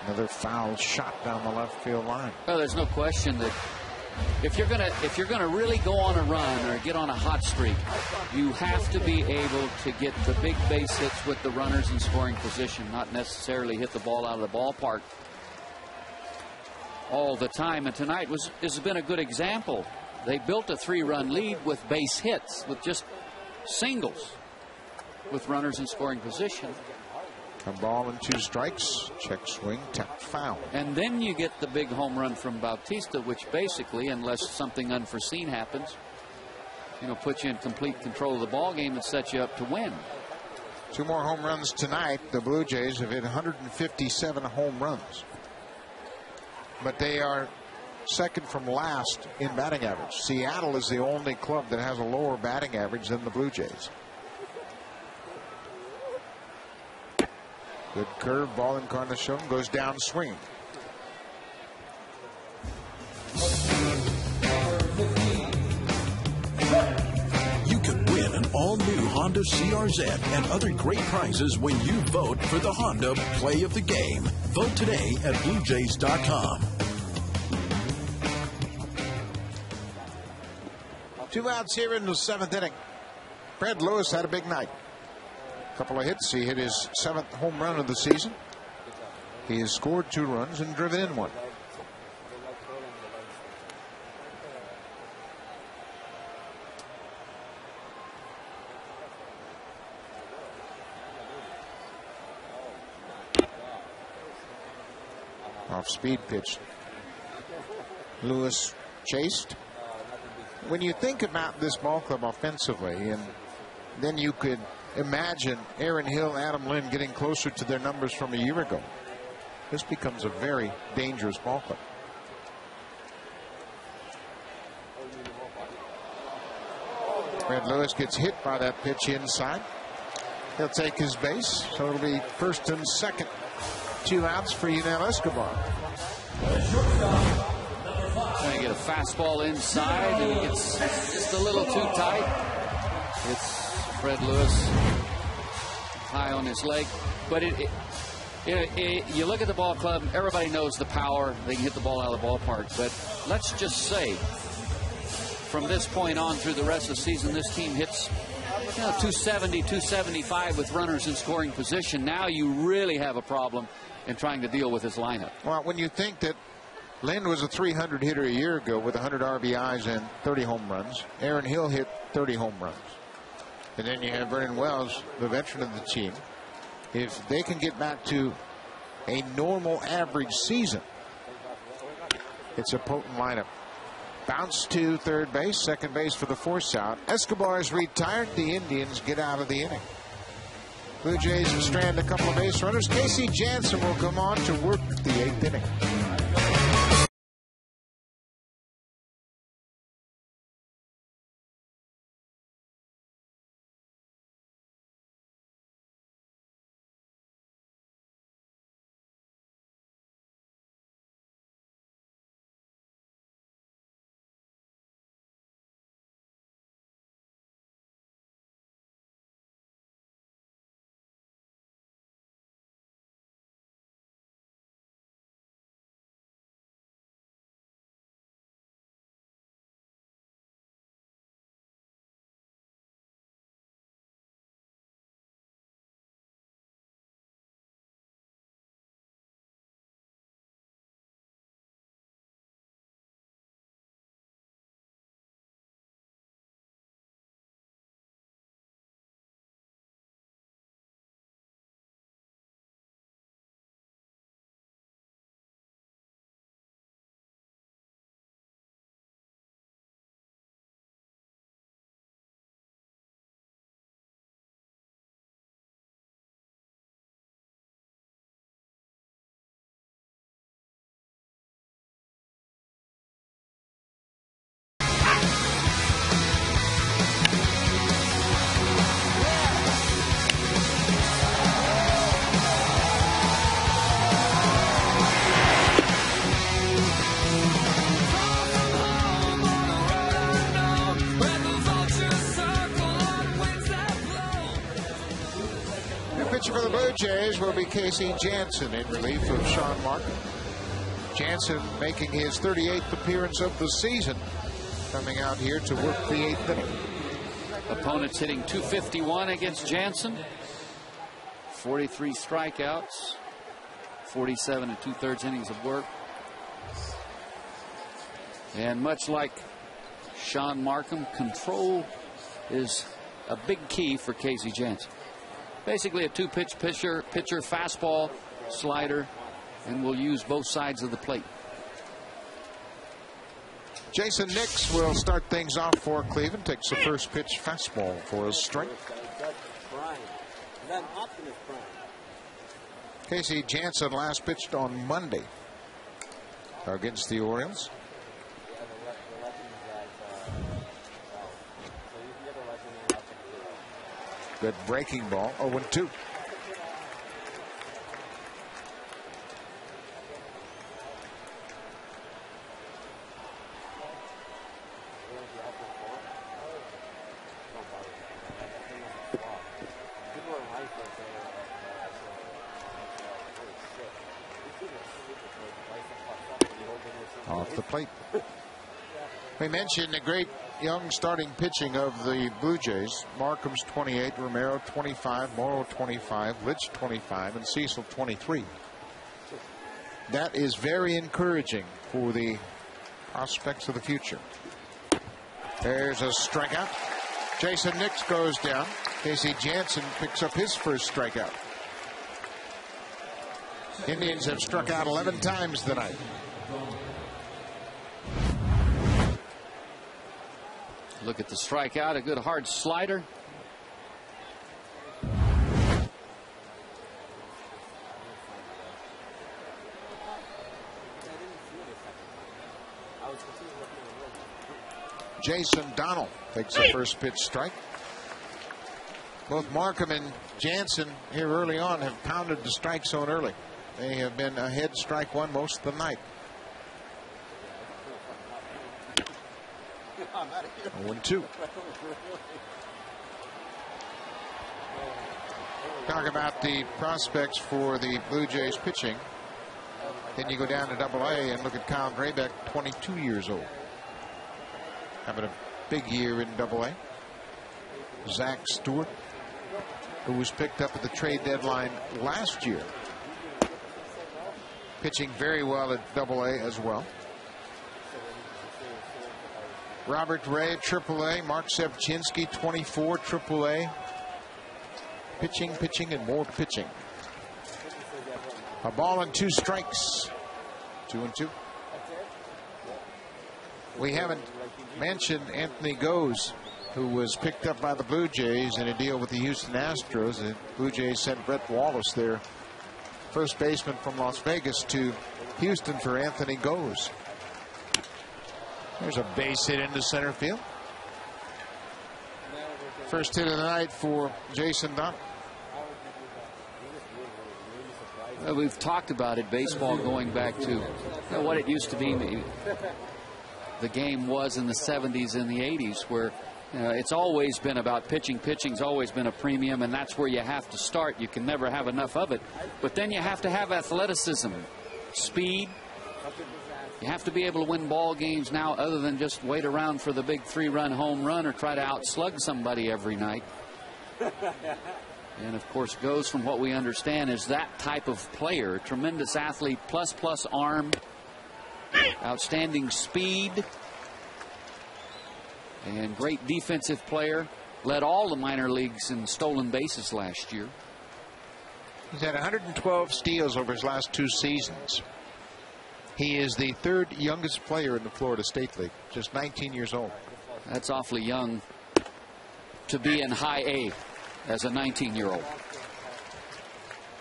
[SPEAKER 1] Another foul shot down the left field line.
[SPEAKER 2] Well, there's no question that if you're gonna really go on a run or get on a hot streak, you have to be able to get the big base hits with the runners in scoring position, not necessarily hit the ball out of the ballpark all the time. And tonight has been a good example. They built a 3-run lead with base hits, with just singles, with runners in scoring position.
[SPEAKER 1] A ball and 2 strikes. Check swing, tap foul.
[SPEAKER 2] And then you get the big home run from Bautista, which basically, unless something unforeseen happens, puts you in complete control of the ball game and sets you up to win.
[SPEAKER 1] 2 more home runs tonight. The Blue Jays have hit 157 home runs, but they are second from last in batting average. Seattle is the only club that has a lower batting average than the Blue Jays. Good curve ball. Encarnacion goes down swinging.
[SPEAKER 4] Honda CRZ and other great prizes when you vote for the Honda Play of the Game. Vote today at BlueJays.com.
[SPEAKER 1] 2 outs here in the 7th inning. Fred Lewis had a big night. A couple of hits. He hit his 7th home run of the season. He has scored 2 runs and driven in 1. Off speed pitch. Lewis chased. When you think about this ball club offensively, and then you could imagine Aaron Hill, Adam Lynn getting closer to their numbers from a year ago, this becomes a very dangerous ball club. Fred Lewis gets hit by that pitch inside. He'll take his base, so it'll be 1st and 2nd. 2 outs for Yunel Escobar.
[SPEAKER 2] Trying to get a fastball inside, and he gets just a little too tight. It's Fred Lewis high on his leg. But you look at the ball club, everybody knows the power. They can hit the ball out of the ballpark. But let's just say, from this point on through the rest of the season, this team hits 270, 275 with runners in scoring position. Now you really have a problem in trying to deal with his lineup.
[SPEAKER 1] Well, when you think that Lynn was a 300 hitter a year ago with 100 RBIs and 30 home runs, Aaron Hill hit 30 home runs. And then you have Vernon Wells, the veteran of the team. If they can get back to a normal average season, it's a potent lineup. Bounce to 3rd base, 2nd base for the 4th out. Escobar is retired. The Indians get out of the inning. Blue Jays will strand a couple of base runners. Casey Jansen will come on to work the 8th inning. For the Blue Jays will be Casey Jansen in relief of Sean Martin. Jansen making his 38th appearance of the season, coming out here to work the 8th inning.
[SPEAKER 2] Opponents hitting .251 against Jansen. 43 strikeouts, 47 2/3 innings of work. And much like Sean Markham, control is a big key for Casey Jansen. Basically a 2-pitch pitcher, fastball, slider, and will use both sides of the plate.
[SPEAKER 1] Jason Nix will start things off for Cleveland. Takes the first pitch fastball for a strike. Casey Jansen last pitched on Monday against the Orioles. Good breaking ball. 0-2. plate. We mentioned the great young starting pitching of the Blue Jays. Markham's 28, Romero 25, Morrow 25, Litch 25, and Cecil 23. That is very encouraging for the prospects of the future. There's a strikeout. Jason Nix goes down. Casey Jansen picks up his first strikeout. Indians have struck out 11 times tonight.
[SPEAKER 2] Look at the strikeout, a good hard slider.
[SPEAKER 1] Jason Donnell takes the first pitch strike. Both Markham and Jansen here early on have pounded the strike zone early. They have been ahead strike one most of the night. 1-2. Talk about the prospects for the Blue Jays pitching. Then you go down to Double-A and look at Kyle Drabek, 22 years old. Having a big year in Double-A. Zach Stewart, who was picked up at the trade deadline last year, pitching very well at Double-A as well. Robert Ray, Triple-A. Mark Sevchinski, 24, Triple-A. Pitching, and more pitching. A ball and 2 strikes. 2-2. We haven't mentioned Anthony Goes, who was picked up by the Blue Jays in a deal with the Houston Astros. The Blue Jays sent Brett Wallace, their first baseman from Las Vegas, to Houston for Anthony Goes. There's a base hit into center field. First hit of the night for Jason Donnell.
[SPEAKER 2] We've talked about it, baseball going back to what it used to be. The game was in the 70s and the 80s, where it's always been about pitching. Pitching's always been a premium, and that's where you have to start. You can never have enough of it. But then you have to have athleticism, speed. You have to be able to win ball games now, other than just wait around for the big 3-run home run or try to outslug somebody every night. And of course, Goes, from what we understand, is that type of player. Tremendous athlete, plus arm, outstanding speed, and great defensive player. Led all the minor leagues in stolen bases last year.
[SPEAKER 1] He's had 112 steals over his last 2 seasons. He is the 3rd youngest player in the Florida State League, just 19 years old.
[SPEAKER 2] That's awfully young to be in high A as a 19-year-old.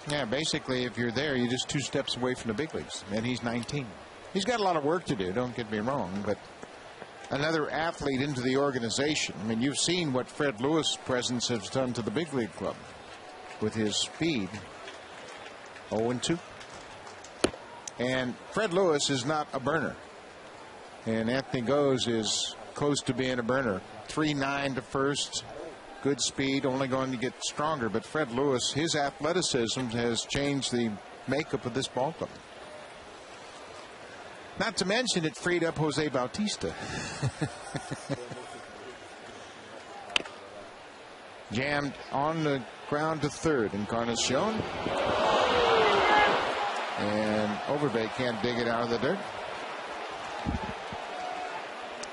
[SPEAKER 1] Yeah, basically, if you're there, you're just 2 steps away from the big leagues, and he's 19. He's got a lot of work to do, don't get me wrong, but another athlete into the organization. I mean, you've seen what Fred Lewis' presence has done to the big league club with his speed. 0-2. And Fred Lewis is not a burner. And Anthony Goes is close to being a burner. 3.9 to first. Good speed, only going to get stronger. But Fred Lewis, his athleticism has changed the makeup of this ball club. Not to mention it freed up Jose Bautista. Jammed on the ground to third. Encarnacion. And Overbay can't dig it out of the dirt.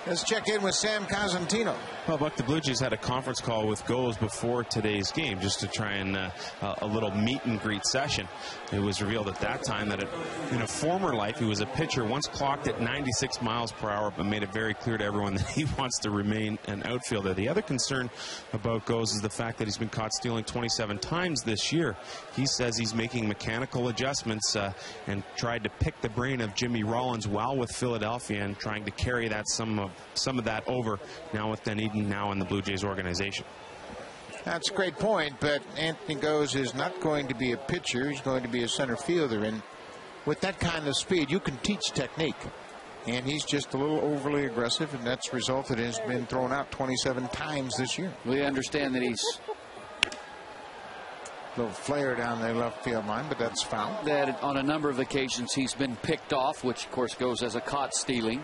[SPEAKER 1] Let's check in with Sam Cosentino.
[SPEAKER 3] Well, Buck, the Blue Jays had a conference call with Goes before today's game just to try and a little meet and greet session. It was revealed at that time that in a former life he was a pitcher, once clocked at 96 miles per hour, but made it very clear to everyone that he wants to remain an outfielder. The other concern about Goes is the fact that he's been caught stealing 27 times this year. He says he's making mechanical adjustments and tried to pick the brain of Jimmy Rollins while with Philadelphia and trying to carry that some of that over now with Dunedin now in the Blue Jays organization.
[SPEAKER 1] That's a great point, but Anthony Goes is not going to be a pitcher. He's going to be a center fielder, and with that kind of speed, you can teach technique. And he's just a little overly aggressive, and that's resulted in his been thrown out 27 times this year.
[SPEAKER 2] We understand that he's
[SPEAKER 1] Little flare down the left field line, but that's foul.
[SPEAKER 2] That on a number of occasions he's been picked off, which of course goes as a caught stealing.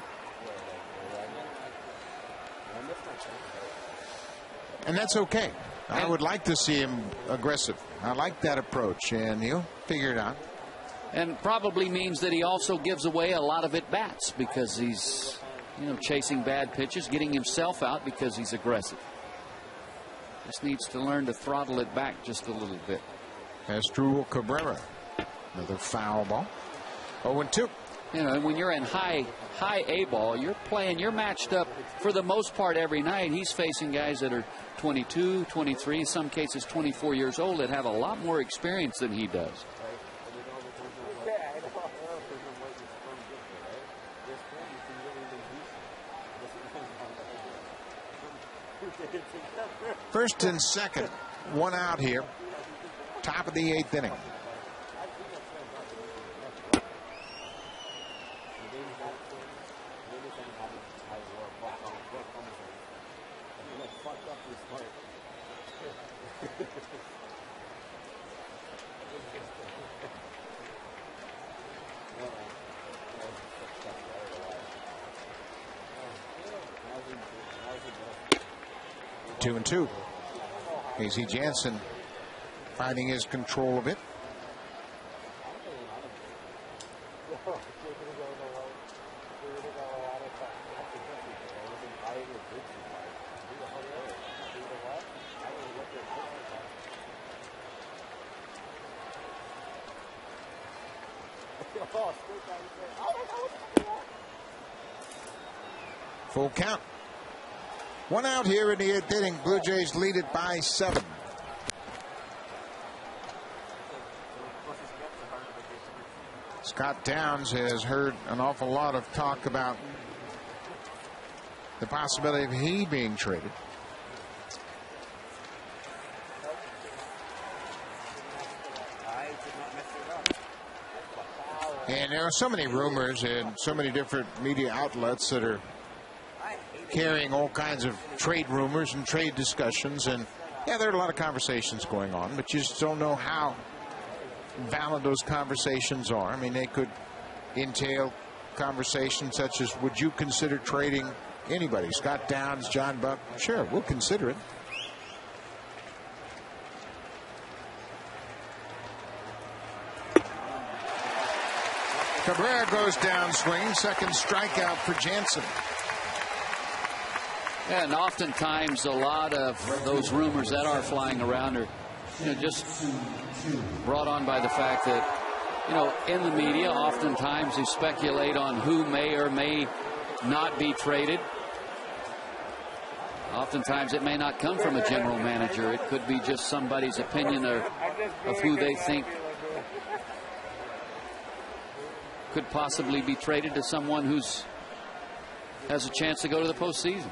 [SPEAKER 1] And that's okay. I would like to see him aggressive. I like that approach, and he'll figure it out.
[SPEAKER 2] And probably means that he also gives away a lot of at-bats because he's, chasing bad pitches, getting himself out because he's aggressive. Just needs to learn to throttle it back just a little bit.
[SPEAKER 1] Asdrubal Cabrera, another foul ball. 0-2.
[SPEAKER 2] When you're in high A ball, you're matched up for the most part every night. He's facing guys that are 22, 23, in some cases 24 years old that have a lot more experience than he does.
[SPEAKER 1] First and second, one out here. Top of the 8th inning. Two and two. A.Z. Jansen finding his control of it. Full count. One out here in the 8th inning. Blue Jays lead it by 7. Scott Downs has heard an awful lot of talk about the possibility of he being traded. And there are so many rumors and so many different media outlets that are carrying all kinds of trade rumors and trade discussions, and yeah, there are a lot of conversations going on, but you just don't know how valid those conversations are. I mean, they could entail conversations such as, would you consider trading anybody? Scott Downs, John Buck? Sure, we'll consider it. Cabrera goes down swinging. Second strikeout for Jansen.
[SPEAKER 2] And oftentimes a lot of those rumors that are flying around are just brought on by the fact that in the media oftentimes they speculate on who may or may not be traded. Oftentimes it may not come from a general manager. It could be just somebody's opinion of who they think could possibly be traded to someone who's has a chance to go to the postseason.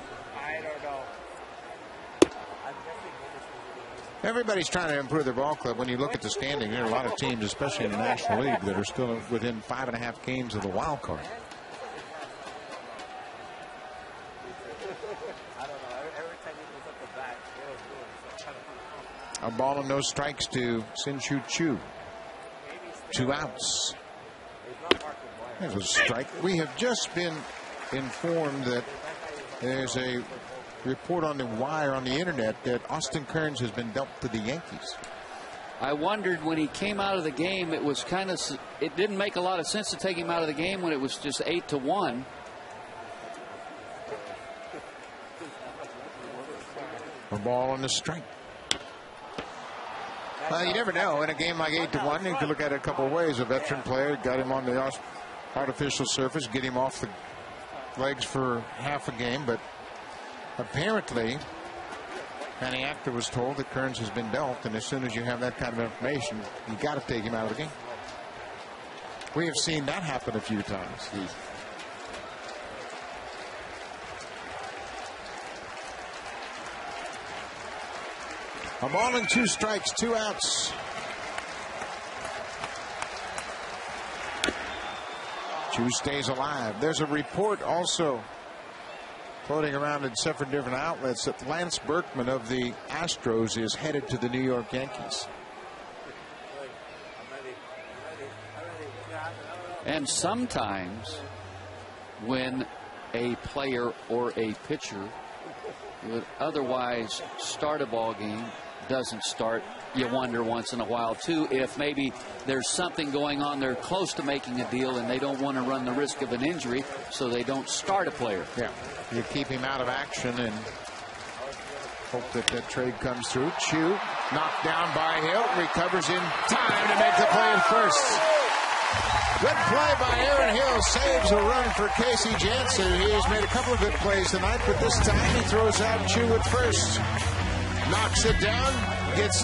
[SPEAKER 1] Everybody's trying to improve their ball club. When you look at the standing, there are a lot of teams, especially in the National League, that are still within 5.5 games of the wild card. A ball and no strikes to Sin-Shu Chu. 2 outs. There's a strike. We have just been informed that there's a report on the wire on the internet that Austin Kearns has been dealt to the Yankees.
[SPEAKER 2] I wondered when he came out of the game, it was it didn't make a lot of sense to take him out of the game when it was just 8-1.
[SPEAKER 1] A ball on the strike. Well, you never know. In a game like 8-1, you can look at it a couple of ways. A veteran player got him on the artificial surface, get him off the legs for half a game, but apparently Manny Actor was told that Kearns has been dealt, and as soon as you have that kind of information, you got to take him out of the game. We have seen that happen a few times. A ball and 2 strikes, 2 outs. Chu stays alive. There's a report also floating around in several different outlets that Lance Berkman of the Astros is headed to the New York Yankees.
[SPEAKER 2] And sometimes when a player or a pitcher would otherwise start a ball game doesn't start, you wonder once in a while too if maybe there's something going on. They're close to making a deal and they don't want to run the risk of an injury, so they don't start a player.
[SPEAKER 1] Yeah, you keep him out of action and hope that that trade comes through. Chu knocked down by Hill, recovers in time to make the play at first. Good play by Aaron Hill, saves a run for Casey Jansen. He has made a couple of good plays tonight, but this time he throws out Chu at first. Knocks it down, gets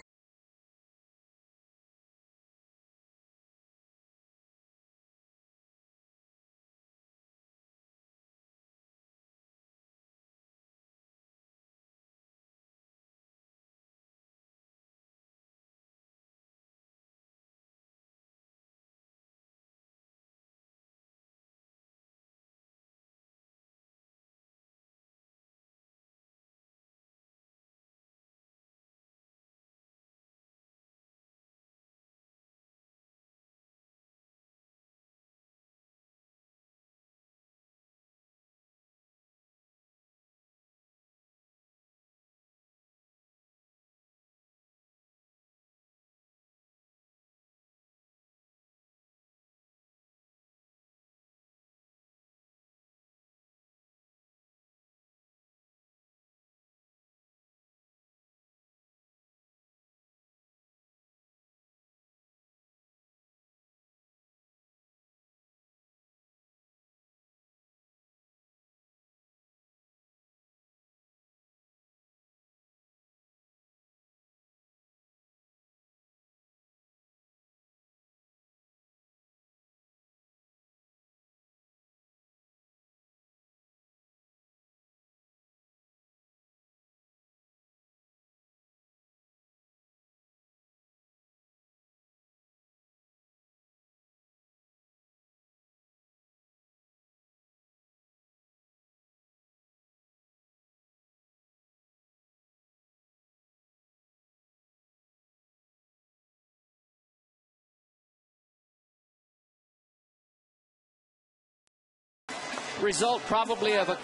[SPEAKER 2] result probably of a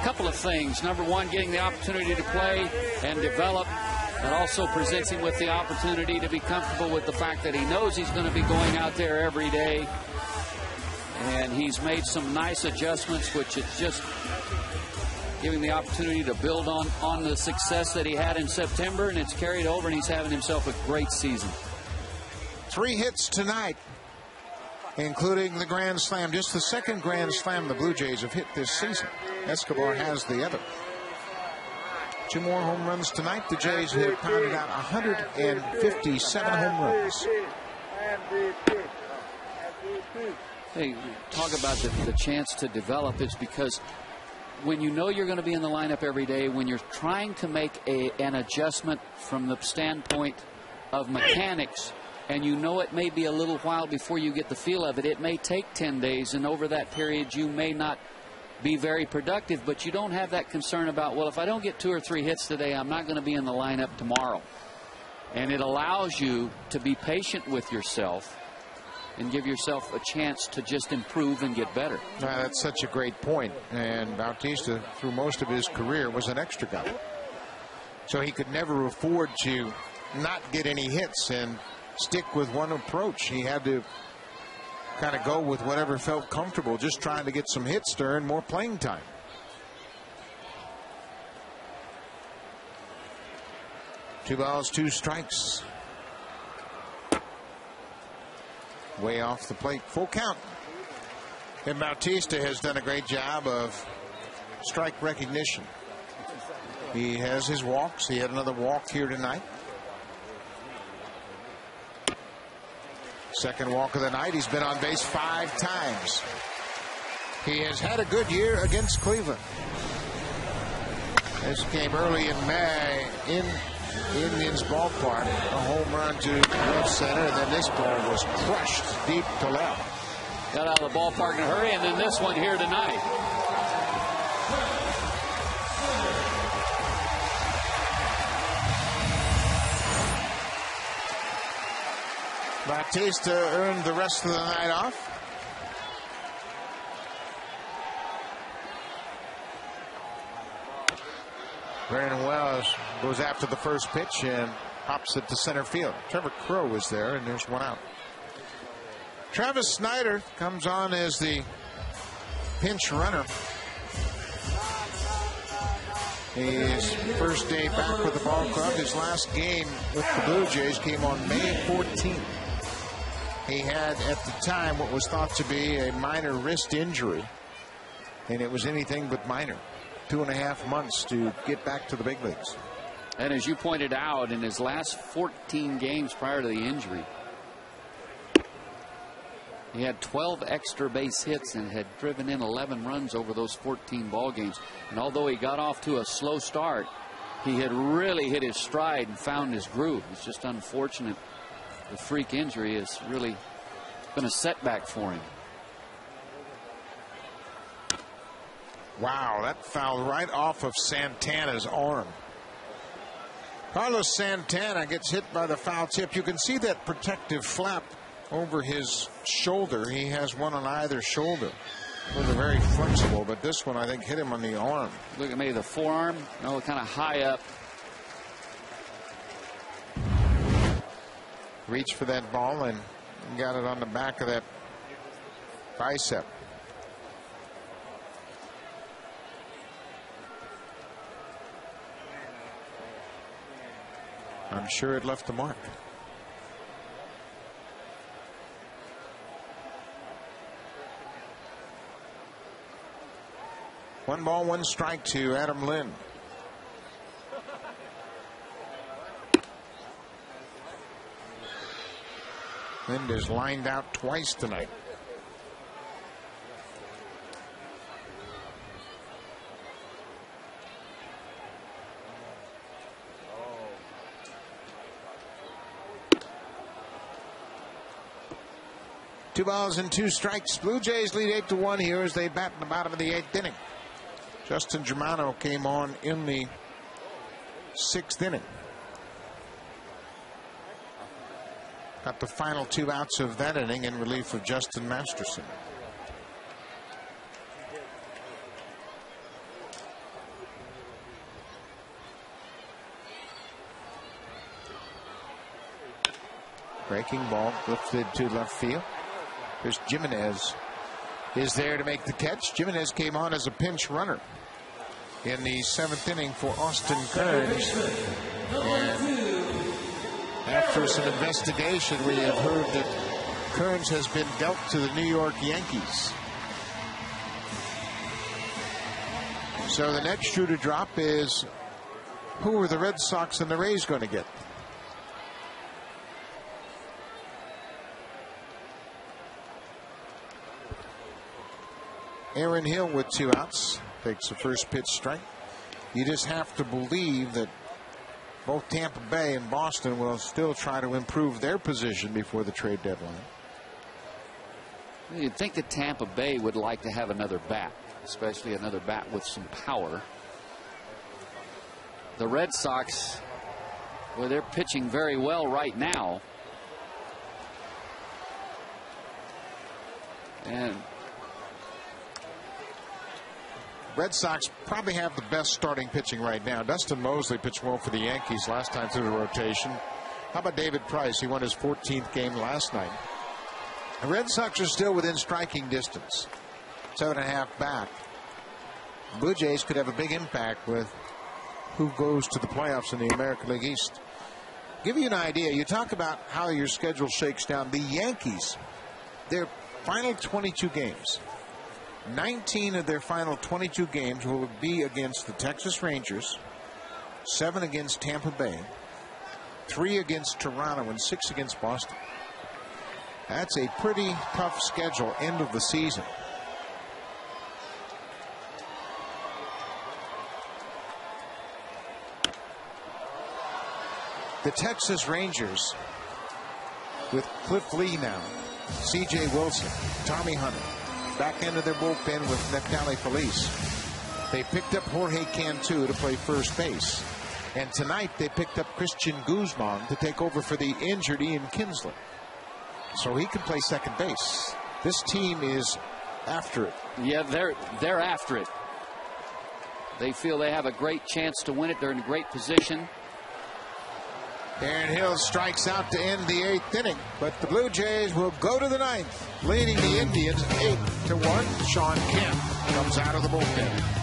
[SPEAKER 2] couple of things. Number one, getting the opportunity to play and develop. That also presents him with the opportunity to be comfortable with the fact that he knows he's going to be going out there every day. And he's made some nice adjustments, which is just giving the opportunity to build on the success that he had in September, and it's carried over, and he's having himself a great season.
[SPEAKER 1] 3 hits tonight, including the grand slam. Just the second grand slam the Blue Jays have hit this season. Escobar has the other. 2 more home runs tonight. The Jays have pounded out 157 home runs.
[SPEAKER 2] Hey, talk about the chance to develop. It's because when you know you're going to be in the lineup every day, when you're trying to make an adjustment from the standpoint of mechanics, and you know it may be a little while before you get the feel of it. It may take 10 days, and over that period you may not be very productive, but you don't have that concern about, well, if I don't get 2 or 3 hits today, I'm not going to be in the lineup tomorrow. And it allows you to be patient with yourself and give yourself a chance to just improve and get better.
[SPEAKER 1] That's such a great point. And Bautista, through most of his career, was an extra guy. So he could never afford to not get any hits and stick with one approach. He had to kind of go with whatever felt comfortable, just trying to get some hits to earn more playing time. Two balls, 2 strikes. Way off the plate, full count. And Bautista has done a great job of strike recognition. He has his walks. He had another walk here tonight. Second walk of the night. He's been on base 5 times. He has had a good year against Cleveland. This came early in May in Indians ballpark. A home run to left center, and then this ball was crushed deep to left.
[SPEAKER 2] Got out of the ballpark in a hurry, and then this one here tonight.
[SPEAKER 1] Bautista earned the rest of the night off. Brandon Wells goes after the first pitch and pops it to center field. Trevor Crowe is there, and there's one out. Travis Snyder comes on as the pinch runner. His first day back with the ball club. His last game with the Blue Jays came on May 14th. He had, at the time, what was thought to be a minor wrist injury, and it was anything but minor. 2.5 months to get back to the big leagues.
[SPEAKER 2] And as you pointed out, in his last 14 games prior to the injury, he had 12 extra base hits and had driven in 11 runs over those 14 ball games. And although he got off to a slow start, he had really hit his stride and found his groove. It's just unfortunate. The freak injury has really been a setback for him.
[SPEAKER 1] Wow, that fouled right off of Santana's arm. Carlos Santana gets hit by the foul tip. You can see that protective flap over his shoulder. He has one on either shoulder. Those are very flexible, but this one I think hit him on the arm.
[SPEAKER 2] Look at maybe the forearm, no, kind of high up.
[SPEAKER 1] Reached for that ball and got it on the back of that bicep. I'm sure it left a mark. One ball, one strike to Adam Lind. Lind is lined out twice tonight. Two balls and two strikes. Blue Jays lead 8-1 here as they bat in the bottom of the 8th inning. Justin Germano came on in the 6th inning. Got the final 2 outs of that inning in relief of Justin Masterson. Breaking ball lifted to left field. There's Jimenez is there to make the catch. Jimenez came on as a pinch runner in the 7th inning for Austin Kearns. And after some investigation, we have heard that Kearns has been dealt to the New York Yankees. So the next shoe to drop is, who are the Red Sox and the Rays going to get? Aaron Hill with 2 outs takes the first pitch strike. You just have to believe that both Tampa Bay and Boston will still try to improve their position before the trade deadline.
[SPEAKER 2] You'd think that Tampa Bay would like to have another bat, especially another bat with some power. The Red Sox, well, they're pitching very well right now. And
[SPEAKER 1] Red Sox probably have the best starting pitching right now. Dustin Mosley pitched well for the Yankees last time through the rotation. How about David Price? He won his 14th game last night. The Red Sox are still within striking distance. 7.5 back. Blue Jays could have a big impact with who goes to the playoffs in the American League East. Give you an idea. You talk about how your schedule shakes down. The Yankees, their final 22 games. 19 of their final 22 games will be against the Texas Rangers, 7 against Tampa Bay, 3 against Toronto, and 6 against Boston. That's a pretty tough schedule end of the season. The Texas Rangers with Cliff Lee now, C.J. Wilson, Tommy Hunter, back into their bullpen with Neftali Feliz. They picked up Jorge Cantu to play first base. And tonight they picked up Christian Guzman to take over for the injured Ian Kinsler. So he can play second base. This team is after it.
[SPEAKER 2] yeah, they're after it. They feel they have a great chance to win it. They're in a great position.
[SPEAKER 1] Aaron Hill strikes out to end the 8th inning, but the Blue Jays will go to the 9th, leading the Indians 8-1. Sean Kemp comes out of the bullpen.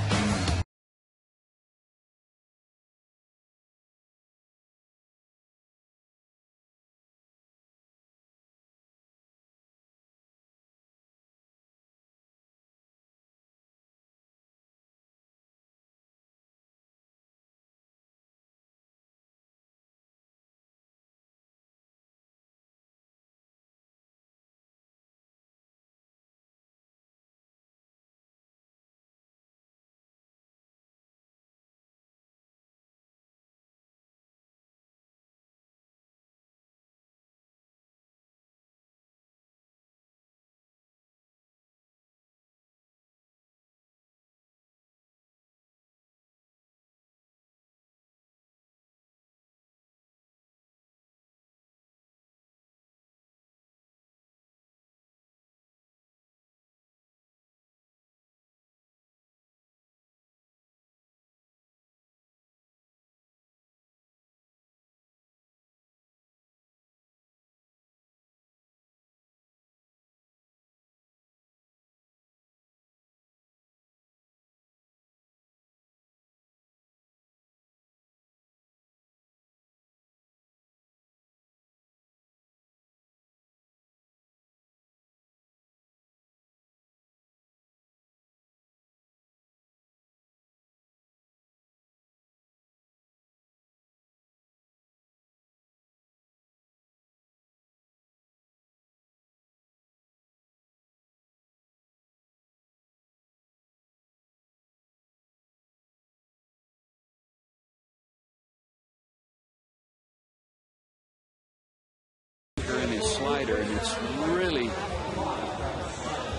[SPEAKER 2] In his slider, and it's really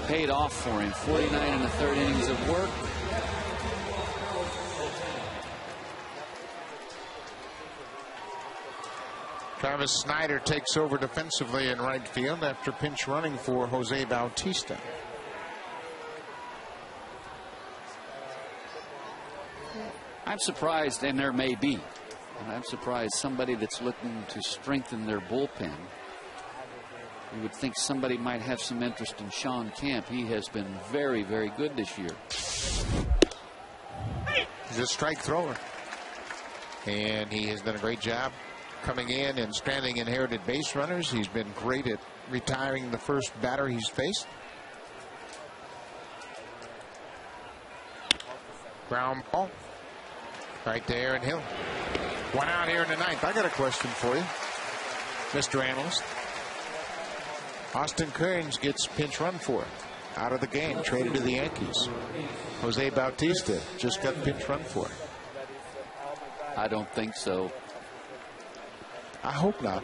[SPEAKER 2] paid off for him. 49 and a third innings of work.
[SPEAKER 1] Travis Snyder takes over defensively in right field after pinch running for Jose Bautista.
[SPEAKER 2] I'm surprised, and there may be, and I'm surprised somebody that's looking to strengthen their bullpen. You would think somebody might have some interest in Sean Kemp. He has been very, very good this year.
[SPEAKER 1] He's a strike thrower, and he has done a great job coming in and stranding inherited base runners. He's been great at retiring the first batter he's faced. Ground ball right to Aaron Hill. One out here in the 9th. I got a question for you, Mr. Analyst. Austin Kearns gets pinch run for out of the game, traded to the Yankees. Jose Bautista just got pinch run for.
[SPEAKER 2] I don't think so.
[SPEAKER 1] I hope not.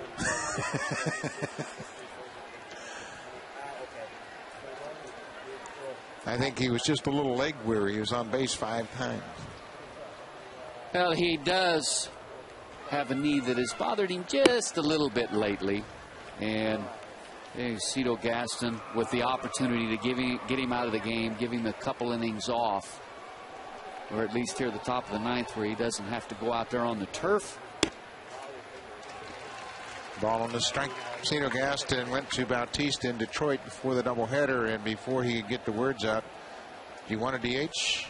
[SPEAKER 1] I think he was just a little leg weary. He was on base 5 times.
[SPEAKER 2] Well, he does have a knee that has bothered him just a little bit lately, and Cito Gaston with the opportunity to get him out of the game, give him a couple innings off, or at least here at the top of the 9th where he doesn't have to go out there on the turf.
[SPEAKER 1] Ball on the strike. Cito Gaston went to Bautista in Detroit before the doubleheader, and before he could get the words out, "Do you want a DH?"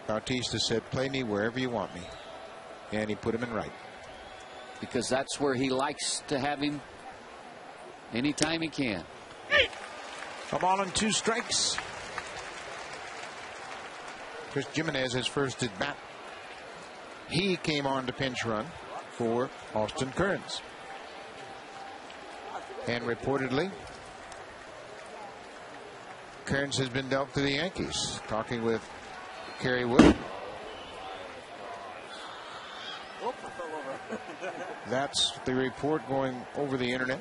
[SPEAKER 1] Bautista said, "Play me wherever you want me," and he put him in right.
[SPEAKER 2] Because that's where he likes to have him anytime he can.
[SPEAKER 1] A ball and 2 strikes. Chris Jimenez his first at bat. He came on to pinch run for Austin Kearns. And reportedly, Kearns has been dealt to the Yankees. Talking with Kerry Wood. That's the report going over the internet.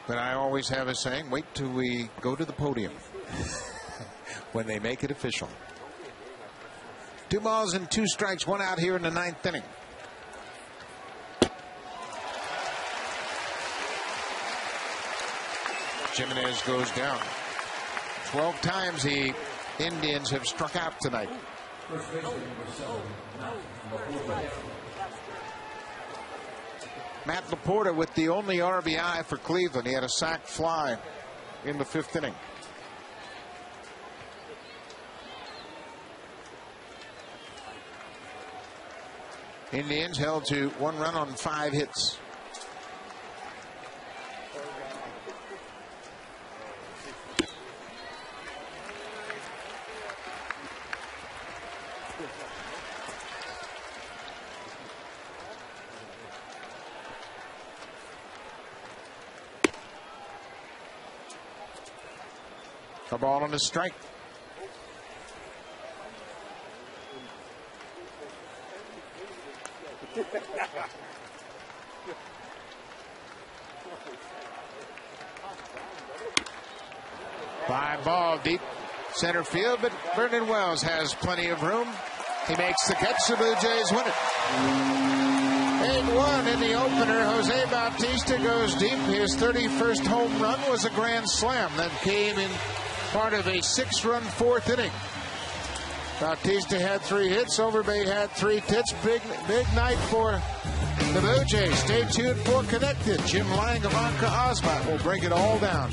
[SPEAKER 1] But I always have a saying, wait till we go to the podium when they make it official. 2 balls and 2 strikes, 1 out here in the 9th inning. Jimenez goes down. 12 times the Indians have struck out tonight. Matt Laporta with the only RBI for Cleveland. He had a sac fly in the 5th inning. Indians held to 1 run on 5 hits. A ball on a strike. Fly ball deep center field, but Vernon Wells has plenty of room. He makes the catch. The Blue Jays win it. 8-1 in the opener. Jose Bautista goes deep. His 31st home run was a grand slam that came in part of a 6-run 4th inning. Bautista had 3 hits. Overbay had 3 hits. Big night for the Blue Jays. Stay tuned for Connected. Jim Lang of Anka Osmat will break it all down.